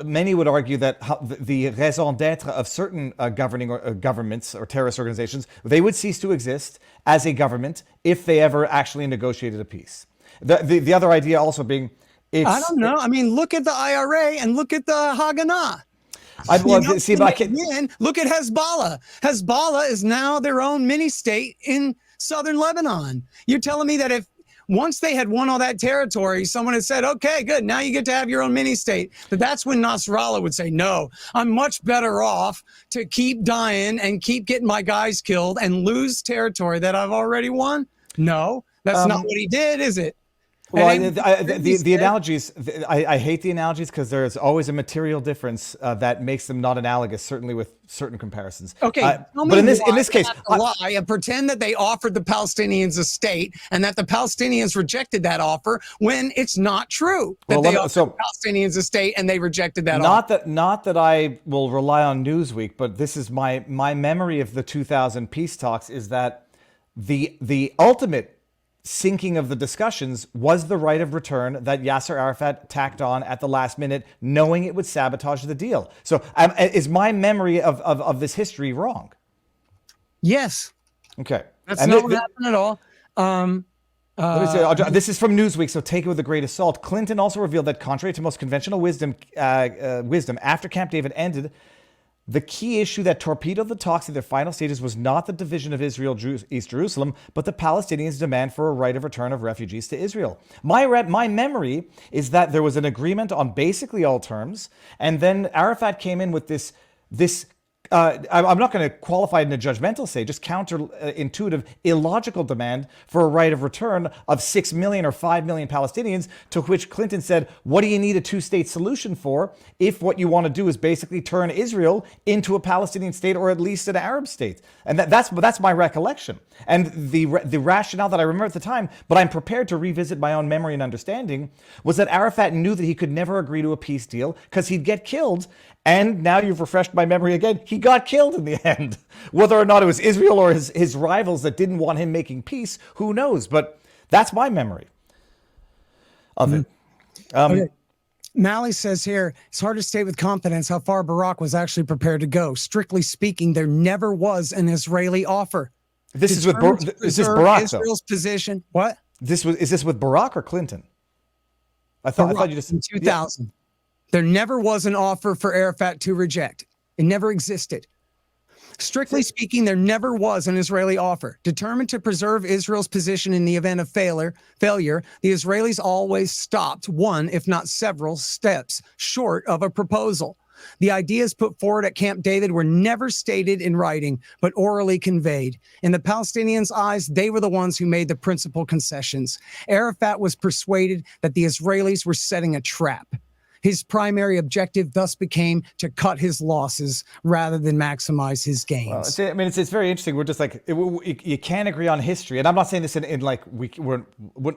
Many would argue that the raison d'être of certain governing governments or terrorist organizations, they would cease to exist as a government if they ever actually negotiated a peace. The other idea also being, I don't know. I mean, look at the IRA and look at the Haganah. Look at Hezbollah. Hezbollah is now their own mini state in southern Lebanon. You're telling me that if once they had won all that territory, someone had said, okay, good, now you get to have your own mini state. But that's when Nasrallah would say, no, I'm much better off to keep dying and keep getting my guys killed and lose territory that I've already won. No, that's not what he did, is it? Well, And the analogies, I hate the analogies because there's always a material difference that makes them not analogous, certainly with certain comparisons. okay, But in this case, lie and pretend that they offered the Palestinians a state and that the Palestinians rejected that offer when it's not true that they offered the Palestinians a state and they rejected that offer. Not that I will rely on Newsweek, but this is my memory of the 2000 peace talks is that the ultimate sinking of the discussions was the right of return that Yasser Arafat tacked on at the last minute, knowing it would sabotage the deal. So is my memory of this history wrong? Yes. Okay. That's not what happened at all. This is from Newsweek, so take it with a grain of salt. Clinton also revealed that contrary to most conventional wisdom, after Camp David ended, the key issue that torpedoed the talks in their final stages was not the division of Israel, East Jerusalem, but the Palestinians' demand for a right of return of refugees to Israel. My memory is that there was an agreement on basically all terms, and then Arafat came in with this I'm not going to qualify it in a judgmental say, just counterintuitive, illogical demand for a right of return of 6 million or 5 million Palestinians, to which Clinton said, what do you need a two-state solution for if what you want to do is basically turn Israel into a Palestinian state or at least an Arab state? And that's my recollection. And the rationale that I remember at the time, but I'm prepared to revisit my own memory and understanding, was that Arafat knew that he could never agree to a peace deal because he'd get killed. And now you've refreshed my memory again. He got killed in the end. Whether or not it was Israel or his rivals that didn't want him making peace, who knows? But that's my memory of it. Okay. Mally says here, it's hard to state with confidence how far Barak was actually prepared to go. Strictly speaking, there never was an Israeli offer. This is Barak, Israel's position. What? Is this with Barak or Clinton? I thought you just in 2000. Yeah. There never was an offer for Arafat to reject. It never existed. Strictly speaking, there never was an Israeli offer. Determined to preserve Israel's position in the event of failure, the Israelis always stopped one, if not several, steps short of a proposal. The ideas put forward at Camp David were never stated in writing, but orally conveyed. In the Palestinians' eyes, they were the ones who made the principal concessions. Arafat was persuaded that the Israelis were setting a trap. His primary objective thus became to cut his losses rather than maximize his gains. Well, it's very interesting. We're just like, you can't agree on history. And I'm not saying this in like, we wouldn't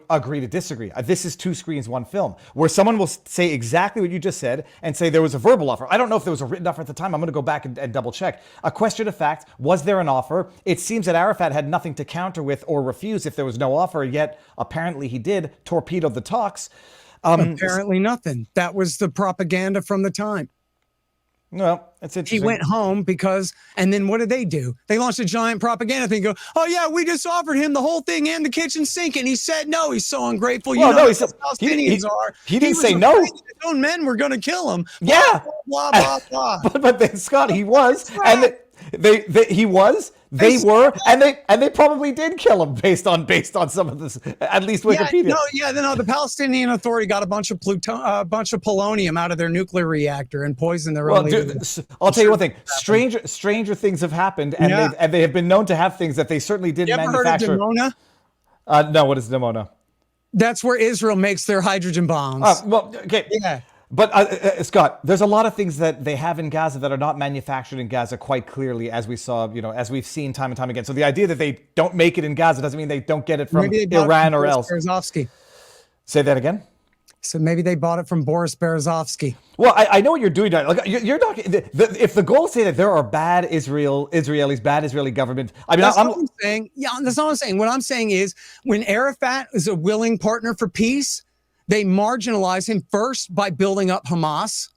agree to disagree. This is two screens, one film, where someone will say exactly what you just said and say there was a verbal offer. I don't know if there was a written offer at the time. I'm going to go back and double check. A question of fact, was there an offer? It seems that Arafat had nothing to counter with or refuse if there was no offer, yet apparently he did torpedo the talks. Apparently nothing. That was the propaganda from the time. Well, it's interesting. He went home and then what did they do? They launched a giant propaganda thing. Go, oh yeah, we just offered him the whole thing and the kitchen sink, and he said no. He's so ungrateful. Well, he said Palestinians are. He didn't say no. His own men were going to kill him. Yeah. Blah blah blah. but then, Scott, he was, and he was. They were, and they probably did kill him based on some of this, at least Wikipedia. The Palestinian Authority got a bunch of polonium out of their nuclear reactor and poisoned their own leader. I'll tell you one thing: stranger things have happened, and they have been known to have things that they certainly didn't manufacture. Heard of Dimona? No, what is Dimona? That's where Israel makes their hydrogen bombs. Okay. Yeah. But Scott, there's a lot of things that they have in Gaza that are not manufactured in Gaza quite clearly, as we saw, as we've seen time and time again. So the idea that they don't make it in Gaza doesn't mean they don't get it from Iran or else. Berezovsky. Say that again. So maybe they bought it from Boris Berezovsky. Well, I know what you're doing. Like you're not. If the goals say that there are bad Israelis, bad Israeli government. I mean, that's what I'm saying. Yeah, that's not what I'm saying. What I'm saying is, when Arafat is a willing partner for peace, they marginalize him first by building up Hamas,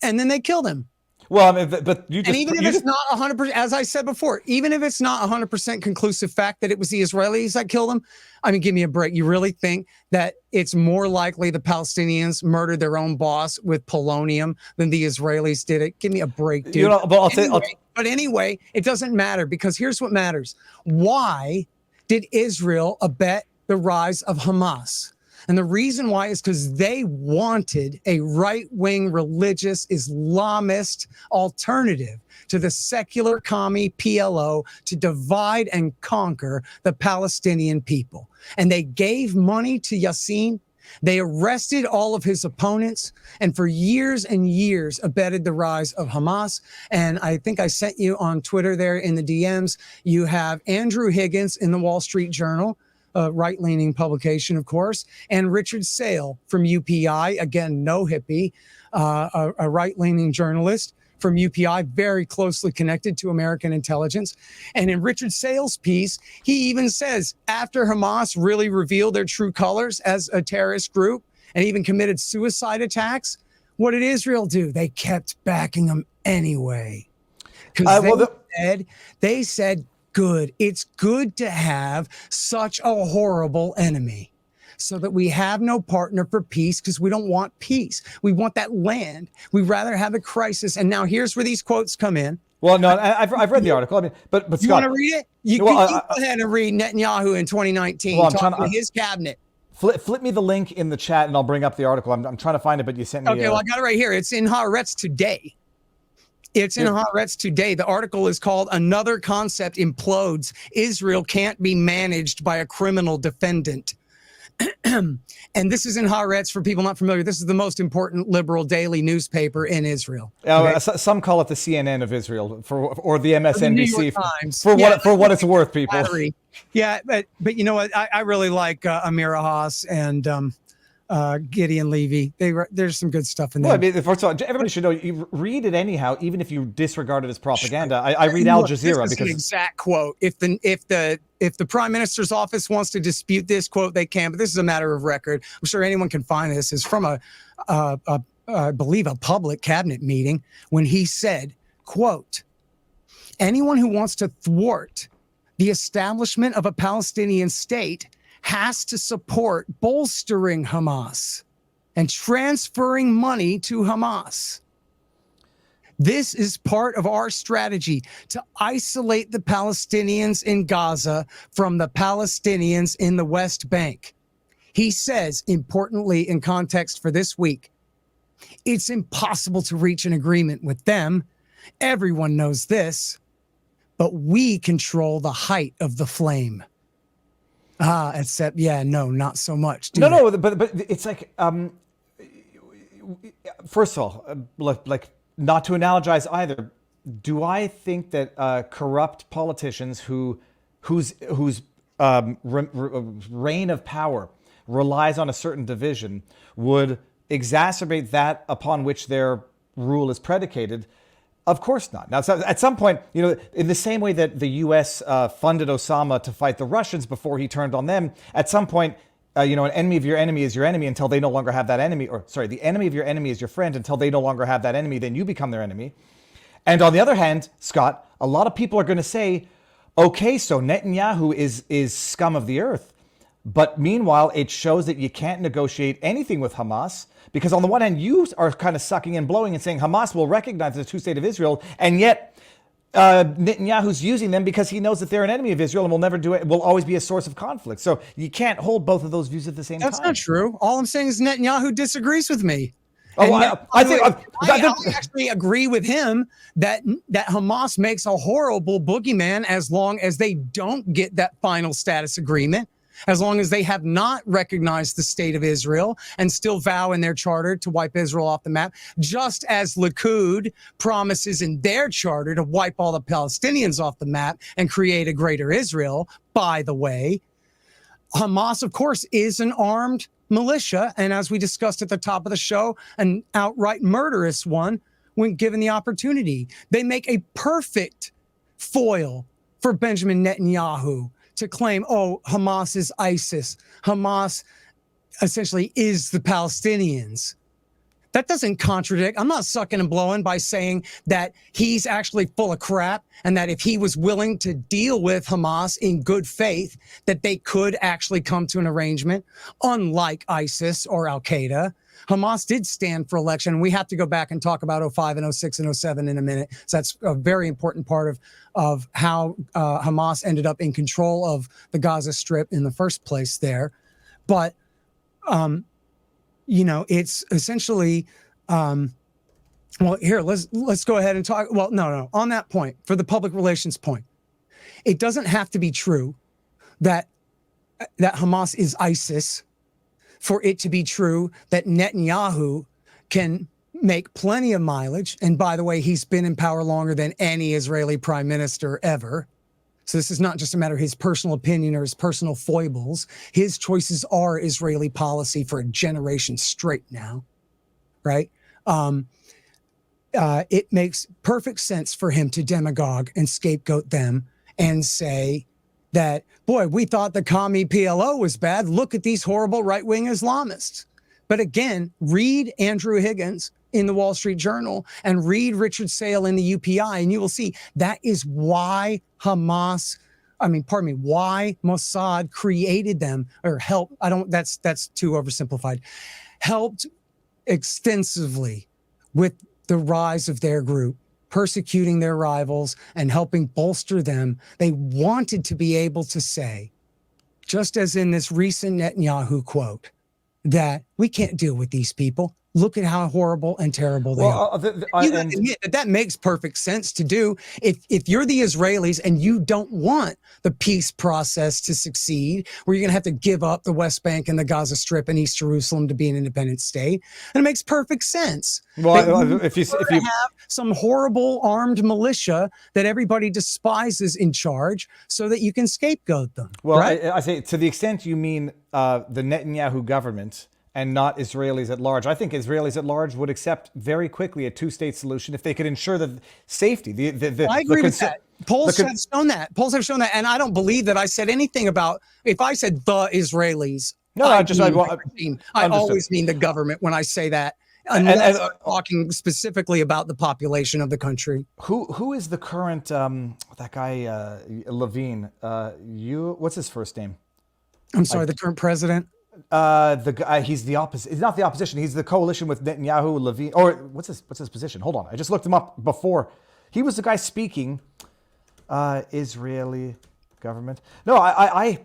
and then they killed him. Well, I mean, but you just... And even if it's not 100%, as I said before, even if it's not 100% conclusive fact that it was the Israelis that killed him, I mean, give me a break. You really think that it's more likely the Palestinians murdered their own boss with polonium than the Israelis did it? Give me a break, dude. But anyway, it doesn't matter, because here's what matters. Why did Israel abet the rise of Hamas? And the reason why is because they wanted a right-wing religious Islamist alternative to the secular commie PLO to divide and conquer the Palestinian people. And they gave money to Yassin They arrested all of his opponents and for years and years abetted the rise of Hamas. And I think I sent you on Twitter there in the DMs. You have Andrew Higgins in the Wall Street Journal, a right-leaning publication, of course, and Richard Sale from UPI, again, no hippie, a right-leaning journalist from UPI, very closely connected to American intelligence. And in Richard Sale's piece, he even says, after Hamas really revealed their true colors as a terrorist group and even committed suicide attacks, what did Israel do? They kept backing them anyway. Because they said, good. It's good to have such a horrible enemy so that we have no partner for peace, because we don't want peace. We want that land. We'd rather have a crisis. And now here's where these quotes come in. Well, no, I've read the article. I mean, but Scott, you want to read it? You can go ahead and read Netanyahu in 2019 talking to his cabinet. Flip me the link in the chat and I'll bring up the article. I'm trying to find it, but you sent me. Okay, well, I got it right here. It's in Haaretz today. It's in Haaretz today. The article is called "Another Concept Implodes. Israel Can't Be Managed by a Criminal Defendant." And this is in Haaretz. For people not familiar, this is the most important liberal daily newspaper in Israel. Okay? Some call it the CNN of Israel, or the MSNBC for what it's worth, people. Battery. Yeah, but you know what? I really like Amira Haas and Gideon Levy. There's some good stuff in there. Well, I mean, first of all, everybody should know, you read it anyhow, even if you disregard it as propaganda. I read Al Jazeera because an exact quote. If the prime minister's office wants to dispute this quote, they can. But this is a matter of record. I'm sure anyone can find this. It's from I believe a public cabinet meeting when he said, quote, "Anyone who wants to thwart the establishment of a Palestinian state has to support bolstering Hamas and transferring money to Hamas. This is part of our strategy to isolate the Palestinians in Gaza from the Palestinians in the West Bank." He says, importantly, in context for this week, it's impossible to reach an agreement with them. Everyone knows this, but we control the height of the flame. Except, no, not so much. No, but it's like, first of all, like not to analogize either. Do I think that corrupt politicians whose reign of power relies on a certain division would exacerbate that upon which their rule is predicated? Of course not. Now, at some point, in the same way that the U.S. Funded Osama to fight the Russians before he turned on them, at some point, an enemy of your enemy is your enemy until they no longer have that enemy. Or, sorry, the enemy of your enemy is your friend until they no longer have that enemy. Then you become their enemy. And on the other hand, Scott, a lot of people are going to say, okay, so Netanyahu is scum of the earth. But meanwhile, it shows that you can't negotiate anything with Hamas, because on the one hand, you are kind of sucking and blowing and saying Hamas will recognize the true state of Israel, and yet Netanyahu's using them because he knows that they're an enemy of Israel and will never do it. Will always be a source of conflict. So you can't hold both of those views at the same time. That's not true. All I'm saying is Netanyahu disagrees with me. I actually agree with him that Hamas makes a horrible boogeyman as long as they don't get that final status agreement. As long as they have not recognized the state of Israel and still vow in their charter to wipe Israel off the map, just as Likud promises in their charter to wipe all the Palestinians off the map and create a greater Israel, by the way. Hamas, of course, is an armed militia, and as we discussed at the top of the show, an outright murderous one when given the opportunity. They make a perfect foil for Benjamin Netanyahu to claim, Hamas is ISIS. Hamas essentially is the Palestinians. That doesn't contradict. I'm not sucking and blowing by saying that he's actually full of crap and that if he was willing to deal with Hamas in good faith, that they could actually come to an arrangement, unlike ISIS or Al-Qaeda. Hamas did stand for election. We have to go back and talk about 05 and 06 and 07 in a minute. So that's a very important part of how Hamas ended up in control of the Gaza Strip in the first place there. But, it's essentially, here, let's go ahead and talk. Well, no. On that point, for the public relations point, it doesn't have to be true that Hamas is ISIS for it to be true that Netanyahu can make plenty of mileage. And by the way, he's been in power longer than any Israeli prime minister ever. So this is not just a matter of his personal opinion or his personal foibles. His choices are Israeli policy for a generation straight now, right? It makes perfect sense for him to demagogue and scapegoat them and say that, boy, we thought the commie PLO was bad. Look at these horrible right-wing Islamists. But again, read Andrew Higgins in the Wall Street Journal and read Richard Sale in the UPI, and you will see that is why why Mossad created them or helped. That's too oversimplified. Helped extensively with the rise of their group, persecuting their rivals and helping bolster them. They wanted to be able to say, just as in this recent Netanyahu quote, that we can't deal with these people. Look at how horrible and terrible they are. You gotta admit that makes perfect sense to do. If you're the Israelis and you don't want the peace process to succeed, where you're going to have to give up the West Bank and the Gaza Strip and East Jerusalem to be an independent state, and it makes perfect sense. Well, if you have some horrible armed militia that everybody despises in charge, so that you can scapegoat them. Well, right? I say to the extent you mean the Netanyahu government and not Israelis at large. I think Israelis at large would accept very quickly a two-state solution if they could ensure the safety. I agree with that. Polls have shown that. Polls have shown that, and I don't believe that I said anything about. If I said the Israelis, I always mean the government when I say that. Unless I'm talking specifically about the population of the country. Who is the current that guy Levine? What's his first name? I'm sorry, the current president. The guy, he's the opposite. He's not the opposition. He's the coalition with Netanyahu, Levine. Or what's his position? Hold on, I just looked him up before. He was the guy speaking. Israeli government. No, I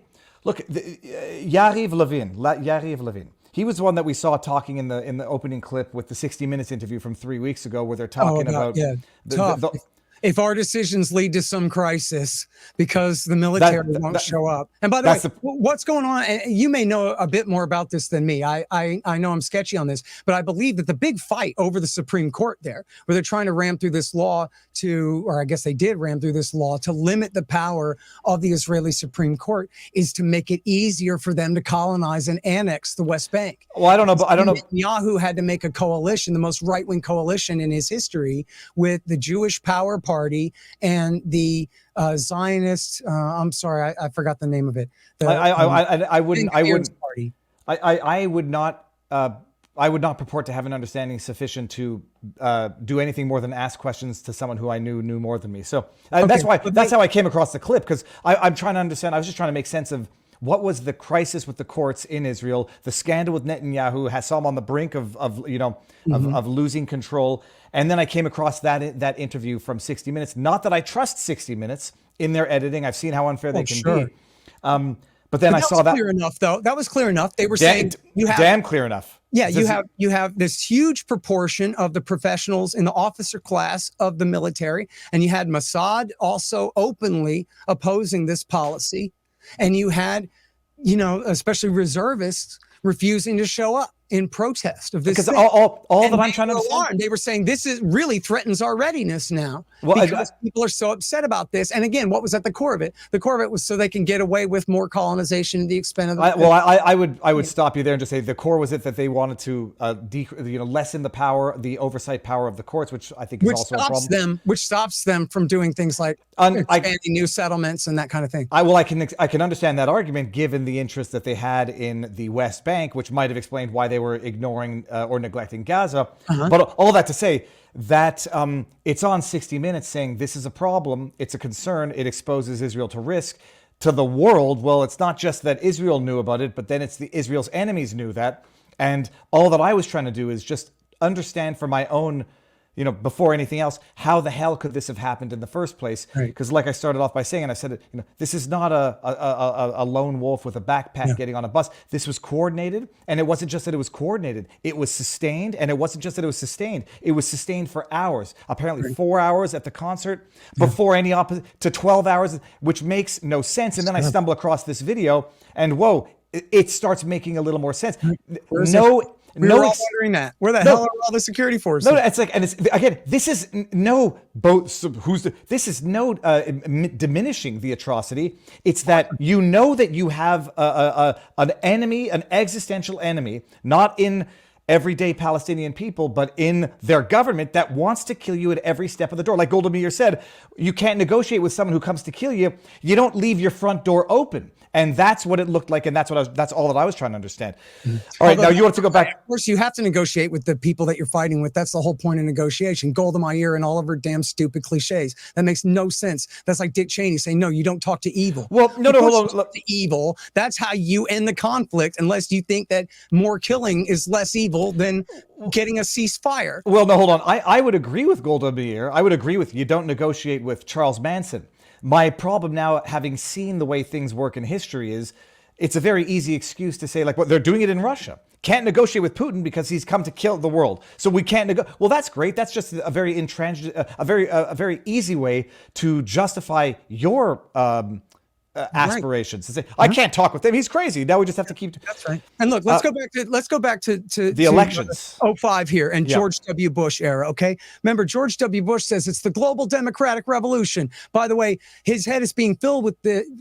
look. Yariv Levin. He was the one that we saw talking in the opening clip with the 60 Minutes interview from 3 weeks ago, where they're talking about if our decisions lead to some crisis because the military won't show up. And by the way, what's going on? And you may know a bit more about this than me. I know I'm sketchy on this, but I believe that the big fight over the Supreme Court there, where they're trying to ram through this law or I guess they did ram through this law to limit the power of the Israeli Supreme Court, is to make it easier for them to colonize and annex the West Bank. Well, I don't know. Netanyahu had to make a coalition, the most right-wing coalition in his history, with the Jewish Power Party and the Zionist. I'm sorry, I forgot the name of it. I would not purport to have an understanding sufficient to do anything more than ask questions to someone who I knew more than me. So that's how I came across the clip, because I'm trying to understand. I was just trying to make sense of what was the crisis with the courts in Israel, the scandal with Netanyahu, has some on the brink of losing control. And then I came across that interview from 60 Minutes. Not that I trust 60 Minutes in their editing. I've seen how unfair they can be. But then I saw that. Clear enough, though. That was clear enough. They were saying damn clear enough. Yeah, you have this huge proportion of the professionals in the officer class of the military, and you had Mossad also openly opposing this policy, and you had, especially reservists refusing to show up in protest of this. Because all that I'm trying to understand, they were saying this really threatens our readiness now, because people are so upset about this. And again, what was at the core of it? The core of it was so they can get away with more colonization at the expense of the. I would stop you there and just say the core was it that they wanted to lessen the oversight power of the courts, which I think is also a problem. Which stops them from doing things like expanding new settlements and that kind of thing. I can understand that argument given the interest that they had in the West Bank, which might have explained why they were ignoring or neglecting Gaza. But all that to say that it's on 60 Minutes saying this is a problem, it's a concern, it exposes Israel to risk to the world. Well, it's not just that Israel knew about it, but then it's Israel's enemies knew that. And all that I was trying to do is just understand for my own, before anything else, how the hell could this have happened in the first place? Because like I started off by saying, and I said, this is not a lone wolf with a backpack getting on a bus. This was coordinated. And it wasn't just that it was coordinated. It was sustained. And it wasn't just that it was sustained. It was sustained for hours, apparently 4 hours at the concert before to 12 hours, which makes no sense. And then I stumble across this video and whoa, it starts making a little more sense. Where's No, We no, were all wondering that. Where the hell are all the security forces? no, it's like, and it's again, this is no both. This is no diminishing the atrocity. It's that you know that you have an enemy, an existential enemy, not in everyday Palestinian people, but in their government that wants to kill you at every step of the door. Like Golda Meir said, you can't negotiate with someone who comes to kill you. You don't leave your front door open. And that's what it looked like, and that's all that I was trying to understand. All right, now you want to go back. Of course, you have to negotiate with the people that you're fighting with. That's the whole point of negotiation. Golda Meir and all of her damn stupid cliches. That makes no sense. That's like Dick Cheney saying, "No, you don't talk to evil." Well, no, hold on. To evil. That's how you end the conflict, unless you think that more killing is less evil than getting a ceasefire. Well, no, hold on. I would agree with Golda Meir. I would agree with you don't negotiate with Charles Manson. My problem now, having seen the way things work in history, is it's a very easy excuse to say, like, well, they're doing it in Russia. Can't negotiate with Putin because he's come to kill the world. So we can't negotiate. Well, that's great. That's just a very a very easy way to justify your aspirations. To say, I can't talk with him. He's crazy. Now we just have to keep. That's right. And look, let's go back to the elections. 2005 here and George W. Bush era. Okay. Remember, George W. Bush says it's the global democratic revolution. By the way, his head is being filled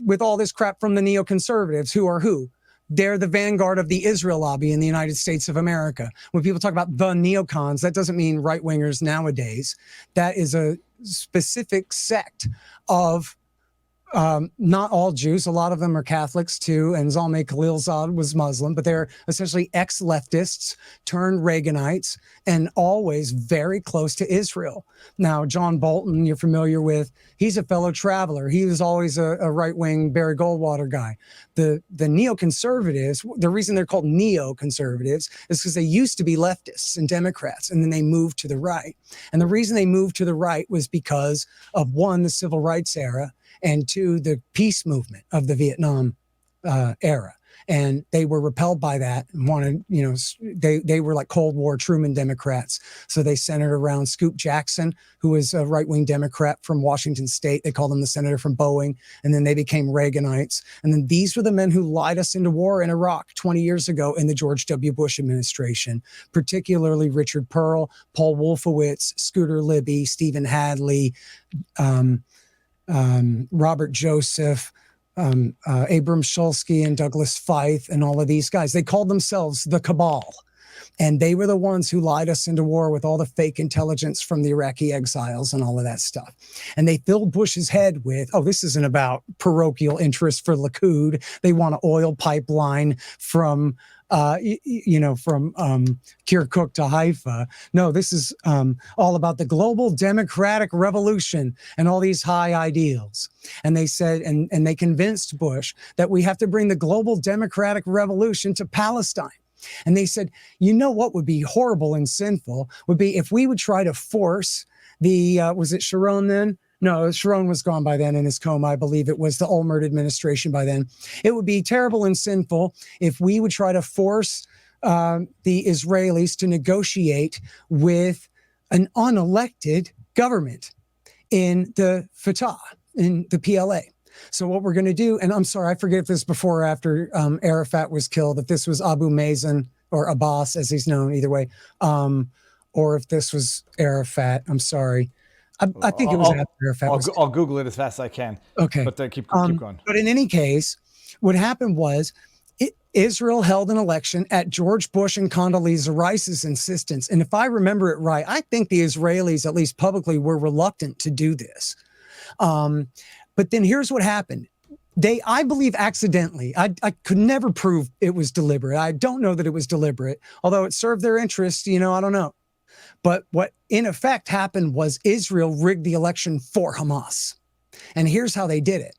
with all this crap from the neoconservatives, who are who? They're the vanguard of the Israel lobby in the United States of America. When people talk about the neocons, that doesn't mean right-wingers nowadays. That is a specific sect of not all Jews. A lot of them are Catholics too. And Zalmay Khalilzad was Muslim, but they're essentially ex-leftists turned Reaganites and always very close to Israel. Now, John Bolton, you're familiar with, he's a fellow traveler. He was always a right-wing Barry Goldwater guy. The neoconservatives, the reason they're called neoconservatives is because they used to be leftists and Democrats, and then they moved to the right. And the reason they moved to the right was because of, one, the civil rights era, and two, the peace movement of the Vietnam era. And they were repelled by that and wanted, they were like Cold War Truman Democrats. So they centered around Scoop Jackson, who was a right-wing Democrat from Washington State. They called him the senator from Boeing. And then they became Reaganites. And then these were the men who lied us into war in Iraq 20 years ago in the George W. Bush administration, particularly Richard Pearl, Paul Wolfowitz, Scooter Libby, Stephen Hadley, Robert Joseph, Abram Shulsky and Douglas Feith and all of these guys. They called themselves the Cabal. And they were the ones who lied us into war with all the fake intelligence from the Iraqi exiles and all of that stuff. And they filled Bush's head with, oh, this isn't about parochial interest for Likud. They want an oil pipeline from Kirkuk to Haifa. No, this is all about the global democratic revolution and all these high ideals. And they said, and they convinced Bush that we have to bring the global democratic revolution to Palestine. And they said, you know what would be horrible and sinful would be if we would try to force the, was it Sharon then? No, Sharon was gone by then in his coma. I believe it was the Olmert administration by then. It would be terrible and sinful if we would try to force the Israelis to negotiate with an unelected government in the Fatah, in the PLA. So what we're going to do, and I'm sorry, I forget if this before or after Arafat was killed, if this was Abu Mazen or Abbas, as he's known, either way, or if this was Arafat. I'm sorry. I think it was after Arafat. I'll Google it as fast as I can. Okay. But keep going. But in any case, what happened was Israel held an election at George Bush and Condoleezza Rice's insistence. And if I remember it right, I think the Israelis, at least publicly, were reluctant to do this. But then here's what happened. They, I believe accidentally, I could never prove it was deliberate. I don't know that it was deliberate, although it served their interests, I don't know. But what in effect happened was Israel rigged the election for Hamas. And here's how they did it.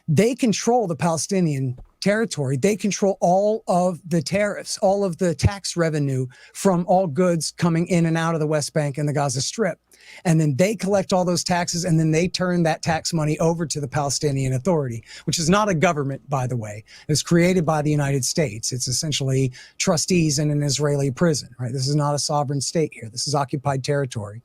They control the Palestinian territory. They control all of the tariffs, all of the tax revenue from all goods coming in and out of the West Bank and the Gaza Strip. And then they collect all those taxes, and then they turn that tax money over to the Palestinian Authority, which is not a government, by the way. It's created by the United States. It's essentially trustees in an Israeli prison, right? This is not a sovereign state here. This is occupied territory.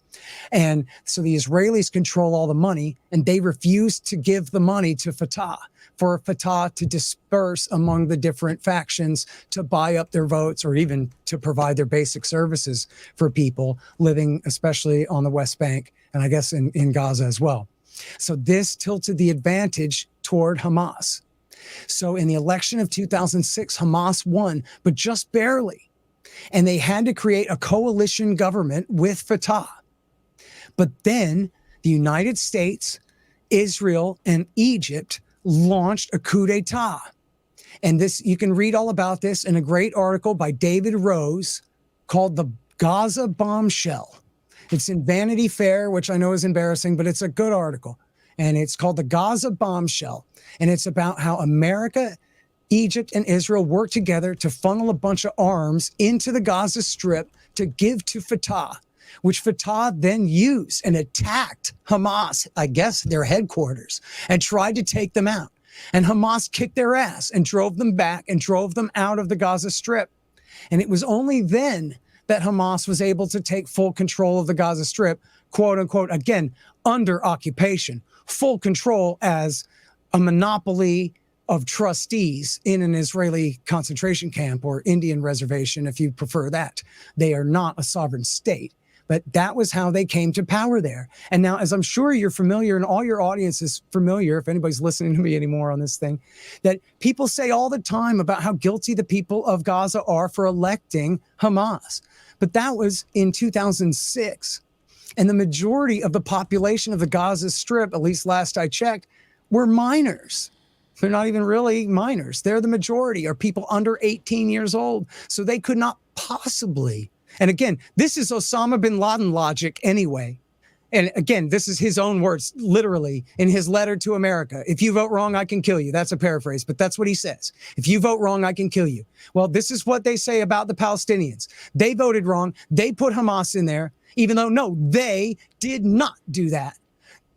And so the Israelis control all the money, and they refuse to give the money to Fatah. for Fatah to disperse among the different factions to buy up their votes or even to provide their basic services for people living, especially on the West Bank and I guess in Gaza as well. So this tilted the advantage toward Hamas. So in the election of 2006, Hamas won, but just barely. And they had to create a coalition government with Fatah. But then the United States, Israel, and Egypt launched a coup d'etat. And this, you can read all about this in a great article by David Rose called The Gaza Bombshell. It's in Vanity Fair, which I know is embarrassing, but it's a good article. And it's called The Gaza Bombshell. And it's about how America, Egypt, and Israel worked together to funnel a bunch of arms into the Gaza Strip to give to Fatah, which Fatah then used and attacked Hamas, I guess their headquarters, and tried to take them out. And Hamas kicked their ass and drove them back and drove them out of the Gaza Strip. And it was only then that Hamas was able to take full control of the Gaza Strip, quote unquote, again, under occupation, full control as a monopoly of trustees in an Israeli concentration camp or Indian reservation, if you prefer that. They are not a sovereign state. But that was how they came to power there. And now, as I'm sure you're familiar, and all your audience is familiar, if anybody's listening to me anymore on this thing, that people say all the time about how guilty the people of Gaza are for electing Hamas. But that was in 2006. And the majority of the population of the Gaza Strip, at least last I checked, were minors. They're not even really minors. They're the majority, are people under 18 years old. So they could not possibly. And again, this is Osama bin Laden logic anyway. And again, this is his own words, literally, in his letter to America. If you vote wrong, I can kill you. That's a paraphrase, but that's what he says. If you vote wrong, I can kill you. Well, this is what they say about the Palestinians. They voted wrong. They put Hamas in there, even though, no, they did not do that.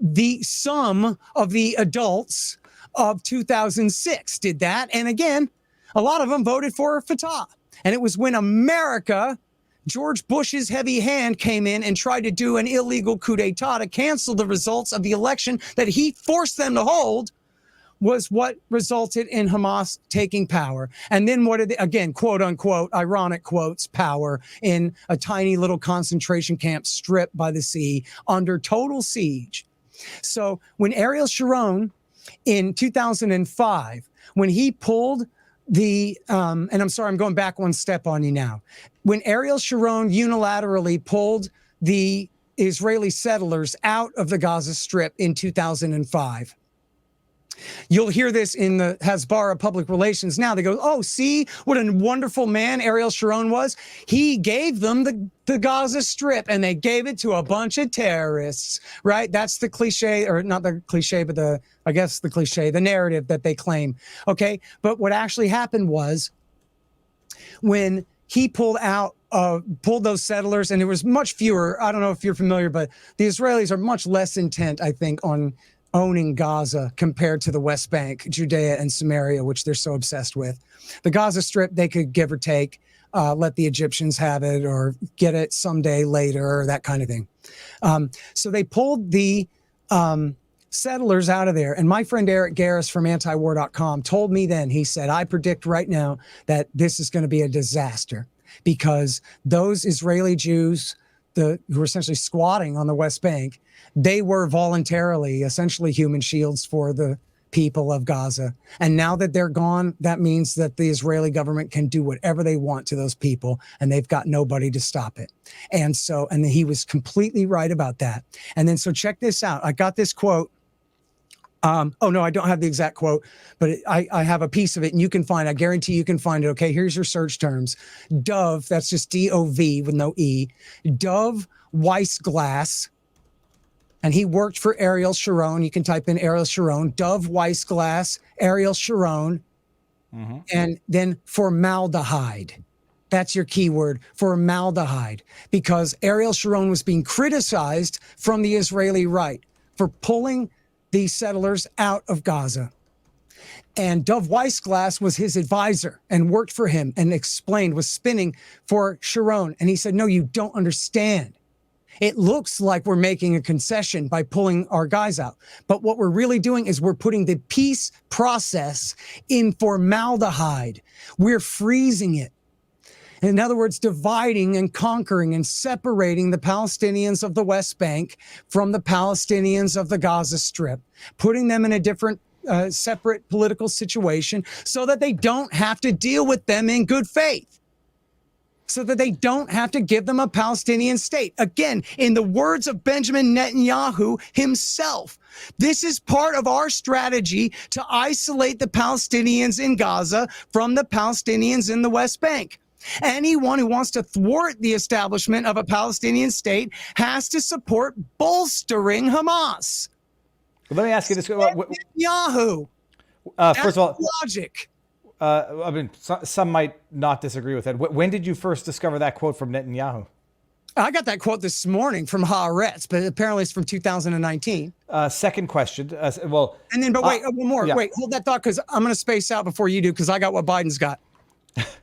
The sum of the adults of 2006 did that. And again, a lot of them voted for Fatah. And it was when America, George Bush's heavy hand, came in and tried to do an illegal coup d'etat to cancel the results of the election that he forced them to hold, was what resulted in Hamas taking power. And then what did they, again, quote unquote, ironic quotes, power in a tiny little concentration camp stripped by the sea under total siege. So when Ariel Sharon in 2005, when he pulled the, and I'm sorry, I'm going back one step on you now. When Ariel Sharon unilaterally pulled the Israeli settlers out of the Gaza Strip in 2005, you'll hear this in the Hasbara public relations now. They go, oh, see what a wonderful man Ariel Sharon was? He gave them the Gaza Strip, and they gave it to a bunch of terrorists, right? That's the cliche, or not the cliche, but I guess the cliche, the narrative that they claim, okay? But what actually happened was when he pulled those settlers, and there was much fewer, I don't know if you're familiar, but the Israelis are much less intent, I think, on owning Gaza compared to the West Bank, Judea and Samaria, which they're so obsessed with. The Gaza Strip, they could give or take, let the Egyptians have it or get it someday later, or that kind of thing. So they pulled the settlers out of there. And my friend Eric Garris from antiwar.com told me then, he said, I predict right now that this is going to be a disaster because those Israeli Jews, who were essentially squatting on the West Bank, they were voluntarily essentially human shields for the people of Gaza. And now that they're gone, that means that the Israeli government can do whatever they want to those people, and they've got nobody to stop it. And so, and he was completely right about that. And then, so check this out. I got this quote. Oh, no, I don't have the exact quote, but I have a piece of it, and you can find, I guarantee you can find it. Okay, here's your search terms. Dove, that's just D-O-V with no E. Dove Weissglass. And he worked for Ariel Sharon. You can type in Ariel Sharon, Dove Weissglass, Ariel Sharon, and then formaldehyde. That's your keyword, formaldehyde, because Ariel Sharon was being criticized from the Israeli right for pulling these settlers out of Gaza. And Dove Weissglass was his advisor and worked for him and explained, was spinning for Sharon. And he said, no, you don't understand. It looks like we're making a concession by pulling our guys out. But what we're really doing is we're putting the peace process in formaldehyde. We're freezing it. In other words, dividing and conquering and separating the Palestinians of the West Bank from the Palestinians of the Gaza Strip, putting them in a different, separate political situation so that they don't have to deal with them in good faith, so that they don't have to give them a Palestinian state. Again, in the words of Benjamin Netanyahu himself, this is part of our strategy to isolate the Palestinians in Gaza from the Palestinians in the West Bank. Anyone who wants to thwart the establishment of a Palestinian state has to support bolstering Hamas. Let me ask you this. Netanyahu. First of all, logic. I mean, some might not disagree with that. When did you first discover that quote from Netanyahu? I got that quote this morning from Haaretz, but apparently it's from 2019. Second question. But wait, one more. Yeah. Wait, hold that thought, because I'm going to space out before you do, because I got what Biden's got.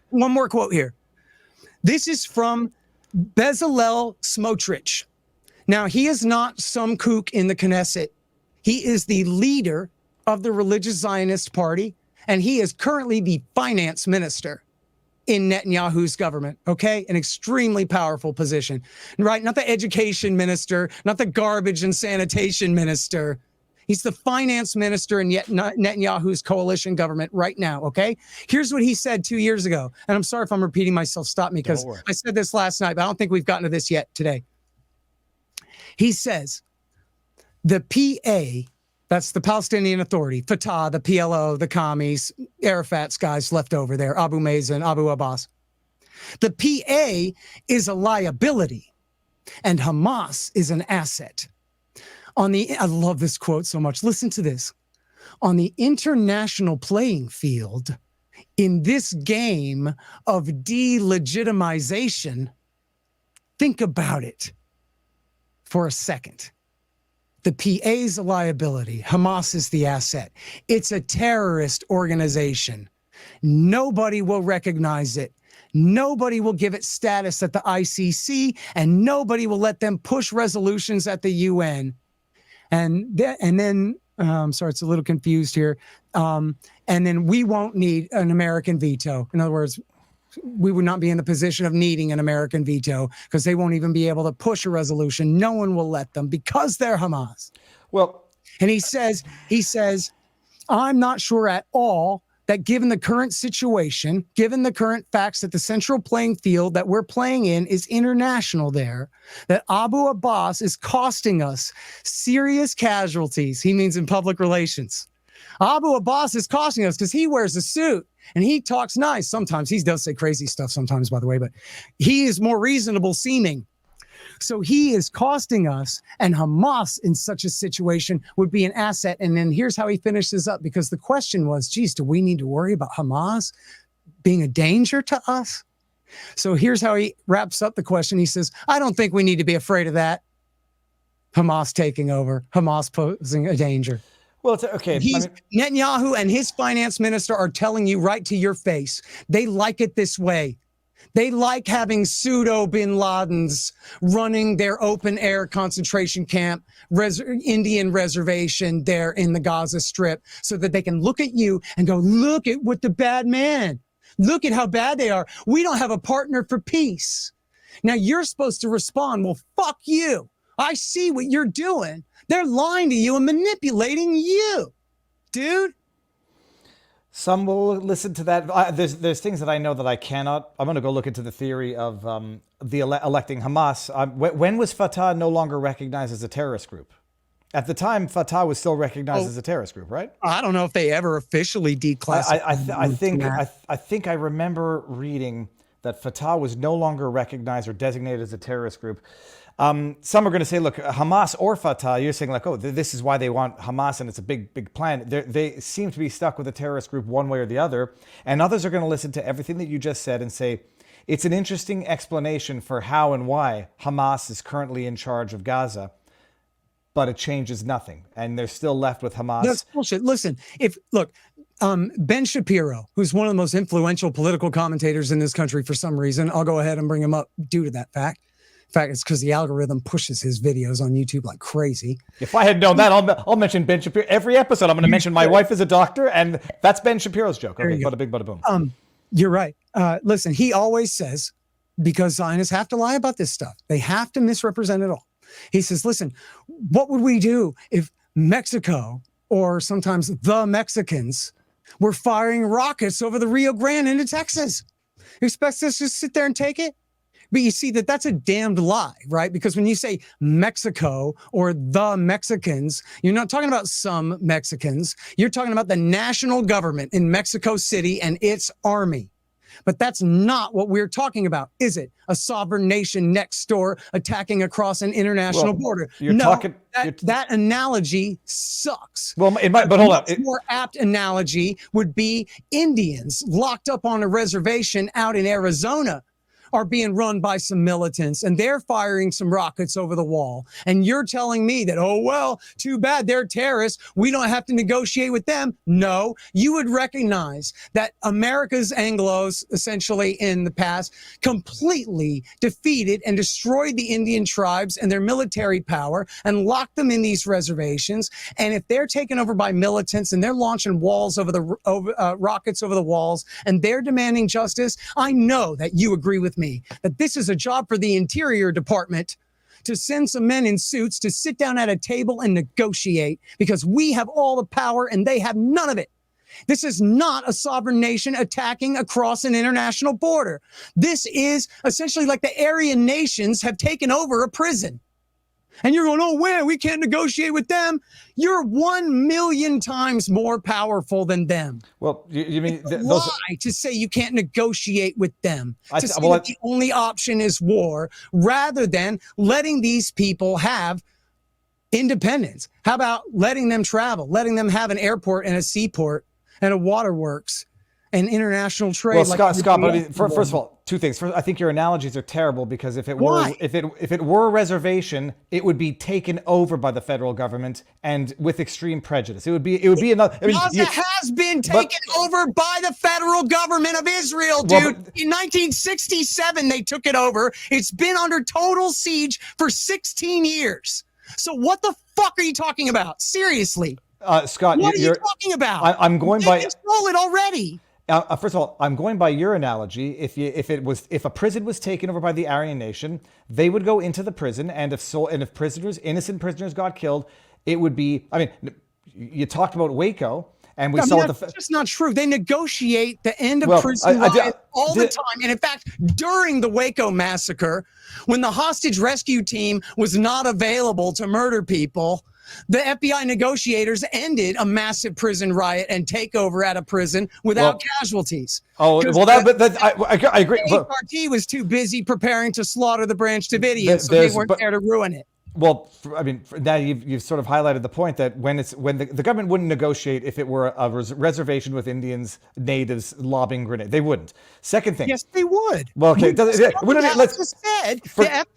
One more quote here. This is from Bezalel Smotrich. Now, he is not some kook in the Knesset. He is the leader of the Religious Zionist Party, and he is currently the finance minister in Netanyahu's government, okay? An extremely powerful position, right? Not the education minister, not the garbage and sanitation minister. He's the finance minister in Netanyahu's coalition government right now, okay? Here's what he said 2 years ago. And I'm sorry if I'm repeating myself. Stop me, because I said this last night, but I don't think we've gotten to this yet today. He says, the PA, that's the Palestinian Authority, Fatah, the PLO, the commies, Arafat's guys left over there, Abu Mazen, Abu Abbas. The PA is a liability, and Hamas is an asset. I love this quote so much. Listen to this. On the international playing field, in this game of delegitimization, think about it for a second. The PA is a liability. Hamas is the asset. It's a terrorist organization. Nobody will recognize it. Nobody will give it status at the ICC, and nobody will let them push resolutions at the UN. And then, I'm sorry, it's a little confused here. And then we won't need an American veto. In other words, we would not be in the position of needing an American veto, because they won't even be able to push a resolution. No one will let them, because they're Hamas. Well, and he says, I'm not sure at all that, given the current situation, given the current facts, that the central playing field that we're playing in is international there, that Abu Abbas is costing us serious casualties. He means in public relations. Abu Abbas is costing us because he wears a suit and he talks nice. Sometimes he does say crazy stuff sometimes, by the way, but he is more reasonable seeming. So he is costing us, and Hamas in such a situation would be an asset. And then here's how he finishes up, because the question was, geez, do we need to worry about Hamas being a danger to us? So here's how he wraps up the question. He says, I don't think we need to be afraid of that. Hamas taking over, Hamas posing a danger. Well, it's okay. Netanyahu and his finance minister are telling you right to your face, they like it this way. They like having pseudo bin Ladens running their open air concentration camp, Indian reservation there in the Gaza Strip, so that they can look at you and go, look at what the bad man, look at how bad they are. We don't have a partner for peace. Now you're supposed to respond, well, fuck you. I see what you're doing. They're lying to you and manipulating you, dude. Some will listen to that. There's things that I know that I cannot. I'm going to go look into the theory of electing Hamas. When was Fatah no longer recognized as a terrorist group? At the time, Fatah was still recognized as a terrorist group, right? I don't know if they ever officially declassified. I think I remember reading that Fatah was no longer recognized or designated as a terrorist group. Some are going to say, look, Hamas or Fatah, you're saying like, oh, this is why they want Hamas and it's a big, big plan. They seem to be stuck with a terrorist group one way or the other. And others are going to listen to everything that you just said and say, it's an interesting explanation for how and why Hamas is currently in charge of Gaza, but it changes nothing. And they're still left with Hamas. That's bullshit. Listen, Ben Shapiro, who's one of the most influential political commentators in this country for some reason, I'll go ahead and bring him up due to that fact. In fact, it's because the algorithm pushes his videos on YouTube like crazy. If I had known that, I'll mention Ben Shapiro every episode. I'm going to mention my wife is a doctor, and that's Ben Shapiro's joke. Okay, bada big, bada boom. You're right. Listen, he always says, because Zionists have to lie about this stuff. They have to misrepresent it all. He says, listen, what would we do if Mexico, or sometimes the Mexicans, were firing rockets over the Rio Grande into Texas? He expects us to just sit there and take it? But you see that's a damned lie, right? Because when you say Mexico or the Mexicans, you're not talking about some Mexicans. You're talking about the national government in Mexico City and its army. But that's not what we're talking about, is it? A sovereign nation next door attacking across an international border. That analogy sucks. Well, but hold on. A more apt analogy would be Indians locked up on a reservation out in Arizona are being run by some militants, and they're firing some rockets over the wall. And you're telling me that, oh, well, too bad, they're terrorists, we don't have to negotiate with them. No, you would recognize that America's Anglos, essentially in the past, completely defeated and destroyed the Indian tribes and their military power and locked them in these reservations. And if they're taken over by militants and they're launching walls over the rockets over the walls and they're demanding justice, I know that you agree with me that this is a job for the Interior Department to send some men in suits to sit down at a table and negotiate, because we have all the power and they have none of it. This is not a sovereign nation attacking across an international border. This is essentially like the Aryan nations have taken over a prison. And you're going, oh, well, we can't negotiate with them. You're 1 million times more powerful than them. Well, you mean it's a lie to say you can't negotiate with them, to say that the only option is war, rather than letting these people have independence. How about letting them travel, letting them have an airport and a seaport and a waterworks and international trade? Well, Scott, but I mean, first of all, two things. First, I think your analogies are terrible, because if it were a reservation, it would be taken over by the federal government and with extreme prejudice. It would be another. Gaza has been taken over by the federal government of Israel, dude. Well, in 1967, they took it over. It's been under total siege for 16 years. So what the fuck are you talking about? Seriously. Scott, what are you talking about? I'm going by. They control it already. First of all, I'm going by your analogy. If a prison was taken over by the Aryan nation, they would go into the prison, and if innocent prisoners got killed, it would be. I mean, you talked about Waco, and we saw that's just not true. They negotiate the end of prison all the time, and in fact, during the Waco massacre, when the hostage rescue team was not available to murder people, the FBI negotiators ended a massive prison riot and takeover at a prison without casualties. Oh, well, I agree. The HRT was too busy preparing to slaughter the Branch Davidians, so they weren't there to ruin it. Well, I mean, now you've sort of highlighted the point that when the government wouldn't negotiate if it were a reservation with Indians, natives lobbing grenades. They wouldn't. Second thing. Yes, they would. Well, okay. The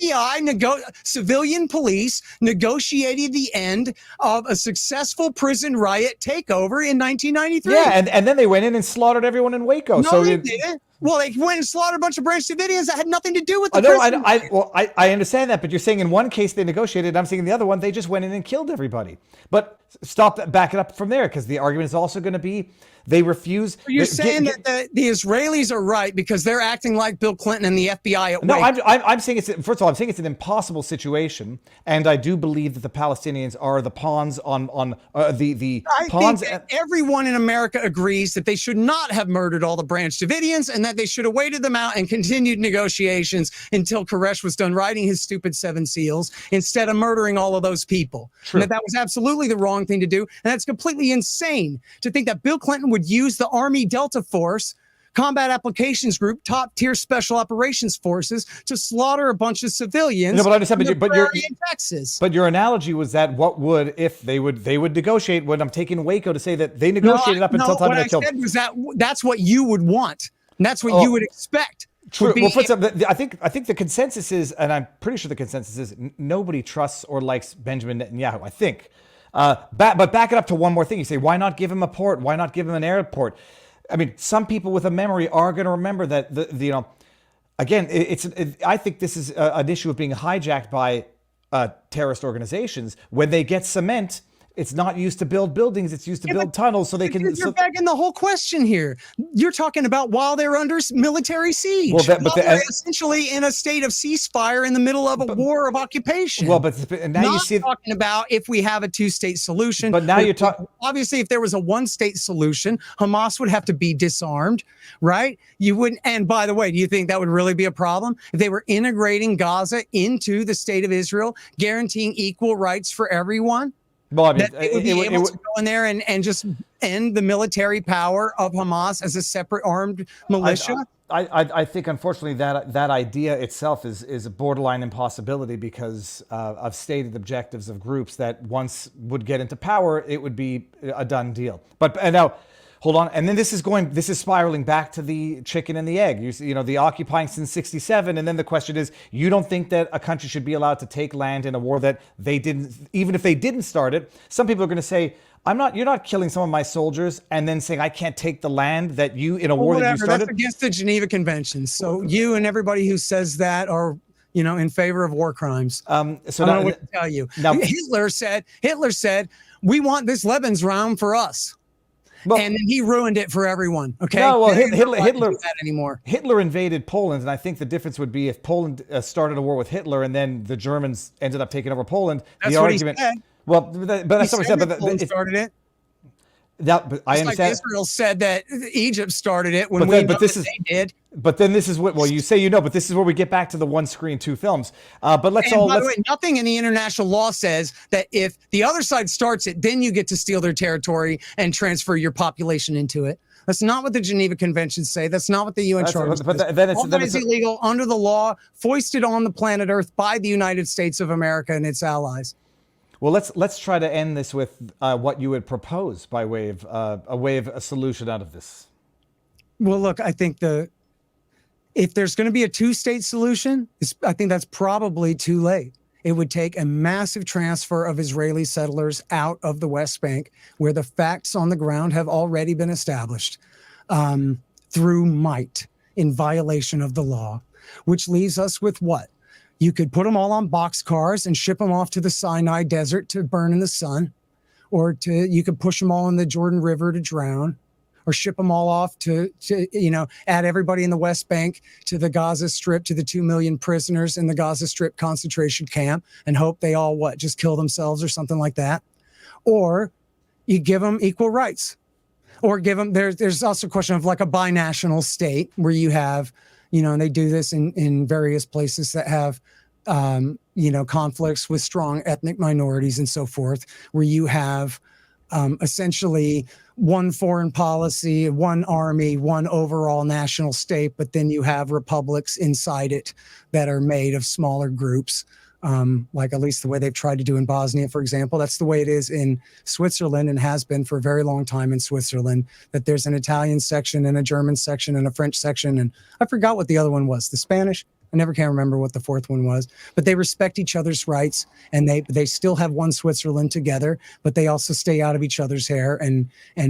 FBI, civilian police negotiated the end of a successful prison riot takeover in 1993. Yeah, and then they went in and slaughtered everyone in Waco. No, they didn't. Well, they went and slaughtered a bunch of Branch Davidians that had nothing to do with the prison. I understand that, but you're saying in one case they negotiated. I'm saying in the other one they just went in and killed everybody. But back it up from there, because the argument is also going to be they refuse. You're saying that the Israelis are right because they're acting like Bill Clinton and the FBI at Waco. No, I'm saying first of all, I'm saying it's an impossible situation, and I do believe that the Palestinians are the pawns on the pawns. Everyone in America agrees that they should not have murdered all the Branch Davidians, and that they should have waited them out and continued negotiations until Koresh was done writing his stupid 7 seals instead of murdering all of those people. True. And that was absolutely the wrong thing to do, and that's completely insane to think that Bill Clinton would use the Army Delta Force, Combat Applications Group, top-tier Special Operations Forces to slaughter a bunch of civilians. No, but I understand, in Texas. But your analogy was that what would if they would negotiate? When I'm taking Waco to say that they negotiated up until time they killed. What I said was that's what you would want. And that's what you would expect. True. Well, I think the consensus is, and I'm pretty sure the consensus is, nobody trusts or likes Benjamin Netanyahu. I think. But back it up to one more thing. You say, why not give him a port? Why not give him an airport? I mean, some people with a memory are going to remember that Again, I think this is an issue of being hijacked by terrorist organizations. When they get cement, it's not used to build buildings; it's used to build tunnels, so they can. You're begging the whole question here. You're talking about while they're under military siege. Well, they're essentially in a state of ceasefire in the middle of a war of occupation. Well, but now not you see talking about if we have a two-state solution. But now you're talking. Obviously, if there was a one-state solution, Hamas would have to be disarmed, right? You wouldn't. And by the way, do you think that would really be a problem if they were integrating Gaza into the state of Israel, guaranteeing equal rights for everyone? Well, I mean, that they would be able to go in there and just end the military power of Hamas as a separate armed militia? I think, unfortunately, that idea itself is a borderline impossibility because of stated objectives of groups that once would get into power, it would be a done deal. But now, hold on, and then this is spiraling back to the chicken and the egg. You know, the occupying since '67, and then the question is, you don't think that a country should be allowed to take land in a war that they didn't, even if they didn't start it? Some people are going to say, you're not killing some of my soldiers and then saying I can't take the land that you in a war that you started. That's against the Geneva Convention. So you and everybody who says that are, you know, in favor of war crimes. So I don't know what to tell you. Now, Hitler said, we want this Lebensraum for us. Well, and then he ruined it for everyone. Okay. No, well, Hitler that anymore. Hitler invaded Poland, and I think the difference would be if Poland started a war with Hitler, and then the Germans ended up taking over Poland. That's what he said. Well, but that's what I said. But Poland started it. But I understand. Like Israel said that Egypt started it when they did. But then this is what, well, you say you know, but this is where we get back to the one screen, two films. But by the way, nothing in the international law says that if the other side starts it, then you get to steal their territory and transfer your population into it. That's not what the Geneva Conventions say. That's not what the UN Charter says. But then it's illegal under the law foisted on the planet Earth by the United States of America and its allies. Well, let's try to end this with what you would propose by way of a solution out of this. Well, look, I think if there's going to be a two-state solution, I think that's probably too late. It would take a massive transfer of Israeli settlers out of the West Bank, where the facts on the ground have already been established through might in violation of the law, which leaves us with what? You could put them all on boxcars and ship them off to the Sinai Desert to burn in the sun, or you could push them all in the Jordan River to drown, or ship them all off to add everybody in the West Bank to the Gaza Strip, to the 2 million prisoners in the Gaza Strip concentration camp, and hope they all just kill themselves or something like that. Or you give them equal rights, or give them. There's also a question of like a binational state where you have. And they do this in various places that have, conflicts with strong ethnic minorities and so forth, where you have essentially one foreign policy, one army, one overall national state, but then you have republics inside it that are made of smaller groups, like at least the way they've tried to do in Bosnia, for example. That's the way it is in Switzerland and has been for a very long time in Switzerland, that there's an Italian section and a German section and a French section. And I forgot what the other one was, the Spanish. I never can remember what the fourth one was, but they respect each other's rights, and they still have one Switzerland together, but they also stay out of each other's hair and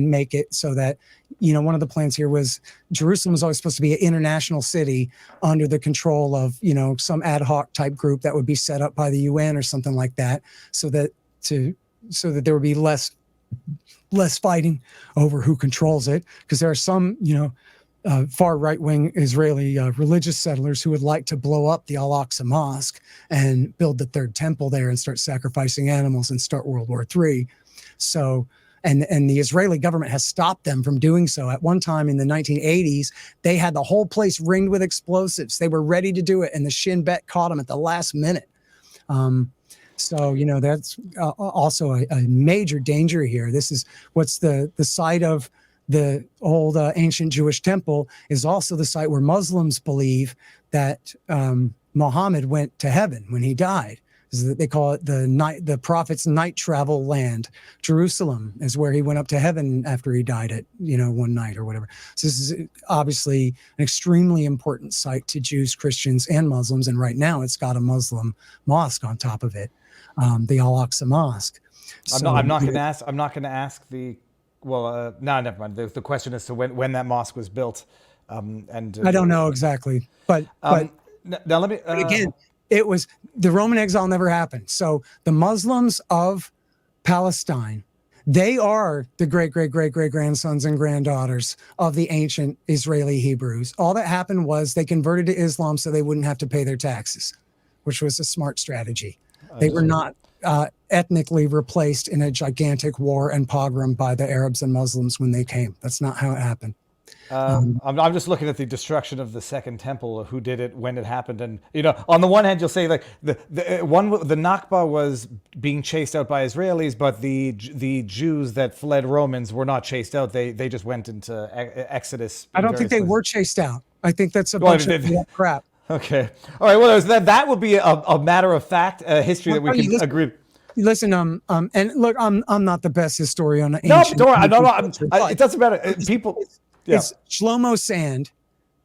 make it so that, one of the plans here was Jerusalem was always supposed to be an international city under the control of, some ad hoc type group that would be set up by the UN or something like that, so that there would be less fighting over who controls it, because there are some, far right-wing Israeli religious settlers who would like to blow up the Al-Aqsa Mosque and build the third temple there and start sacrificing animals and start World War III. So, and the Israeli government has stopped them from doing so. At one time in the 1980s, they had the whole place ringed with explosives. They were ready to do it, and the Shin Bet caught them at the last minute. So, that's also a major danger here. This is what's the site of the old ancient Jewish temple is also the site where Muslims believe that Muhammad went to heaven when he died. They call it the prophet's night travel land. Jerusalem is where he went up to heaven after he died at one night or whatever. So this is obviously an extremely important site to Jews, Christians, and Muslims. And right now it's got a Muslim mosque on top of it, the Al-Aqsa Mosque. I'm not going to ask the. Well, no, never mind. The question as to when that mosque was built. And I don't know exactly, but now let me again, it was the Roman exile never happened. So the Muslims of Palestine, they are the great grandsons and granddaughters of the ancient Israeli Hebrews. All that happened was they converted to Islam so they wouldn't have to pay their taxes, which was a smart strategy. They were not ethnically replaced in a gigantic war and pogrom by the Arabs and Muslims when they came. That's not how it happened. I'm just looking at the destruction of the Second Temple, who did it, when it happened, and on the one hand, you'll say like the Nakba was being chased out by Israelis, but the Jews that fled Romans were not chased out. They just went into exodus. I don't think they were chased out. I think that's a bunch of crap. Okay, all right. Well, that would be a matter of fact history that we can agree. Listen, and look, I'm not the best historian on ancient. No, don't worry. It doesn't matter. People. Yeah. It's Shlomo Sand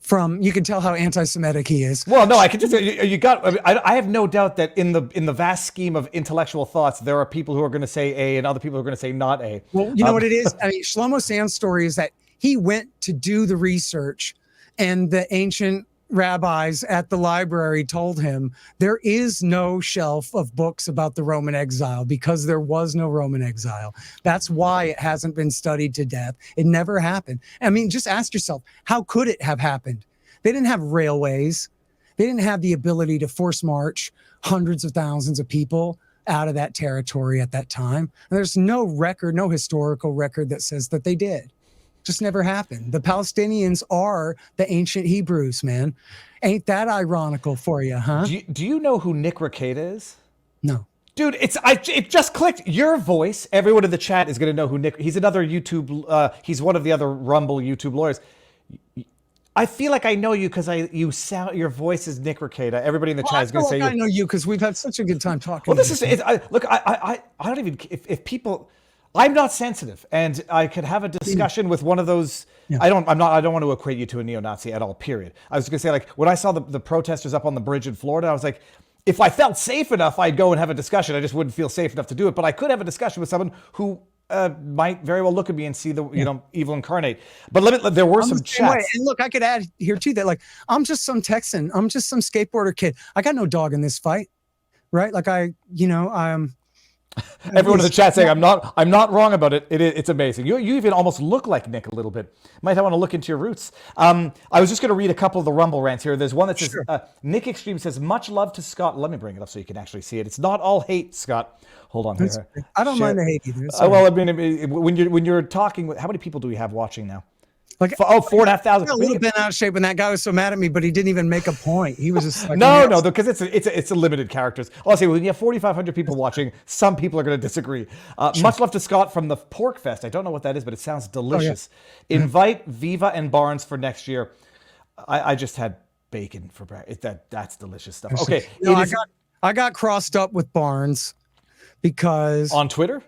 from, you can tell how anti-Semitic he is. Well, no, I can just, I have no doubt that in the vast scheme of intellectual thoughts, there are people who are going to say A and other people who are going to say not A. Well, you know what it is? I mean, Shlomo Sand's story is that he went to do the research, and the ancient rabbis at the library told him there is no shelf of books about the Roman exile because there was no Roman exile. That's why it hasn't been studied to death. It never happened. I mean, just ask yourself, how could it have happened? They didn't have railways. They didn't have the ability to force march hundreds of thousands of people out of that territory at that time. And there's no record, no historical record that says that they did. Just never happened. The Palestinians are the ancient Hebrews, man. Ain't that ironical for you, huh? Do you know who Nick Rekieta is? No. Dude, it just clicked. Your voice, everyone in the chat is going to know who Nick. He's another YouTube. He's one of the other Rumble YouTube lawyers. I feel like I know you because your voice is Nick Rekieta. Everybody in the chat is going to say I know you because we've had such a good time talking. Well, this is look. I don't even if people. I'm not sensitive, and I could have a discussion with one of those. Yeah. I don't want to equate you to a neo-Nazi at all. Period. I was going to say, like, when I saw the protesters up on the bridge in Florida, I was like, if I felt safe enough, I'd go and have a discussion. I just wouldn't feel safe enough to do it. But I could have a discussion with someone who might very well look at me and see the evil incarnate. But there were some chats. And look, I could add here too that, like, I'm just some Texan. I'm just some skateboarder kid. I got no dog in this fight, right? Like I'm. Everyone in the chat saying I'm not wrong about it. It's amazing. You even almost look like Nick a little bit. Might want to look into your roots. I was just going to read a couple of the Rumble rants here. There's one that says Nick Extreme says much love to Scott. Let me bring it up so you can actually see it. It's not all hate, Scott. Hold on here. I don't mind the hate either. Well, I mean, when you're talking, how many people do we have watching now? Like 4,500. A little bit out of shape, and that guy was so mad at me, but he didn't even make a point. He was just like, no, because it's a limited characters. I'll say when you have 4,500 people watching, some people are going to disagree. Sure. Much love to Scott from the Pork Fest. I don't know what that is, but it sounds delicious. Oh, yeah. Invite Viva and Barnes for next year. I just had bacon for breakfast. That's delicious stuff. Okay, I got crossed up with Barnes because on Twitter.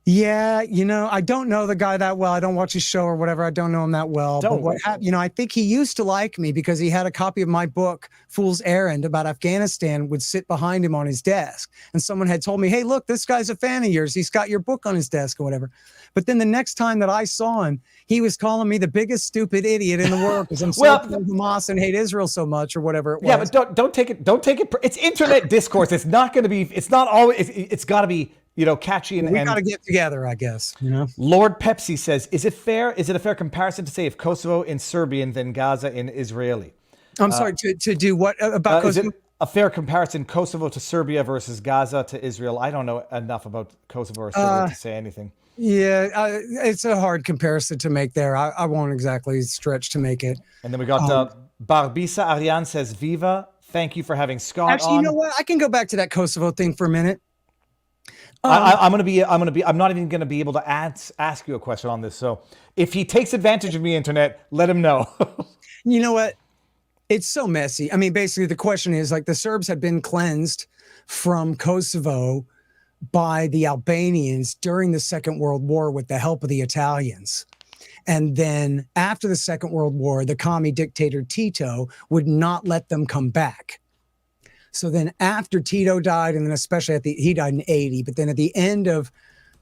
Yeah, I don't know the guy that well. I don't watch his show or whatever. I don't know him that well. But what happened, I think he used to like me because he had a copy of my book, Fool's Errand, about Afghanistan, would sit behind him on his desk. And someone had told me, hey, look, this guy's a fan of yours. He's got your book on his desk or whatever. But then the next time that I saw him, he was calling me the biggest stupid idiot in the world because I'm so Hamas and hate Israel so much or whatever it was. Yeah, but don't take it. It's internet discourse. It's not going to be. It's not always. It's got to be. Catchy and we got to get together, I guess. Lord Pepsi says, "Is it a fair comparison to say if Kosovo in Serbian than Gaza in Israeli?" I'm sorry to do what about Kosovo? Is it a fair comparison, Kosovo to Serbia versus Gaza to Israel? I don't know enough about Kosovo or Serbia to say anything. Yeah, it's a hard comparison to make there. I won't exactly stretch to make it. And then we got Barbisa Ariane says, "Viva, thank you for having Scott Actually, on." You know what? I can go back to that Kosovo thing for a minute. I'm not even going to be able to ask you a question on this. So if he takes advantage of me, internet, let him know. You know what? It's so messy. I mean, basically the question is, like, the Serbs had been cleansed from Kosovo by the Albanians during the Second World War with the help of the Italians. And then after the Second World War, the commie dictator Tito would not let them come back. So then after Tito died, and then especially he died in 80, but then at the end of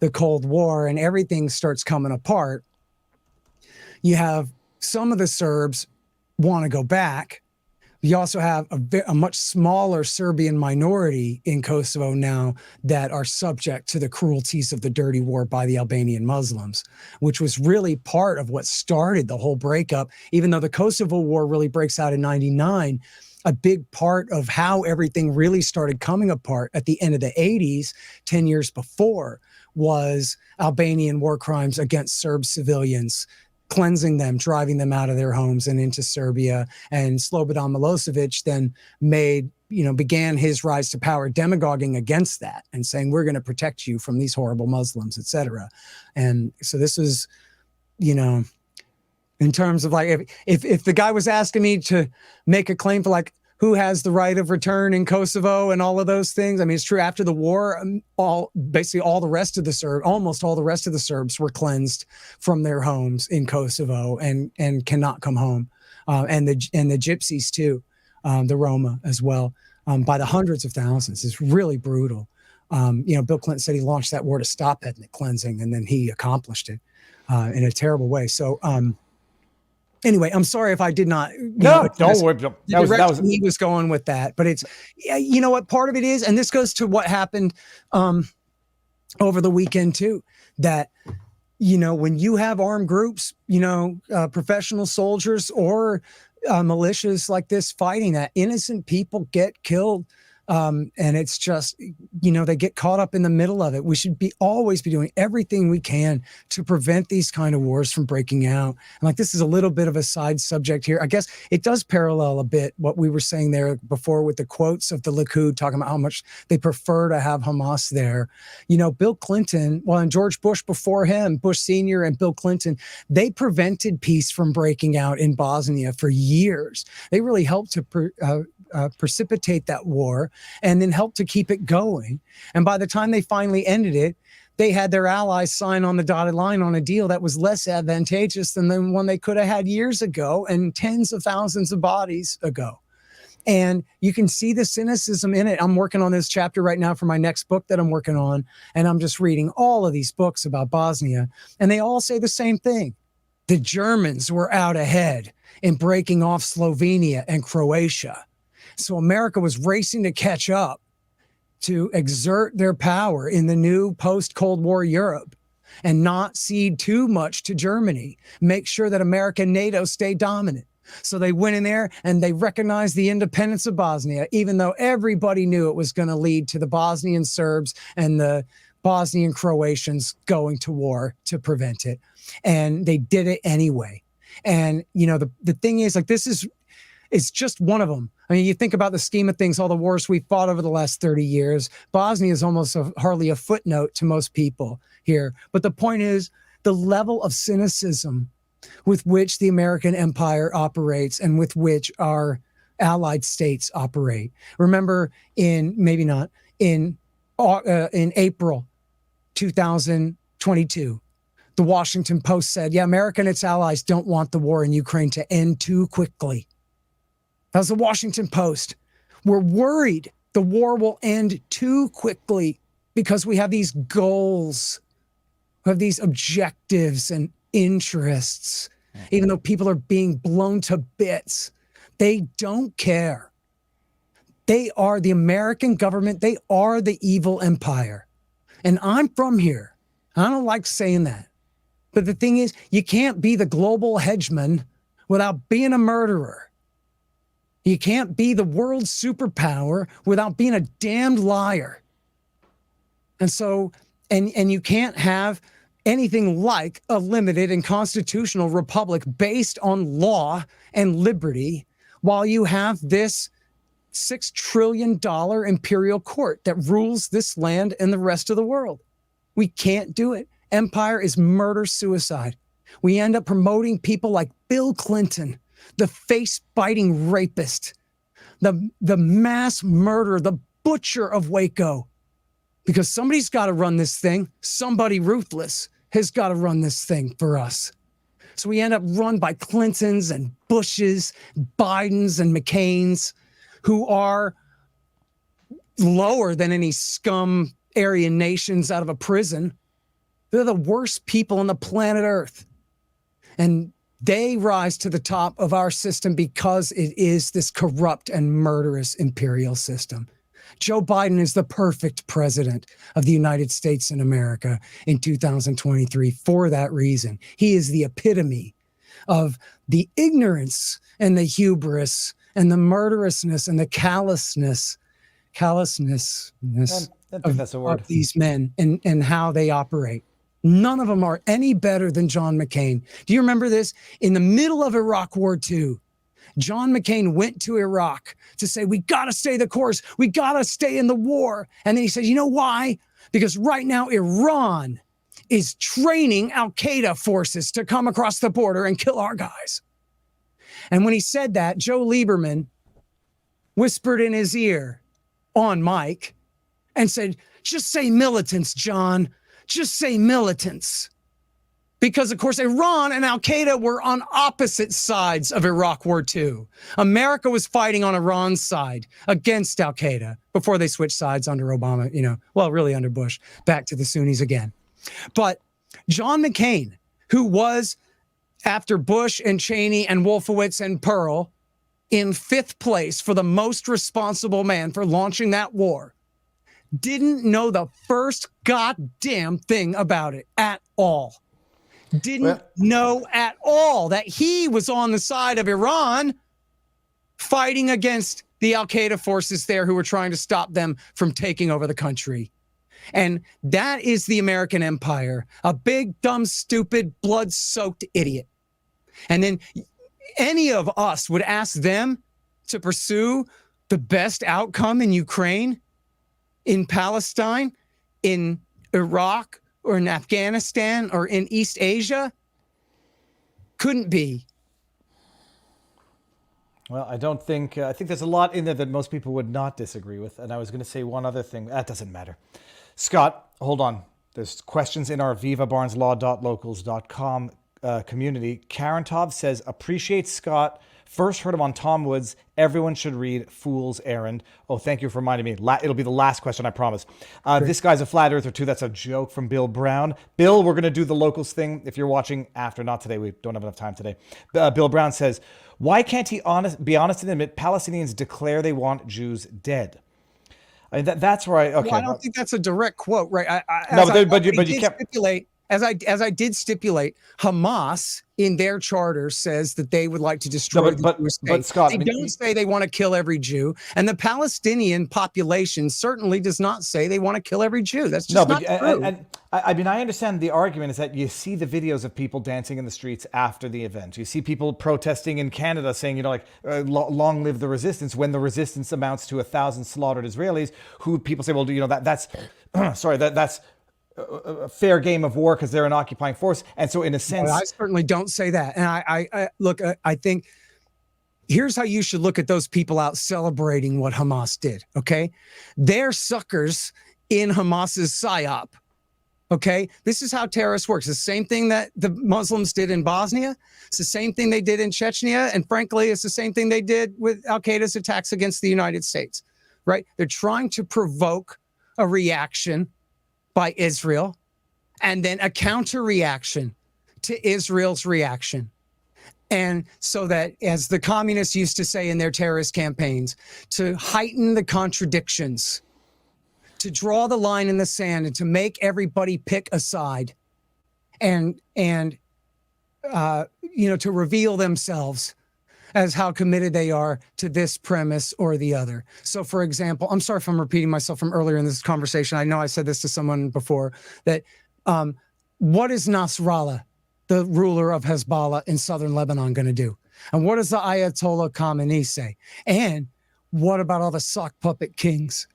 the Cold War and everything starts coming apart, you have some of the Serbs want to go back. You also have a much smaller Serbian minority in Kosovo now that are subject to the cruelties of the dirty war by the Albanian Muslims, which was really part of what started the whole breakup. Even though the Kosovo war really breaks out in 99, a big part of how everything really started coming apart at the end of the 80s, 10 years before, was Albanian war crimes against Serb civilians, cleansing them, driving them out of their homes and into Serbia. And Slobodan Milosevic then began his rise to power, demagoguing against that and saying, we're going to protect you from these horrible Muslims, etc. And so this is, in terms of like, if the guy was asking me to make a claim for like, who has the right of return in Kosovo and all of those things. I mean, it's true after the war, almost all the rest of the Serbs were cleansed from their homes in Kosovo and cannot come home. And the gypsies too, the Roma as well, by the hundreds of thousands. It's really brutal. Bill Clinton said he launched that war to stop ethnic cleansing, and then he accomplished it in a terrible way. So, anyway, I'm sorry if I did not. Don't worry. That was he was going with that, but it's, you know what, part of it is, and this goes to what happened over the weekend too, that, when you have armed groups, professional soldiers or militias like this fighting, that innocent people get killed. And it's just, they get caught up in the middle of it. We should always be doing everything we can to prevent these kind of wars from breaking out. And like, this is a little bit of a side subject here. I guess it does parallel a bit what we were saying there before with the quotes of the Likud talking about how much they prefer to have Hamas there. Bill Clinton, and George Bush before him, Bush Sr. and Bill Clinton, they prevented peace from breaking out in Bosnia for years. They really helped to precipitate that war and then helped to keep it going. And by the time they finally ended it, they had their allies sign on the dotted line on a deal that was less advantageous than the one they could have had years ago and tens of thousands of bodies ago. And you can see the cynicism in it. I'm working on this chapter right now for my next book that I'm working on. And I'm just reading all of these books about Bosnia. And they all say the same thing. The Germans were out ahead in breaking off Slovenia and Croatia. So America was racing to catch up, to exert their power in the new post-Cold War Europe and not cede too much to Germany, make sure that America and NATO stay dominant. So they went in there and they recognized the independence of Bosnia, even though everybody knew it was going to lead to the Bosnian Serbs and the Bosnian Croatians going to war to prevent it. And they did it anyway. And, the thing is, like, it's just one of them. I mean, you think about the scheme of things, all the wars we fought over the last 30 years, Bosnia is almost hardly a footnote to most people here. But the point is the level of cynicism with which the American empire operates and with which our allied states operate. Remember in April 2022, the Washington Post said, America and its allies don't want the war in Ukraine to end too quickly. That was the Washington Post. We're worried the war will end too quickly because we have these goals, we have these objectives and interests. Even though people are being blown to bits, they don't care. They are the American government. They are the evil empire. And I'm from here. I don't like saying that. But the thing is, you can't be the global hegemon without being a murderer. You can't be the world superpower without being a damned liar. And so, and you can't have anything like a limited and constitutional republic based on law and liberty while you have this $6 trillion imperial court that rules this land and the rest of the world. We can't do it. Empire is murder-suicide. We end up promoting people like Bill Clinton, the face-biting rapist, the mass murderer, the butcher of Waco. Because somebody's got to run this thing. Somebody ruthless has got to run this thing for us. So we end up run by Clintons and Bushes, Bidens and McCains, who are lower than any scum Aryan nations out of a prison. They're the worst people on the planet Earth. And They rise to the top of our system because it is this corrupt and murderous imperial system. Joe Biden is the perfect president of the United States in America in 2023 for that reason. He is the epitome of the ignorance and the hubris and the murderousness and the callousness of these men and how they operate. None of them are any better than John McCain. Do you remember this? In the middle of Iraq War II, John McCain went to Iraq to say, we got to stay the course. We got to stay in the war. And then he said, you know why? Because right now Iran is training al-Qaeda forces to come across the border and kill our guys. And when he said that, Joe Lieberman whispered in his ear on mic and said, just say militants, John. Just say militants. Because, of course, Iran and al-Qaeda were on opposite sides of Iraq War II. America was fighting on Iran's side against al-Qaeda before they switched sides under Obama, really under Bush, back to the Sunnis again. But John McCain, who was, after Bush and Cheney and Wolfowitz and Pearl, in fifth place for the most responsible man for launching that war, didn't know the first goddamn thing about it at all. Didn't know at all that he was on the side of Iran fighting against the al-Qaeda forces there who were trying to stop them from taking over the country. And that is the American empire, a big, dumb, stupid, blood-soaked idiot. And then any of us would ask them to pursue the best outcome in Ukraine, in Palestine, in Iraq, or in Afghanistan, or in East Asia? Couldn't be. Well, I don't think, I think there's a lot in there that most people would not disagree with. And I was going to say one other thing. That doesn't matter. Scott, hold on. There's questions in our vivabarneslaw.locals.com community. Karen Tov says, appreciate Scott. First heard him on Tom Woods. Everyone should read Fool's Errand. Oh, thank you for reminding me. It'll be the last question, I promise. This guy's a flat earther too. That's a joke from Bill Brown. Bill, we're going to do the locals thing. If you're watching after, not today. We don't have enough time today. Bill Brown says, why can't he be honest and admit Palestinians declare they want Jews dead? I mean, that's where I don't think that's a direct quote, right? But you kept stipulate. As I did stipulate, Hamas in their charter says that they would like to destroy the Jewish state. But Scott, they don't say they want to kill every Jew, and the Palestinian population certainly does not say they want to kill every Jew. That's just not true. And I mean, I understand the argument is that you see the videos of people dancing in the streets after the event. You see people protesting in Canada saying, long live the resistance, when the resistance amounts to 1,000 slaughtered Israelis, who people say, well, that's sorry, that's a fair game of war because they're an occupying force. And so in a sense, I certainly don't say that. And I look, I think here's how you should look at those people out celebrating what Hamas did. Okay. They're suckers in Hamas's psyop. Okay. This is how terrorists works. The same thing that the Muslims did in Bosnia. It's the same thing they did in Chechnya. And frankly, it's the same thing they did with al-Qaeda's attacks against the United States, right? They're trying to provoke a reaction by Israel, and then a counter reaction to Israel's reaction. And so that, as the communists used to say in their terrorist campaigns, to heighten the contradictions, to draw the line in the sand, and to make everybody pick a side, and to reveal themselves as how committed they are to this premise or the other. So, for example, I'm sorry if I'm repeating myself from earlier in this conversation. I know I said this to someone before, that what is Nasrallah, the ruler of Hezbollah in southern Lebanon, going to do? And what does the Ayatollah Khamenei say? And what about all the sock puppet kings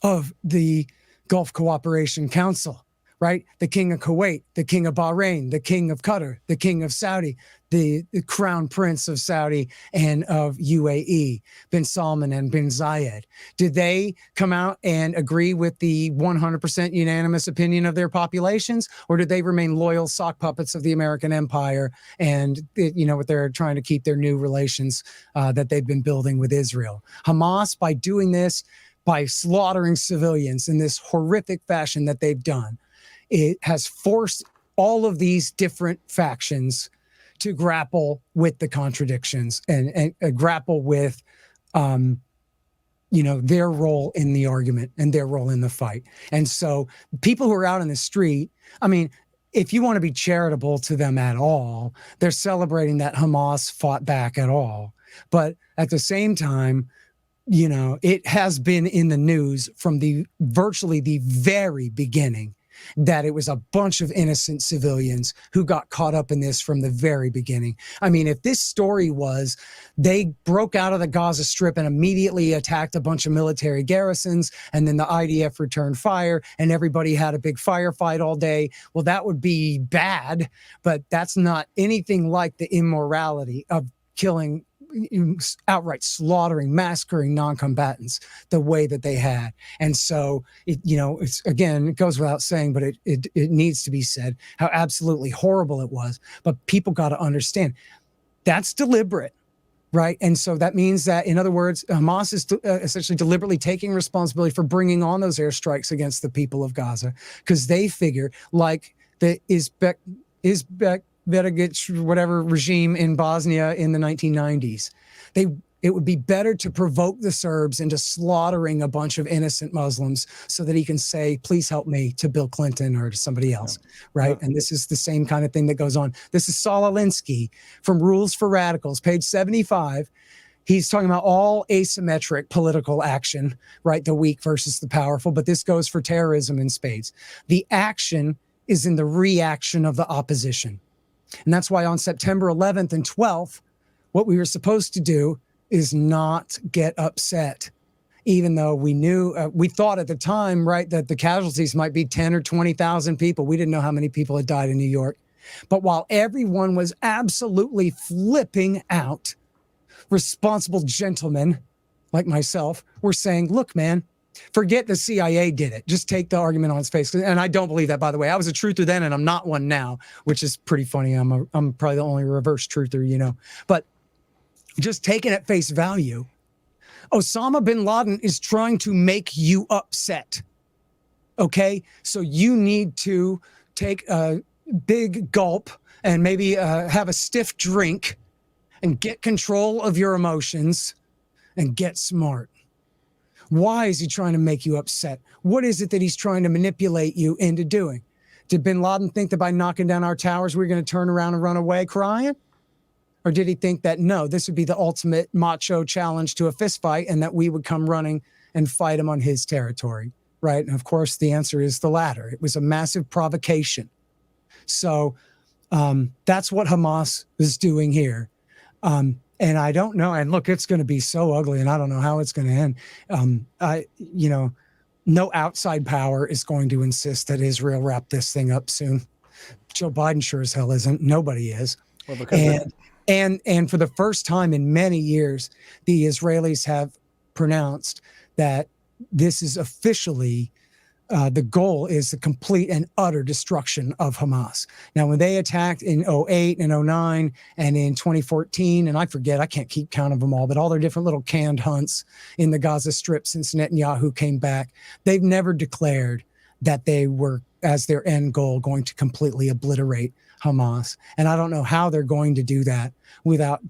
of the Gulf Cooperation Council? Right? The king of Kuwait, the king of Bahrain, the king of Qatar, the king of Saudi, the crown prince of Saudi and of UAE, bin Salman and bin Zayed. Did they come out and agree with the 100% unanimous opinion of their populations? Or did they remain loyal sock puppets of the American empire and, they're trying to keep their new relations that they've been building with Israel? Hamas, by doing this, by slaughtering civilians in this horrific fashion that they've done, it has forced all of these different factions to grapple with the contradictions and grapple with, their role in the argument and their role in the fight. And so people who are out in the street, I mean, if you want to be charitable to them at all, they're celebrating that Hamas fought back at all. But at the same time, it has been in the news from virtually the very beginning that it was a bunch of innocent civilians who got caught up in this from the very beginning. I mean, if this story was they broke out of the Gaza Strip and immediately attacked a bunch of military garrisons, and then the IDF returned fire and everybody had a big firefight all day, well, that would be bad, but that's not anything like the immorality of killing, outright slaughtering, massacring non-combatants the way that they had. And so it's, again, it goes without saying, but it needs to be said how absolutely horrible it was. But people got to understand that's deliberate, right? And so that means that, in other words, Hamas is essentially deliberately taking responsibility for bringing on those airstrikes against the people of Gaza, because they figure, like the Uzbek whatever regime in Bosnia in the 1990s, it would be better to provoke the Serbs into slaughtering a bunch of innocent Muslims so that he can say, please help me, to Bill Clinton or to somebody else, right? And this is the same kind of thing that goes on. This is Saul Alinsky from Rules for Radicals, page 75. He's talking about all asymmetric political action, right? The weak versus the powerful, but this goes for terrorism in spades. The action is in the reaction of the opposition. And that's why on September 11th and 12th, what we were supposed to do is not get upset, even though we knew, we thought at the time, right, that the casualties might be 10 or 20,000 people. We didn't know how many people had died in New York. But while everyone was absolutely flipping out, responsible gentlemen like myself were saying, look, man, forget the CIA did it. Just take the argument on its face. And I don't believe that, by the way. I was a truther then, and I'm not one now, which is pretty funny. I'm probably the only reverse truther, But just taking at face value, Osama bin Laden is trying to make you upset. Okay? So you need to take a big gulp and maybe have a stiff drink and get control of your emotions and get smart. Why is he trying to make you upset? What is it that he's trying to manipulate you into doing? Did bin Laden think that by knocking down our towers, we're going to turn around and run away crying? Or did he think that, no, this would be the ultimate macho challenge to a fist fight and that we would come running and fight him on his territory, right? And of course, the answer is the latter. It was a massive provocation. So that's what Hamas is doing here. And I don't know. And look, it's going to be so ugly, and I don't know how it's going to end. No outside power is going to insist that Israel wrap this thing up soon. Joe Biden sure as hell isn't. Nobody is. Well, and for the first time in many years, the Israelis have pronounced that this is officially the goal is the complete and utter destruction of Hamas. Now, when they attacked in 2008 and 2009 and in 2014, and I forget, I can't keep count of them all, but all their different little canned hunts in the Gaza Strip since Netanyahu came back, they've never declared that they were, as their end goal, going to completely obliterate Hamas. And I don't know how they're going to do that without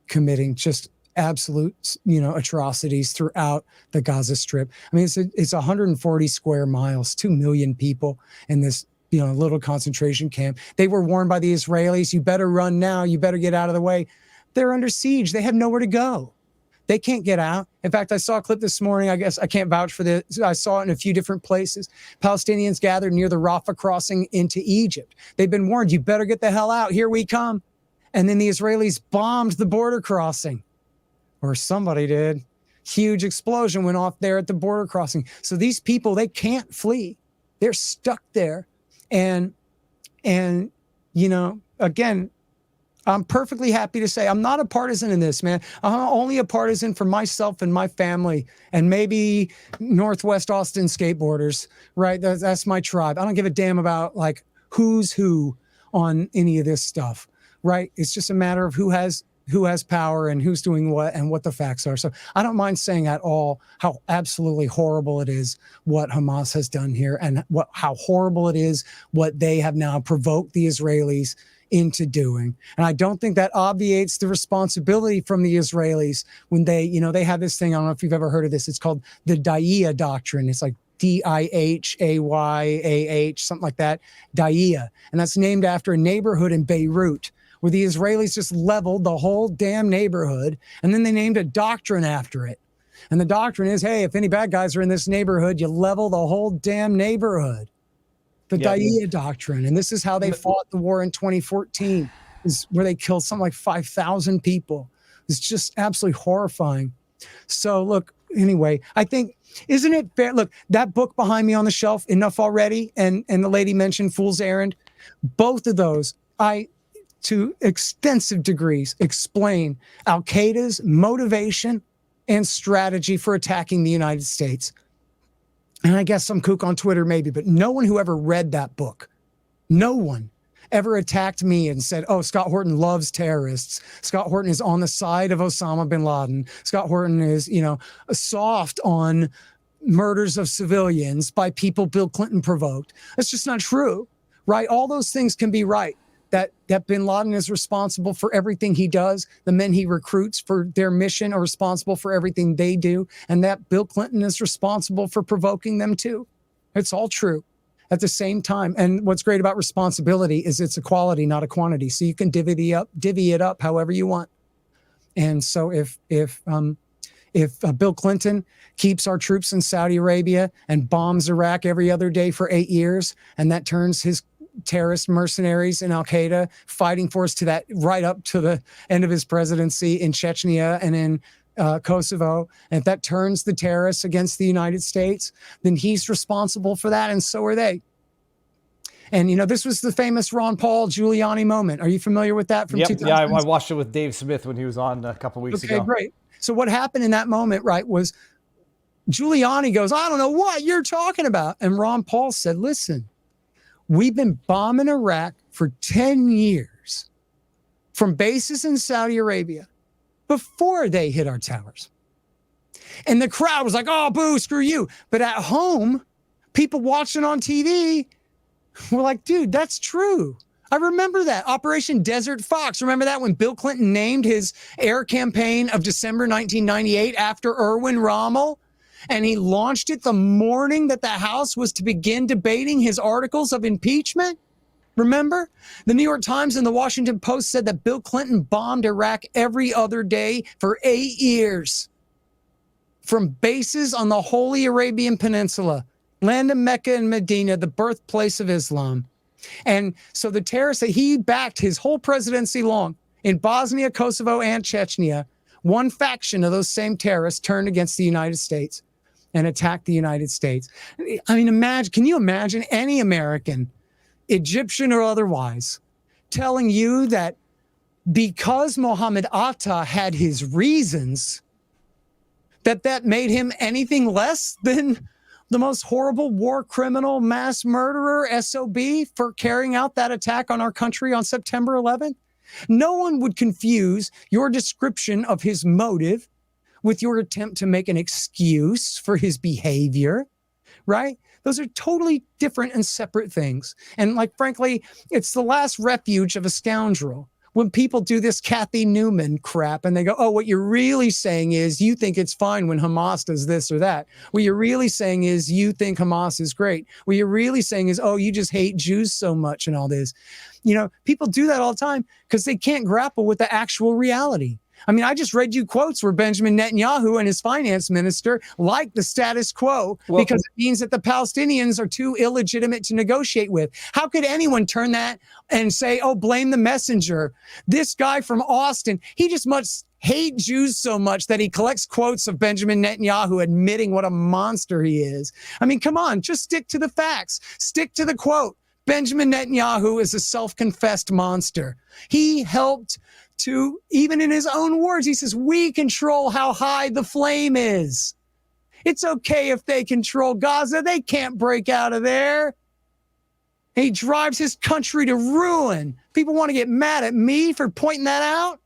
committing just absolute, atrocities throughout the Gaza Strip. I mean, it's 140 square miles, 2 million people in this, little concentration camp. They were warned by the Israelis, you better run now, you better get out of the way. They're under siege. They have nowhere to go. They can't get out. In fact, I saw a clip this morning. I guess I can't vouch for this. I saw it in a few different places. Palestinians gathered near the Rafah crossing into Egypt. They've been warned, you better get the hell out. Here we come. And then the Israelis bombed the border crossing. Or somebody did. Huge explosion went off there at the border crossing. So these people, they can't flee. They're stuck there. And again, I'm perfectly happy to say I'm not a partisan in this, man. I'm only a partisan for myself and my family and maybe Northwest Austin skateboarders, right? That's my tribe. I don't give a damn about like who's who on any of this stuff, right? It's just a matter of who has power and who's doing what and what the facts are. So I don't mind saying at all how absolutely horrible it is what Hamas has done here and how horrible it is what they have now provoked the Israelis into doing. And I don't think that obviates the responsibility from the Israelis when they have this thing. I don't know if you've ever heard of this. It's called the Daya doctrine. It's like Dihyayah, something like that, Daya. And that's named after a neighborhood in Beirut where the Israelis just leveled the whole damn neighborhood. And then they named a doctrine after it. And the doctrine is, hey, if any bad guys are in this neighborhood, you level the whole damn neighborhood. The Daya doctrine. And this is how they fought the war in 2014, is where they killed something like 5,000 people. It's just absolutely horrifying. So look, anyway, I think, isn't it fair? Look, that book behind me on the shelf, Enough Already, and the lady mentioned Fool's Errand, both of those, to extensive degrees, explain Al-Qaeda's motivation and strategy for attacking the United States. And I guess some kook on Twitter maybe, but no one who ever read that book, no one ever attacked me and said, oh, Scott Horton loves terrorists. Scott Horton is on the side of Osama bin Laden. Scott Horton is, soft on murders of civilians by people Bill Clinton provoked. That's just not true, right? All those things can be right. That bin Laden is responsible for everything he does. The men he recruits for their mission are responsible for everything they do. And that Bill Clinton is responsible for provoking them too. It's all true at the same time. And what's great about responsibility is it's a quality, not a quantity. So you can divvy it up however you want. And so if Bill Clinton keeps our troops in Saudi Arabia and bombs Iraq every other day for 8 years, and that turns his terrorist mercenaries in Al-Qaeda fighting force to that right up to the end of his presidency in Chechnya and in Kosovo, and if that turns the terrorists against the United States, then he's responsible for that, and so are they. And, this was the famous Ron Paul Giuliani moment. Are you familiar with that from 2000? Yeah, I watched it with Dave Smith when he was on a couple weeks ago. Okay, great. So what happened in that moment, right, was Giuliani goes, I don't know what you're talking about. And Ron Paul said, listen, we've been bombing Iraq for 10 years from bases in Saudi Arabia before they hit our towers. And the crowd was like, oh, boo, screw you. But at home, people watching on TV were like, dude, that's true. I remember that. Operation Desert Fox. Remember that when Bill Clinton named his air campaign of December 1998 after Erwin Rommel? And he launched it the morning that the House was to begin debating his articles of impeachment. Remember? The New York Times and the Washington Post said that Bill Clinton bombed Iraq every other day for 8 years from bases on the Holy Arabian Peninsula, land of Mecca and Medina, the birthplace of Islam. And so the terrorists that he backed his whole presidency long in Bosnia, Kosovo, and Chechnya, one faction of those same terrorists turned against the United States and attacked the United States. I mean, can you imagine any American, Egyptian or otherwise, telling you that because Mohammed Atta had his reasons, that made him anything less than the most horrible war criminal, mass murderer, SOB for carrying out that attack on our country on September 11th? No one would confuse your description of his motive with your attempt to make an excuse for his behavior, right? Those are totally different and separate things. And frankly, it's the last refuge of a scoundrel. When people do this Kathy Newman crap and they go, oh, what you're really saying is you think it's fine when Hamas does this or that. What you're really saying is you think Hamas is great. What you're really saying is, oh, you just hate Jews so much and all this. People do that all the time because they can't grapple with the actual reality. I mean, I just read you quotes where Benjamin Netanyahu and his finance minister like the status quo because it means that the Palestinians are too illegitimate to negotiate with. How could anyone turn that and say, oh, blame the messenger? This guy from Austin, he just must hate Jews so much that he collects quotes of Benjamin Netanyahu admitting what a monster he is. I mean, come on, just stick to the facts. Stick to the quote. Benjamin Netanyahu is a self-confessed monster. He helped to, even in his own words, he says, we control how high the flame is. It's okay if they control Gaza. They can't break out of there. He drives his country to ruin. People want to get mad at me for pointing that out.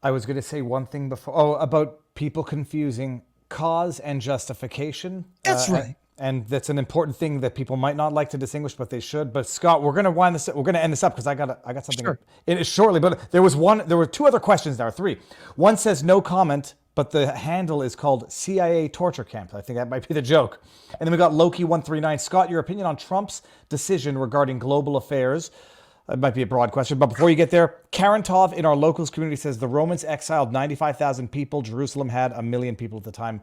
I was going to say one thing before. Oh, about people confusing cause and justification. That's right. And that's an important thing that people might not like to distinguish, but they should. But Scott, we're going to end this up because I got something in it shortly. But there were two other questions there, three. One says no comment, but the handle is called CIA torture camp. I think that might be the joke. And then we got Loki139. Scott, your opinion on Trump's decision regarding global affairs. That might be a broad question, but before you get there, Karen Tov in our locals community says the Romans exiled 95,000 people. Jerusalem had 1 million people at the time.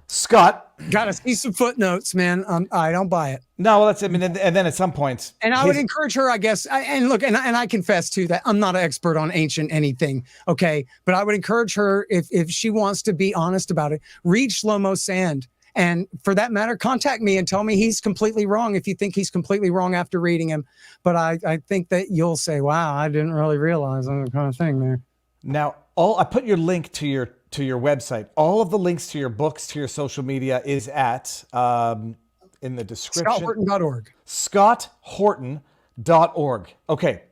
Scott, gotta see some footnotes, man. I don't buy it. No, well, that's. I mean, and then at some point, and I would encourage her, I guess. And look, and I confess too that I'm not an expert on ancient anything. Okay, but I would encourage her if she wants to be honest about it, read Shlomo Sand, and for that matter, contact me and tell me he's completely wrong if you think he's completely wrong after reading him. But I think that you'll say, "Wow, I didn't really realize that kind of thing there." Now, I put your link to your website. All of the links to your books, to your social media is at in the description. ScottHorton.org. ScottHorton.org. Okay.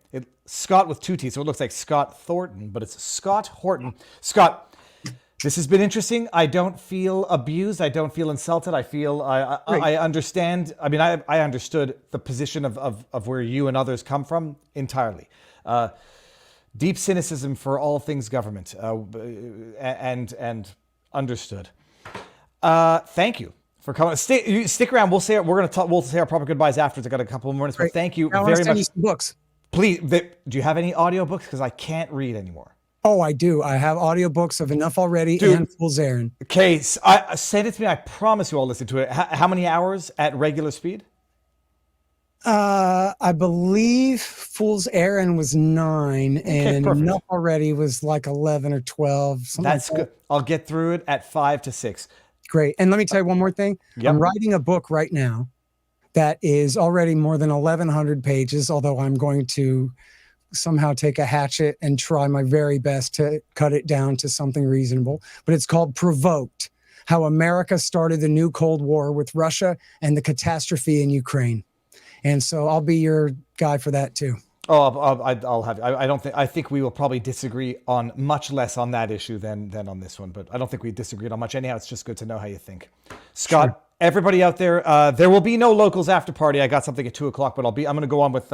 Scott with two T's, so it looks like Scott Thornton, but it's Scott Horton. Scott, this has been interesting. I don't feel abused. I don't feel insulted. I feel I understand. I mean, I understood the position of where you and others come from entirely. Deep cynicism for all things government, and understood. Thank you for coming. Stick around. We'll say our proper goodbyes afterwards. I got a couple of minutes, but thank you very much. Books. Please, do you have any audiobooks? Because I can't read anymore. Oh, I do. I have audiobooks of Enough Already and Fool's Errand. Okay, send it to me. I promise you I'll listen to it. How many hours at regular speed? I believe Fool's Errand was 9, and Enough Already was like 11 or 12. That's good. I'll get through it at 5 to 6. Great. And let me tell you one more thing. Yep. I'm writing a book right now that is already more than 1,100 pages, although I'm going to somehow take a hatchet and try my very best to cut it down to something reasonable. But it's called Provoked: How America Started the New Cold War with Russia and the Catastrophe in Ukraine. And so I'll be your guy for that too. Oh, I'll have. I think we will probably disagree on much less on that issue than on this one. But I don't think we disagreed on much anyhow. It's just good to know how you think, Scott. Sure. Everybody out there, there will be no locals after party. I got something at 2:00, but I'm going to go on with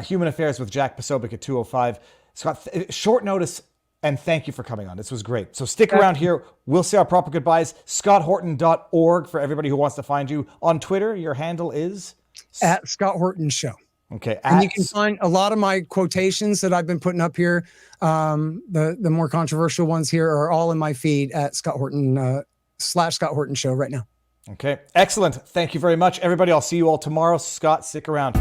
Human Affairs with Jack Posobiec at 2:05. Scott, short notice, and thank you for coming on. This was great. So stick around here. We'll say our proper goodbyes. ScottHorton.org for everybody who wants to find you on Twitter. Your handle is at Scott Horton Show. Okay. And you can find a lot of my quotations that I've been putting up here. The more controversial ones here are all in my feed at Scott Horton / Scott Horton Show right now. Okay. Excellent. Thank you very much, everybody. I'll see you all tomorrow. Scott, stick around.